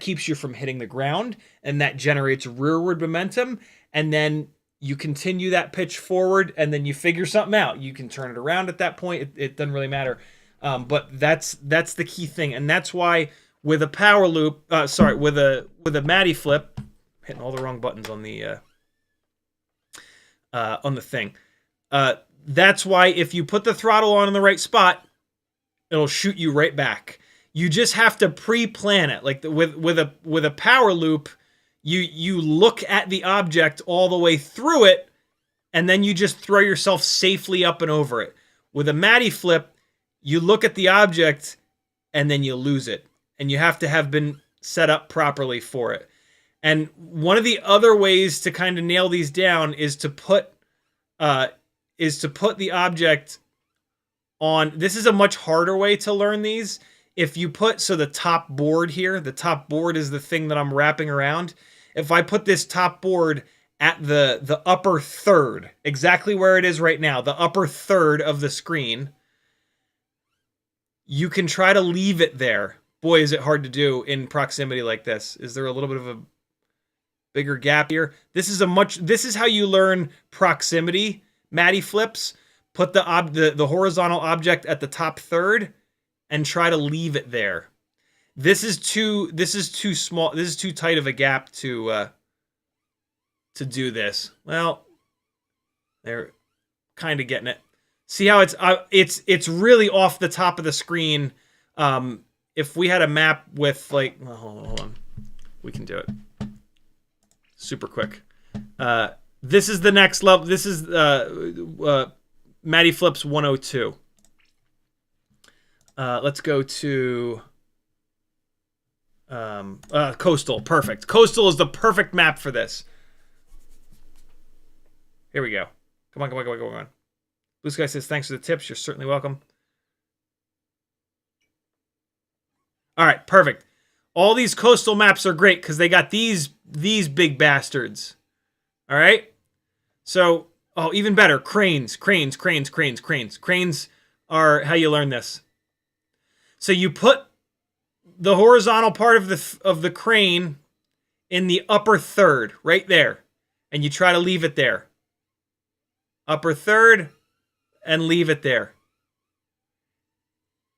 keeps you from hitting the ground, and that generates rearward momentum, and then you continue that pitch forward, and then you figure something out. You can turn it around at that point. It doesn't really matter. But that's the key thing, and that's why with a power loop, with a Matty flip, hitting all the wrong buttons on the thing. That's why if you put the throttle on in the right spot, it'll shoot you right back. You just have to pre-plan it. Like with a power loop, you look at the object all the way through it, and then you just throw yourself safely up and over it. With a Matty flip, you look at the object and then you lose it. And you have to have been set up properly for it. And one of the other ways to kind of nail these down is to put the object on. This is a much harder way to learn these. If you put, so the top board here, the top board is the thing that I'm wrapping around. If I put this top board at the upper third, exactly where it is right now, the upper third of the screen, you can try to leave it there. Boy, is it hard to do in proximity like this. Is there a little bit of a bigger gap here? This is how you learn proximity Matty flips. Put the horizontal object at the top third and try to leave it there. This is too small. This is too tight of a gap to do this. Well, they're kind of getting it. See how it's really off the top of the screen. If we had a map with like, hold on, we can do it super quick. This is the next level. This is Matty Flips 102. Let's go to Coastal. Perfect. Coastal is the perfect map for this. Here we go. Come on, come on, come on, come on. Blue Sky says, thanks for the tips. You're certainly welcome. All right, perfect. All these coastal maps are great because they got these big bastards. All right? So, oh, even better. Cranes, cranes, cranes, cranes, cranes. Cranes are how you learn this. So you put the horizontal part of the crane in the upper third, right there. And you try to leave it there. Upper third, and leave it there.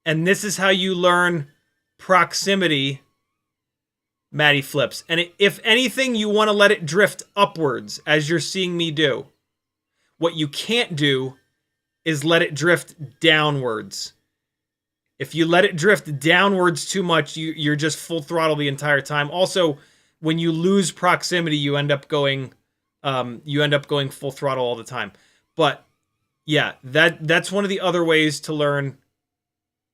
And this is how you learn proximity Matty Flips. And if anything, you want to let it drift upwards, as you're seeing me do. What you can't do is let it drift downwards. If you let it drift downwards too much, you're just full throttle the entire time. Also, when you lose proximity, you end up going full throttle all the time. But yeah, that's one of the other ways to learn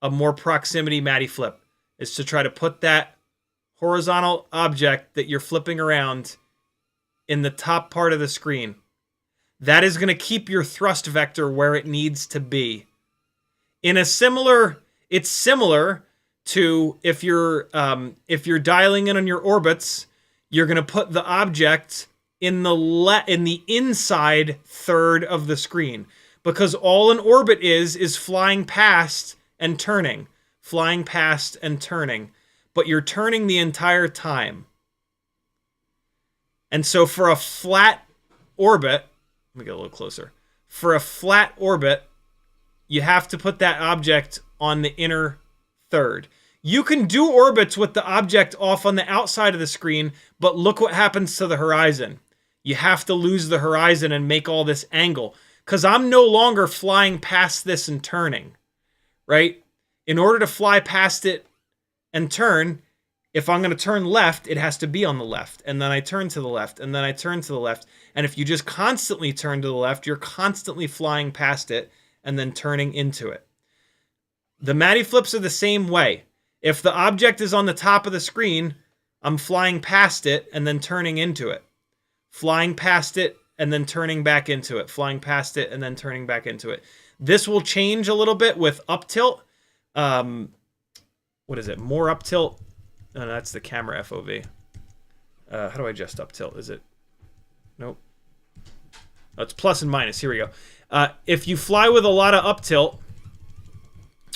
a more proximity Matty Flip, is to try to put that horizontal object that you're flipping around in the top part of the screen. That is going to keep your thrust vector where it needs to be. It's similar to if you're dialing in on your orbits, you're going to put the object in the inside third of the screen, because all an orbit is flying past and turning, flying past and turning, but you're turning the entire time. And so for a flat orbit, let me get a little closer. For a flat orbit, you have to put that object on the inner third. You can do orbits with the object off on the outside of the screen, but look what happens to the horizon. You have to lose the horizon and make all this angle, because I'm no longer flying past this and turning, right? In order to fly past it and turn, if I'm going to turn left, it has to be on the left, and then I turn to the left, and then I turn to the left. And if you just constantly turn to the left, you're constantly flying past it and then turning into it. The Matty Flips are the same way. If the object is on the top of the screen, I'm flying past it and then turning into it. Flying past it and then turning back into it. Flying past it and then turning back into it. This will change a little bit with up tilt. What is it? More up tilt. No, that's the camera FOV. How do I adjust up tilt? Is it? Nope. Oh, it's plus and minus. Here we go. If you fly with a lot of up tilt.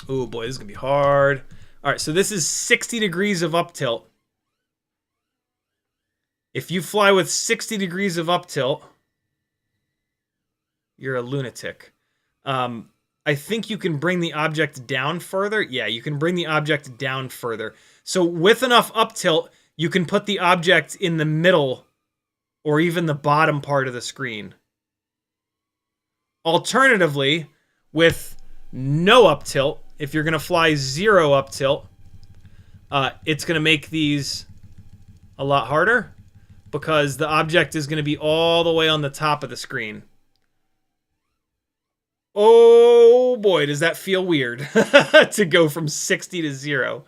Oh boy, this is going to be hard. All right, so this is 60 degrees of up tilt. If you fly with 60 degrees of up tilt, you're a lunatic. I think you can bring the object down further. Yeah, you can bring the object down further. So with enough up tilt, you can put the object in the middle or even the bottom part of the screen. Alternatively, with no up tilt, if you're going to fly 0 up tilt, it's going to make these a lot harder because the object is going to be all the way on the top of the screen. Oh boy, does that feel weird to go from 60 to 0.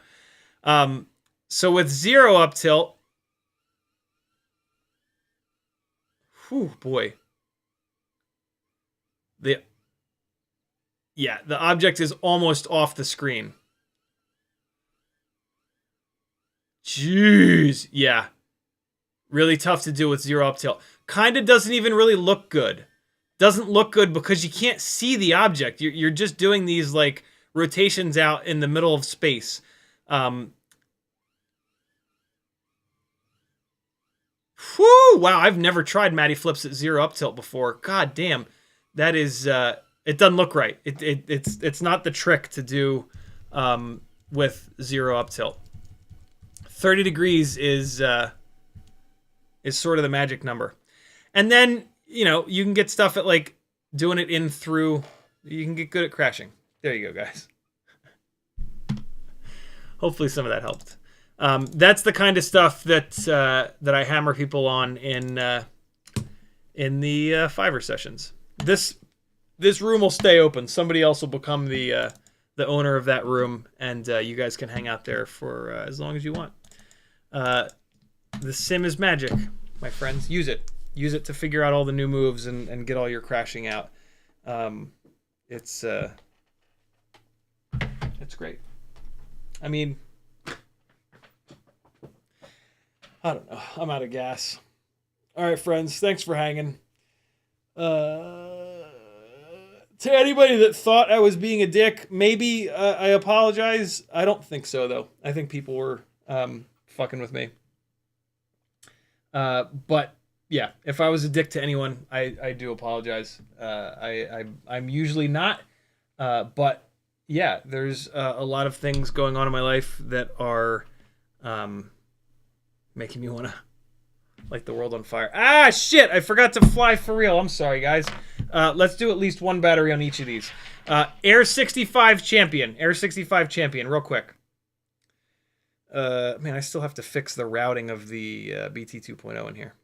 So with 0 up tilt, whew, boy. The object is almost off the screen. Jeez, yeah. Really tough to do with 0 up tilt. Kind of doesn't even really look good. Doesn't look good because you can't see the object. You're just doing these like rotations out in the middle of space. Whew, wow, I've never tried Matty Flips at 0 up tilt before. God damn, that is it doesn't look right. It's not the trick to do with 0 up tilt. 30 degrees is sort of the magic number. And then, you know, you can get stuff at like doing it in through. You can get good at crashing. There you go, guys. Hopefully some of that helped. That's the kind of stuff that I hammer people on in the Fiverr sessions. This this room will stay open. Somebody else will become the owner of that room, and you guys can hang out there for as long as you want. The sim is magic, my friends. Use it. Use it to figure out all the new moves and get all your crashing out. It's great. I mean, I don't know. I'm out of gas. All right, friends. Thanks for hanging. To anybody that thought I was being a dick, maybe I apologize. I don't think so, though. I think people were fucking with me. But yeah, if I was a dick to anyone, I do apologize. I'm usually not. But yeah, there's a lot of things going on in my life that are making me want to light the world on fire. Ah, shit! I forgot to fly for real. I'm sorry, guys. Let's do at least one battery on each of these. Air 65 Champion. Air 65 Champion, real quick. Man, I still have to fix the routing of the BT 2.0 in here.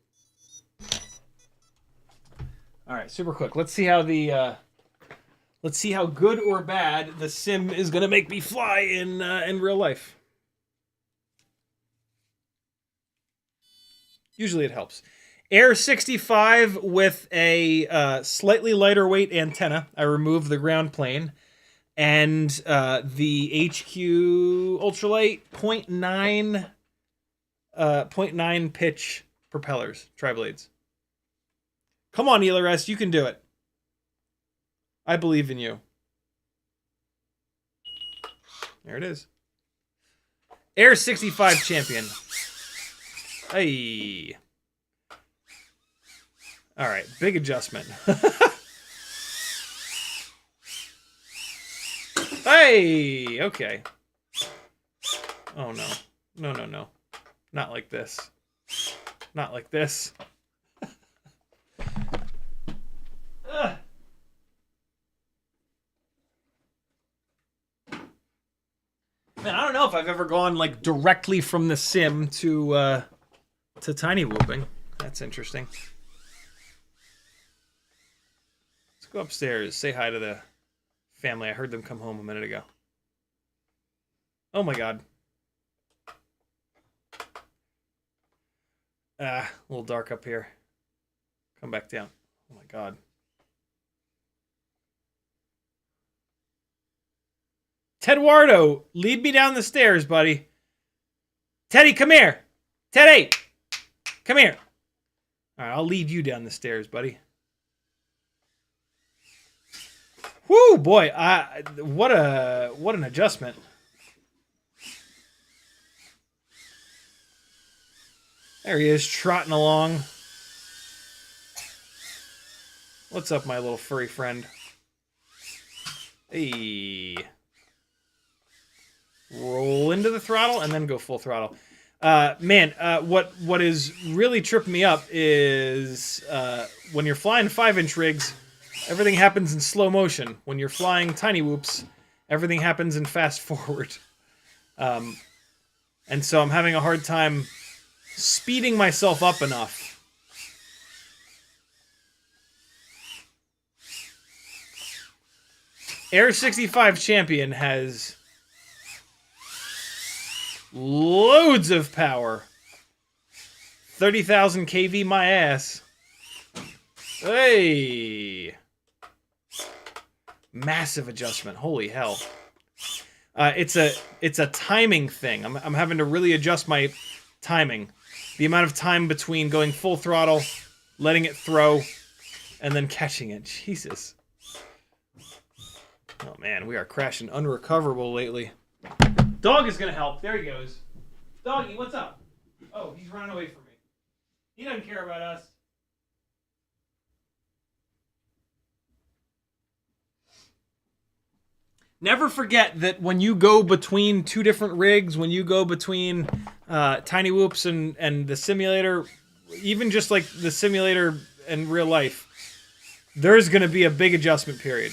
All right, super quick. Let's see how the let's see how good or bad the sim is gonna make me fly in real life. Usually it helps. Air 65 with a slightly lighter weight antenna. I removed the ground plane. And the HQ ultralight 0.9 pitch propellers, tri-blades. Come on, ELRS, you can do it. I believe in you. There it is. Air 65 Champion. Hey. All right, big adjustment. Hey, okay. Oh no. No, no, no. Not like this. Not like this. Man, I don't know if I've ever gone like directly from the sim to TinyWhooping. That's interesting. Let's go upstairs. Say hi to the family. I heard them come home a minute ago. Oh my god. A little dark up here. Come back down. Oh my god. Tedwardo, lead me down the stairs, buddy. Teddy, come here. Teddy, come here. All right, I'll lead you down the stairs, buddy. Whoo, boy! What an adjustment. There he is, trotting along. What's up, my little furry friend? Hey. Roll into the throttle and then go full throttle. Man, what is really tripping me up is when you're flying 5-inch rigs, everything happens in slow motion. When you're flying TinyWhoops, everything happens in fast forward. And so I'm having a hard time speeding myself up enough. Air 65 Champion has loads of power. 30,000 kV my ass. Hey. Massive adjustment. Holy hell. It's a timing thing. I'm having to really adjust my timing. The amount of time between going full throttle, letting it throw, and then catching it. Jesus. Oh man, we are crashing unrecoverable lately. Dog is gonna help. There he goes. Doggy, what's up? Oh, he's running away from me. He doesn't care about us. Never forget that when you go between two different rigs, when you go between TinyWhoops and the simulator, even just like the simulator and real life, there's going to be a big adjustment period.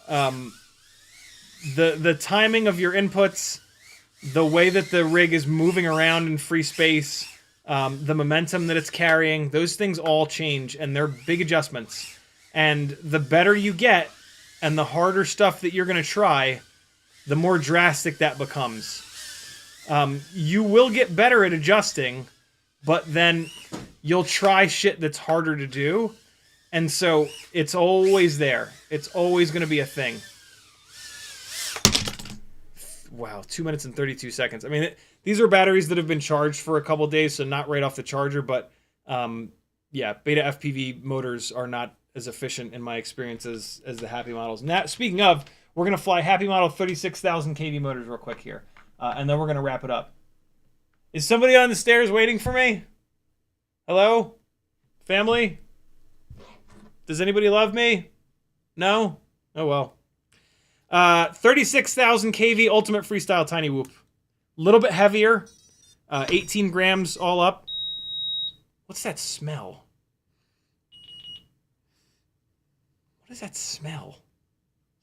The timing of your inputs, the way that the rig is moving around in free space, the momentum that it's carrying, those things all change, and they're big adjustments. And the better you get, and the harder stuff that you're going to try, the more drastic that becomes. You will get better at adjusting, but then you'll try shit that's harder to do. And so it's always there. It's always going to be a thing. Wow, 2 minutes and 32 seconds. I mean, these are batteries that have been charged for a couple days, so not right off the charger, but yeah, Betaflight motors are not as efficient in my experience as the Happy models. Now, speaking of, we're going to fly Happy model 36,000 kV motors real quick here, and then we're going to wrap it up. Is somebody on the stairs waiting for me? Hello? Family? Does anybody love me? No? Oh well. 36,000 kV Ultimate Freestyle TinyWhoop. A little bit heavier. 18 grams all up. What's that smell? What does that smell?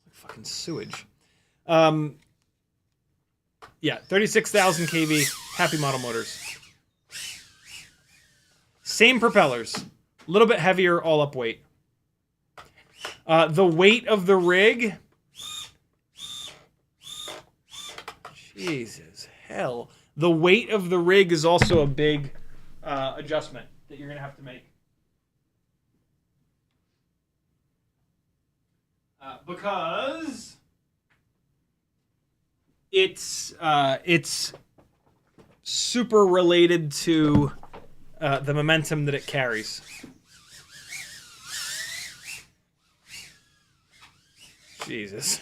It's like fucking sewage. Yeah, 36,000 kV Happy model motors. Same propellers. A little bit heavier all up weight. The weight of the rig... Jesus, hell. The weight of the rig is also a big adjustment that you're going to have to make. Because it's super related to the momentum that it carries. Jesus.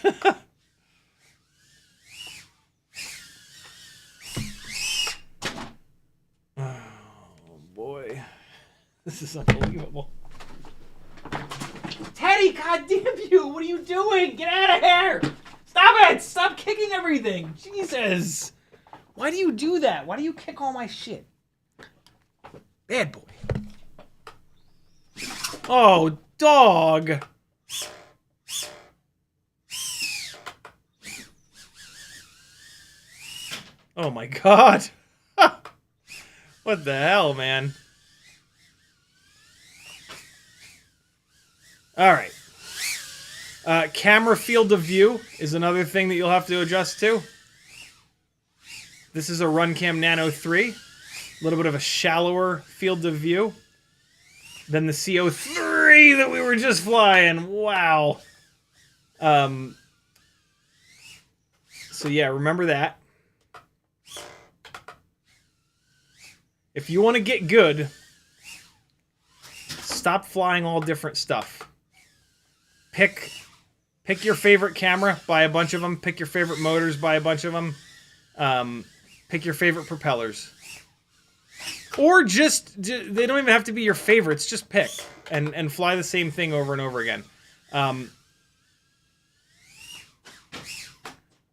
Oh, boy. This is unbelievable. Teddy, goddamn you! What are you doing? Get out of here! Stop it! Stop kicking everything! Jesus! Why do you do that? Why do you kick all my shit? Bad boy. Oh, dog! Oh my god! What the hell, man? Alright. Camera field of view is another thing that you'll have to adjust to. This is a Runcam Nano 3. A little bit of a shallower field of view than the CO3 that we were just flying. Wow. So yeah, remember that. If you want to get good, stop flying all different stuff. Pick your favorite camera, buy a bunch of them. Pick your favorite motors, buy a bunch of them. Pick your favorite propellers. Or just, they don't even have to be your favorites, just pick. And fly the same thing over and over again.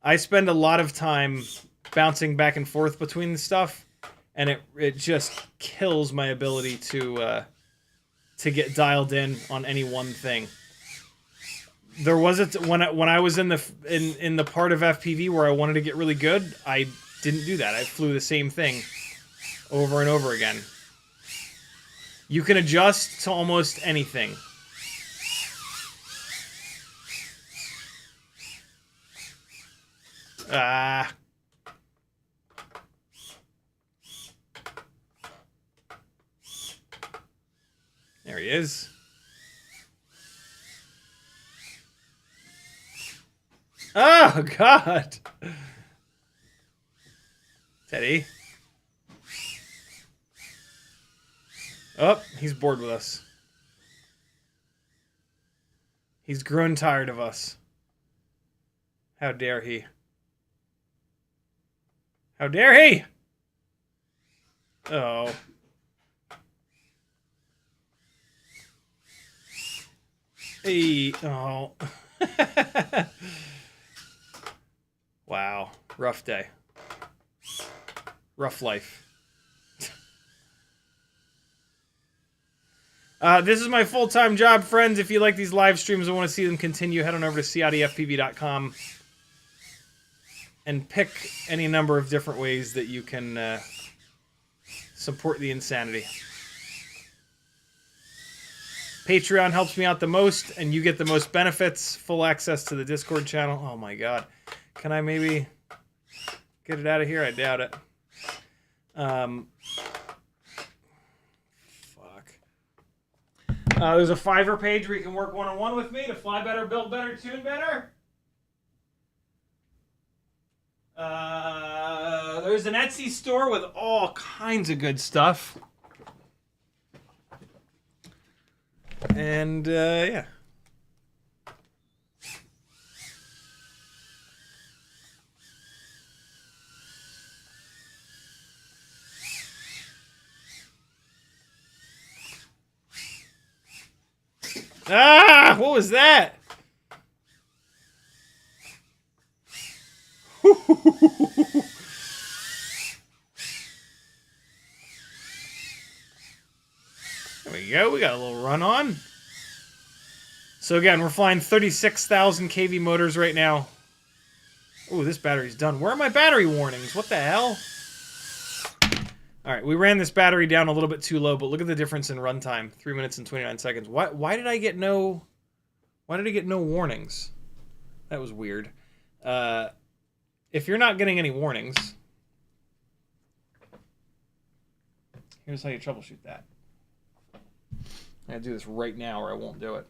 I spend a lot of time bouncing back and forth between the stuff. And it just kills my ability to get dialed in on any one thing. There was when I was in the part of FPV where I wanted to get really good, I didn't do that. I flew the same thing over and over again. You can adjust to almost anything. Ah. There he is. Oh, God. Teddy. Oh, he's bored with us. He's grown tired of us. How dare he? How dare he? Oh. Hey, oh. Wow. Rough day. Rough life. This is my full-time job, friends. If you like these live streams and want to see them continue, head on over to CiottiFPV.com and pick any number of different ways that you can support the insanity. Patreon helps me out the most, and you get the most benefits. Full access to the Discord channel. Oh my god. Can I maybe get it out of here? I doubt it. Fuck. There's a Fiverr page where you can work one-on-one with me to fly better, build better, tune better. There's an Etsy store with all kinds of good stuff. And, yeah. Ah! What was that? There we go. We got a little run on. So again, we're flying 36,000 kV motors right now. Ooh, this battery's done. Where are my battery warnings? What the hell? All right, we ran this battery down a little bit too low, but look at the difference in runtime. 3 minutes and 29 seconds. Why did I get no... Why did I get no warnings? That was weird. If you're not getting any warnings, here's how you troubleshoot that. I gotta do this right now or I won't do it.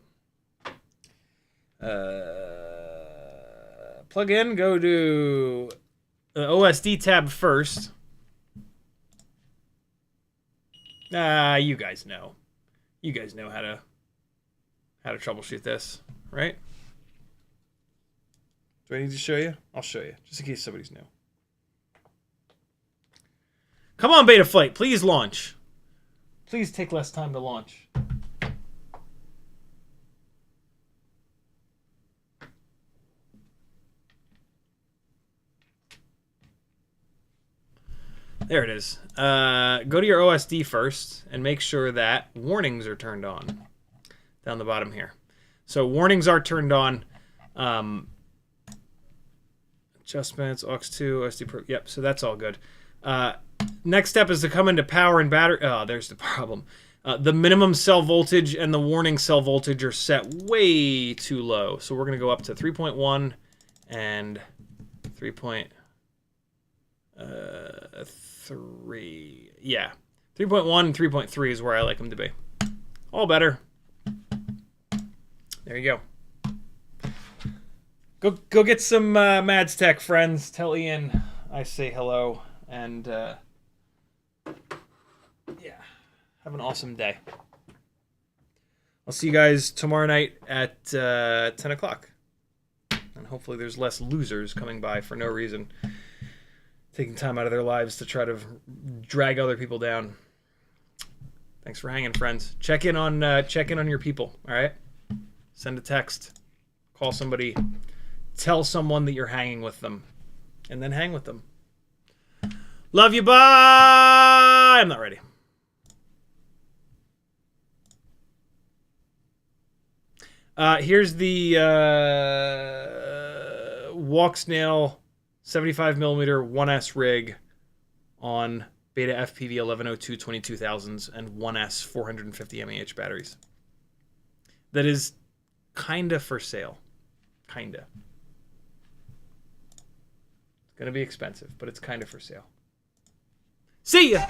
Plug in, go to the OSD tab first. You guys know. You guys know how to troubleshoot this, right? Do I need to show you? I'll show you, just in case somebody's new. Come on, Betaflight, please launch. Please take less time to launch. There it is. Go to your OSD first and make sure that warnings are turned on. Down the bottom here. So warnings are turned on. Adjustments, aux2, OSD Pro. Yep, so that's all good. Next step is to come into power and battery. Oh, there's the problem. The minimum cell voltage and the warning cell voltage are set way too low. So we're going to go up to 3.1 and 3.3. Yeah, 3.1 and 3.3 is where I like them to be. All better. There you go. Go get some Mads Tech friends. Tell Ian I say hello. And, yeah, have an awesome day. I'll see you guys tomorrow night at 10 o'clock. And hopefully there's less losers coming by for no reason. Taking time out of their lives to try to drag other people down. Thanks for hanging, friends. Check in on your people, all right? Send a text. Call somebody. Tell someone that you're hanging with them. And then hang with them. Love you, bye! I'm not ready. Here's the walk snail 75mm 1S rig on Betaflight 1102 22,000s and 1S 450 mAh batteries. That is kinda for sale. Kinda. It's gonna be expensive, but it's kinda for sale. See ya!